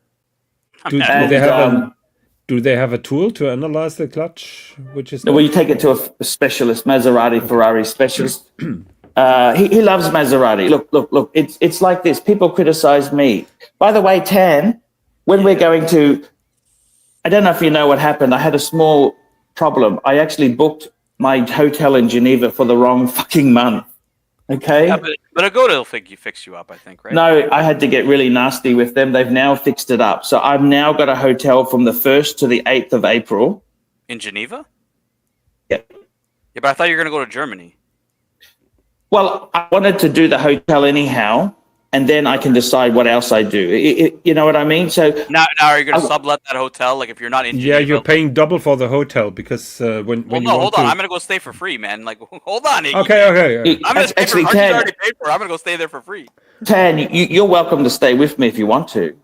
Do they have a tool to analyze the clutch? Well, you take it to a specialist, Maserati, Ferrari specialist. He loves Maserati. Look. It's like this. People criticize me. By the way, Tan, when we're going to, I don't know if you know what happened. I had a small problem. I actually booked my hotel in Geneva for the wrong fucking month. Okay. Yeah, but Agoda will fix you up, I think, right? No, I had to get really nasty with them. They've now fixed it up. So I've now got a hotel from the 1st to the 8th of April. In Geneva? Yeah. Yeah, but I thought you were going to go to Germany. Well, I wanted to do the hotel anyhow, and then I can decide what else I do. You know what I mean? So now are you going to sublet that hotel? Like if you're not in Geneva? Yeah, you're paying double for the hotel because when you hold on. I'm going to go stay for free, man. Like, hold on. Iggy. Okay. I'm going to stay for Archie's already paid for. I'm going to go stay there for free. Tan, you're welcome to stay with me if you want to.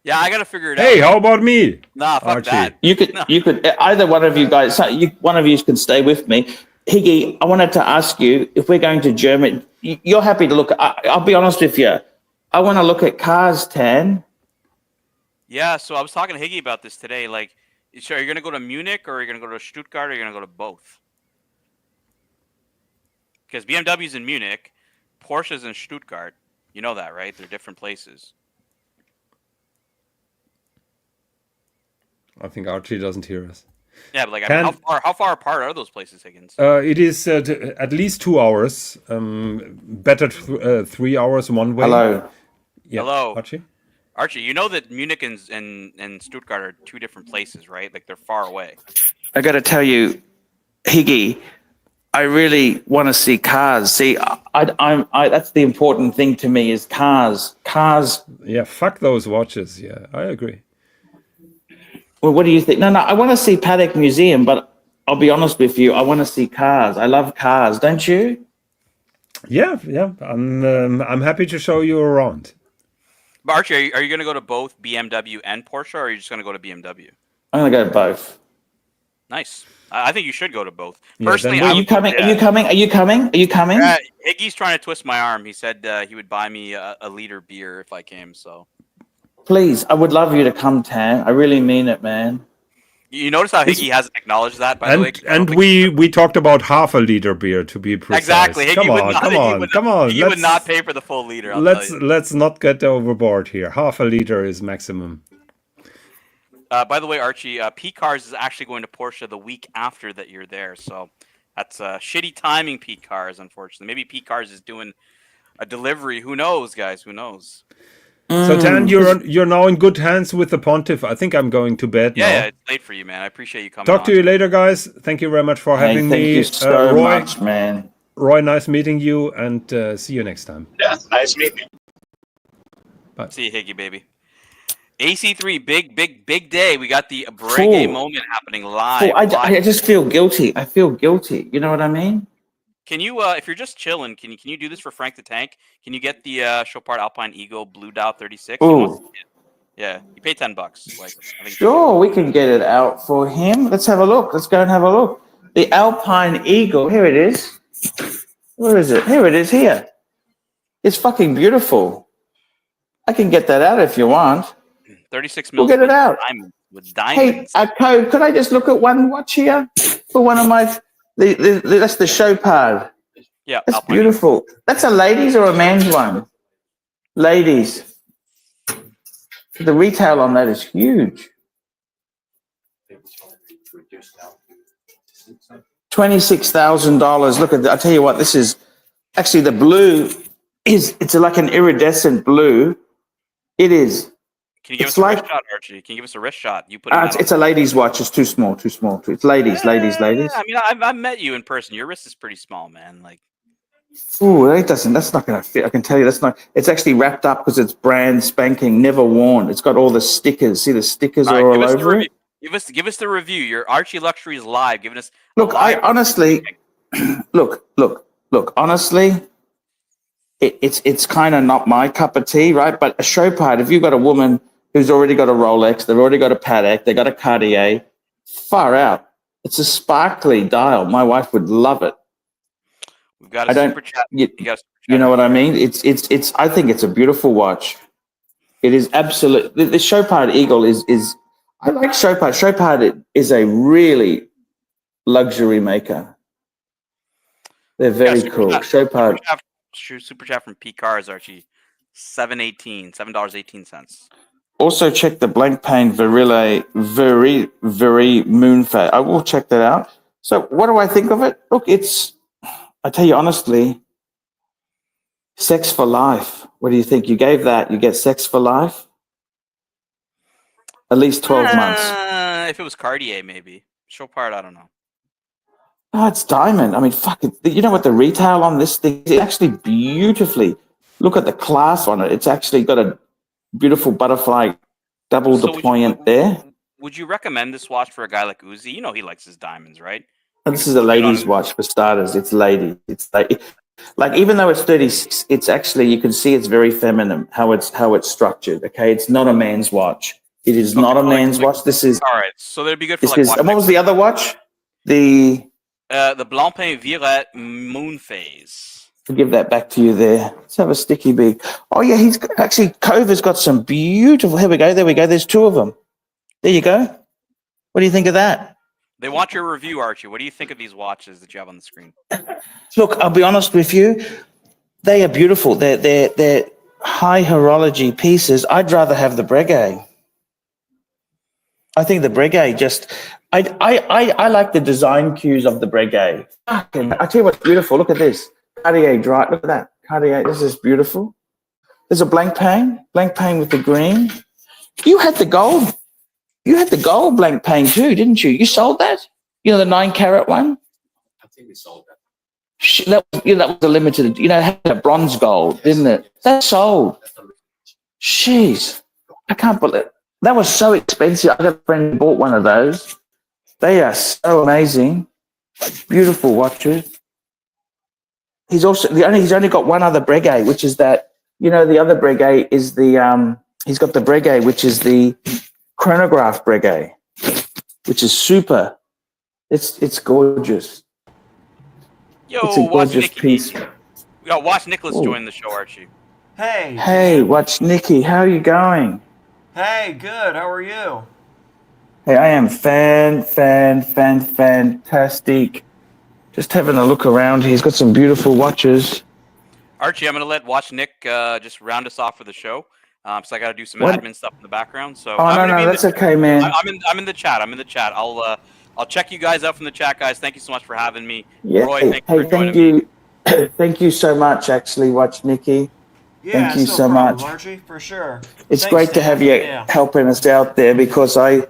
Yeah, I got to figure it out. Hey, how about me? Nah, fuck Archie. that. You could either one of you guys. One of you can stay with me. Higgy, I wanted to ask you if we're going to Germany. You're happy to look. I'll be honest with you. I want to look at cars, Tan. Yeah, so I was talking to Higgy about this today. Like, so are you going to go to Munich or are you going to go to Stuttgart or are you going to go to both? Because BMW's in Munich, Porsche's in Stuttgart. You know that, right? They're different places. I think Archie doesn't hear us. Yeah, but like, I mean, how far apart are those places, Higgins? It is at least 2 hours. Better 3 hours one way. Hello. Yeah. Hello, Archie. Archie, you know that Munich and Stuttgart are two different places, right? Like they're far away. I got to tell you, Higgy, I really want to see cars. See, I that's the important thing to me is cars. Cars. Yeah, fuck those watches. Yeah, I agree. Well, what do you think? No, I want to see Patek Museum, but I'll be honest with you, I want to see cars. I love cars, don't you? Yeah. I'm happy to show you around. But Archie, are you going to go to both BMW and Porsche, or are you just going to go to BMW? I'm going to go to both. Nice. I think you should go to both. Yeah, Personally, are you coming? Yeah. Are you coming? Are you coming? Are you coming? Iggy's trying to twist my arm. He said he would buy me a liter beer if I came. So please, I would love you to come, Tan. I really mean it, man. You notice how Higgy hasn't acknowledged that, by the way? And we talked about half a liter beer, to be precise. Exactly. Higgy Come on. He would not pay for the full liter. Let's not get overboard here. Half a liter is maximum. By the way, Archie, P Cars is actually going to Porsche the week after that you're there. So that's shitty timing, P Cars, unfortunately. Maybe P Cars is doing a delivery. Who knows, guys? Who knows? So Tan, you're now in good hands with the Pontiff. I think I'm going to bed now. Yeah, it's late for you, man. I appreciate you coming. Talk to you later, guys. Thank you very much for having me. Thank you so Roy, much, man. Roy, nice meeting you, and see you next time. Yeah, nice meeting you. Bye. See you, Higgy, baby. AC3, big day. We got the Breguet moment happening live. I just feel guilty. I feel guilty. You know what I mean? Can you, if you're just chilling, can you do this for Frank the Tank? Can you get the Chopard Alpine Eagle Blue Dow 36? Ooh. Yeah, you pay $10. Like, I think sure, we can get it out for him. Let's have a look. Let's go and have a look. The Alpine Eagle. Here it is. Where is it? Here it is. Here. It's fucking beautiful. I can get that out if you want. 36 we'll mils. Get it out. With diamonds. Hey, Code, could I just look at one watch here for one of my? That's the Chopard. Yeah, that's beautiful. That's a ladies or a man's one? Ladies. The retail on that is huge. $26,000. Look at that. I tell you what, this is actually the blue it's like an iridescent blue. It is. Can you give It's us a like wrist shot, Archie? Can you give us a wrist shot? You put it on. it's a lady's watch. It's too small. It's ladies. I mean, I've met you in person. Your wrist is pretty small, man. Like, Ooh, that's not going to fit. I can tell you that's not. It's actually wrapped up because it's brand spanking, never worn. It's got all the stickers. See, the stickers all are right, all over it. Give us the review. Your Archie Luxury is live. Giving us. Look, I honestly, look. Honestly, it's kind of not my cup of tea, right? But a Chopard, if you've got a woman who's already got a Rolex, they've already got a Patek, they got a Cartier, far out. It's a sparkly dial. My wife would love it. We've got a super chat. You know what I mean? It's. I think it's a beautiful watch. It is absolute. The Chopard Eagle is. I like Chopard. Chopard is a really luxury maker. They're very cool. Chopard. Super chat from P Cars, Archie. $7.18. Also check the blank pane Virile very moon phase. I will check that out. So what do I think of it? Look, I tell you honestly, sex for life. What do you think? You gave that, you get sex for life? At least 12 months. If it was Cartier, maybe. Chopard, I don't know. Oh, it's diamond. I mean, fuck it. You know what the retail on this thing is? Actually beautifully. Look at the clasp on it. It's actually got a beautiful butterfly double deployant there. Would you recommend this watch for a guy like Uzi? You know he likes his diamonds, right? And this is a lady's watch for starters. It's lady. It's like even though it's 36, it's actually, you can see it's very feminine how it's structured. Okay, it's not a man's watch. It is not a man's watch. This is all right. So that'd be good for this is. And what was the other watch? The Blancpain Viret Moon Phase. I'll give that back to you there. Let's have a sticky beak. Oh yeah, he's actually Cove has got some beautiful. Here we go. There we go. There's two of them. There you go. What do you think of that? They want your review, Archie. What do you think of these watches that you have on the screen? Look, I'll be honest with you. They are beautiful. They're high horology pieces. I'd rather have the Breguet. I think the Breguet just. I like the design cues of the Breguet. I tell you what's beautiful. Look at this. Cartier dry. Look at that. Cartier. This is beautiful. There's a blank pane with the green. You had the gold. You had the gold blank pane too, didn't you? You sold that? You know, the 9-carat one? I think we sold that. That was a limited, it had a bronze gold, didn't it? That sold. Jeez. I can't believe it. That was so expensive. I got a friend who bought one of those. They are so amazing. Beautiful watches. He's only got one other Breguet, which is that, the other Breguet is he's got the Breguet, which is the chronograph Breguet, which is super. It's gorgeous. Yo, it's a gorgeous piece. Watch Nicholas join the show, Archie. Hey, watch Nikki. How are you going? Hey, good. How are you? Hey, I am fantastic. Just having a look around. He's got some beautiful watches. Archie, I'm going to let Watch Nick just round us off for the show. So I got to do some admin stuff in the background. So no, that's okay, man. I'm in the chat. I'll check you guys out from the chat, guys. Thank you so much for having me. Yeah. Roy, thank you. Thank you so much, actually, Watch Nikki. Yeah, thank you so much. Archie, for sure. It's great to have you helping us out there because I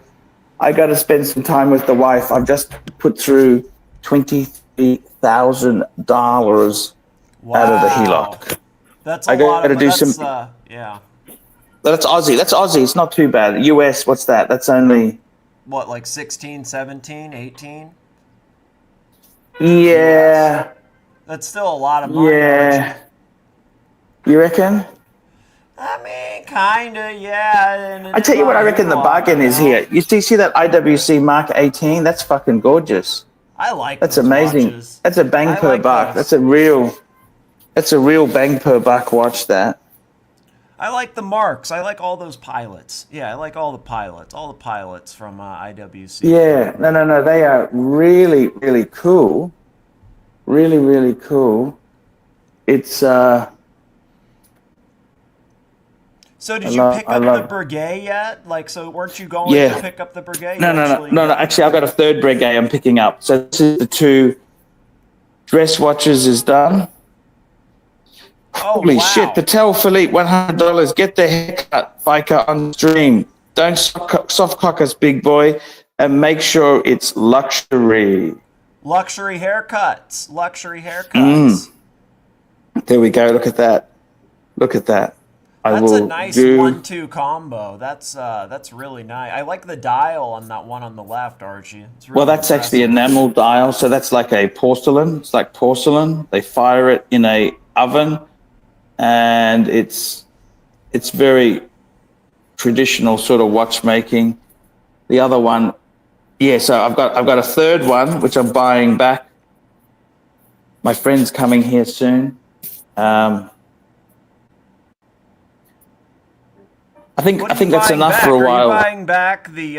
got to spend some time with the wife. I've just put through $23,000 out of the HELOC. That's a lot. To do some. Yeah. That's Aussie. It's not too bad. US, what's that? That's only. What, like 16, 17, 18? Yeah. That's still a lot of money. Yeah. You reckon? I mean, kinda, yeah. I tell you what, I reckon the bargain is here. You see that IWC Mark 18? That's fucking gorgeous. I like. That's amazing. Watches. That's a bang per buck. Those. That's a real bang per buck watch. That. I like the marks. I like all those pilots. Yeah, I like all the pilots. All the pilots from IWC. Yeah, no. They are really, really cool. Really, really cool. It's So did you pick up the Breguet yet? Like, so weren't you going to pick up the Breguet? No. Actually, I've got a third Breguet I'm picking up. So this is the 2 dress watches is done. Oh, Holy shit, Patel Philippe, $100. Get the haircut, biker, on stream. Don't soft cock us, big boy, and make sure it's luxury. Luxury haircuts. Luxury haircuts. There we go. Look at that. Look at that. That's a nice 1-2 combo. That's really nice. I like the dial on that one on the left, Archie. It's really that's actually enamel dial, so that's like a porcelain. It's like porcelain. They fire it in a oven, and it's very traditional sort of watchmaking. The other one, so I've got a third one which I'm buying back. My friend's coming here soon. I think that's enough for a while. Are you buying back the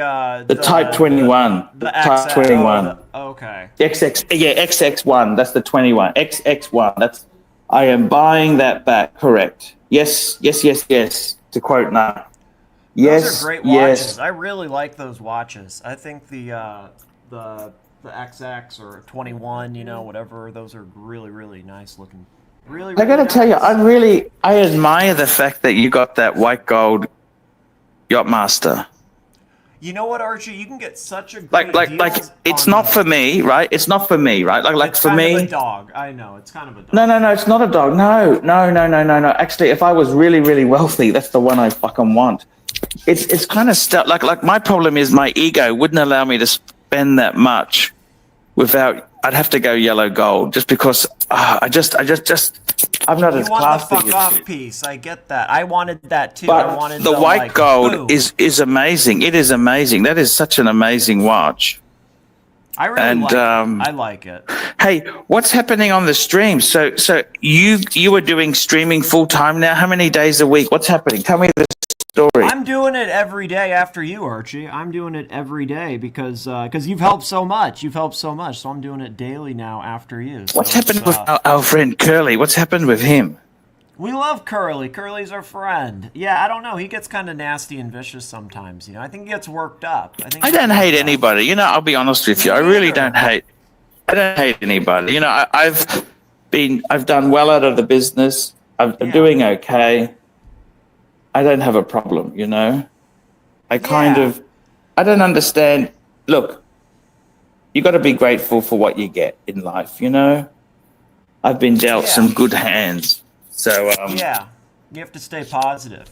Type 21? The Type 21. Okay. XX1. That's the 21. XX1. I am buying that back. Correct. Yes. To quote now. Yes. Those are great watches. I really like those watches. I think the XX or 21, whatever. Those are really, really nice looking. Really, I gotta tell you, I admire the fact that you got that white gold Yachtmaster. You know what, Archie? You can get such a great like it's not for me, right? It's not for me, right? Like for me, it's kind of a dog. I know it's kind of a dog. No, it's not a dog. No. Actually, if I was really, really wealthy, that's the one I fucking want. It's kind of stuff. Like my problem is my ego wouldn't allow me to spend that much without. I'd have to go yellow gold just because I'm not as classy. You want the fuck off piece. I get that. I wanted that too. But I wanted the white gold is amazing. It is amazing. That is such an amazing watch. I really like it. I like it. Hey, what's happening on the stream? So you were doing streaming full time now. How many days a week? What's happening? Tell me the story. I'm doing it every day after you, Archie. I'm doing it every day because you've helped so much. So I'm doing it daily now after you. So what's happened with our friend Curly? What's happened with him? We love Curly. Curly's our friend. Yeah, I don't know. He gets kind of nasty and vicious sometimes. I think he gets worked up. I don't hate anybody. I'll be honest with you. I really don't hate. I don't hate anybody. I've done well out of the business. I'm doing okay. I don't have a problem, I don't understand. Look, you got to be grateful for what you get in life, I've been dealt some good hands. So, you have to stay positive.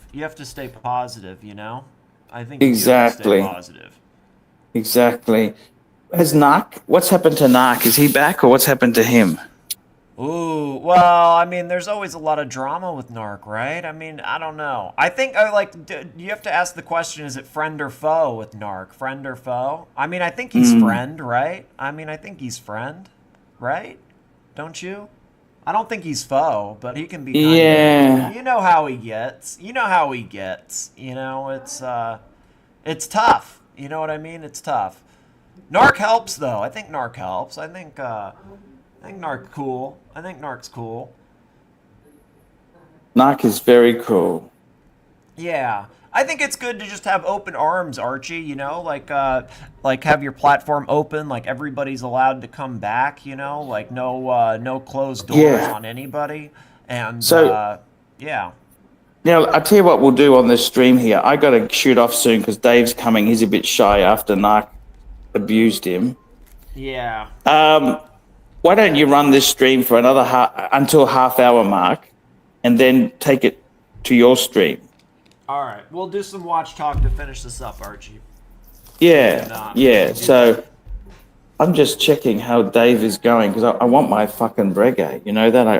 I think exactly. You have to stay positive. Exactly. What's happened to Narc? Is he back or what's happened to him? Ooh, well, there's always a lot of drama with Narc, right? I don't know. I think, you have to ask the question, is it friend or foe with Narc? Friend or foe? I think he's friend, right? I think he's friend, right? Don't you? I don't think he's foe, but he can be kind of, you know how he gets. It's tough. You know what I mean? It's tough. Narc helps, though. I think Narc helps. I think Narc's cool. Narc is very cool. Yeah. I think it's good to just have open arms, Archie, like have your platform open, like everybody's allowed to come back, like no closed doors on anybody. And so, Now, I'll tell you what we'll do on this stream here. I got to shoot off soon because Dave's coming. He's a bit shy after Narc abused him. Yeah. Why don't you run this stream for another until half-hour mark, and then take it to your stream? All right, we'll do some watch talk to finish this up, Archie. Yeah. So I'm just checking how Dave is going because I want my fucking Breguet. You know that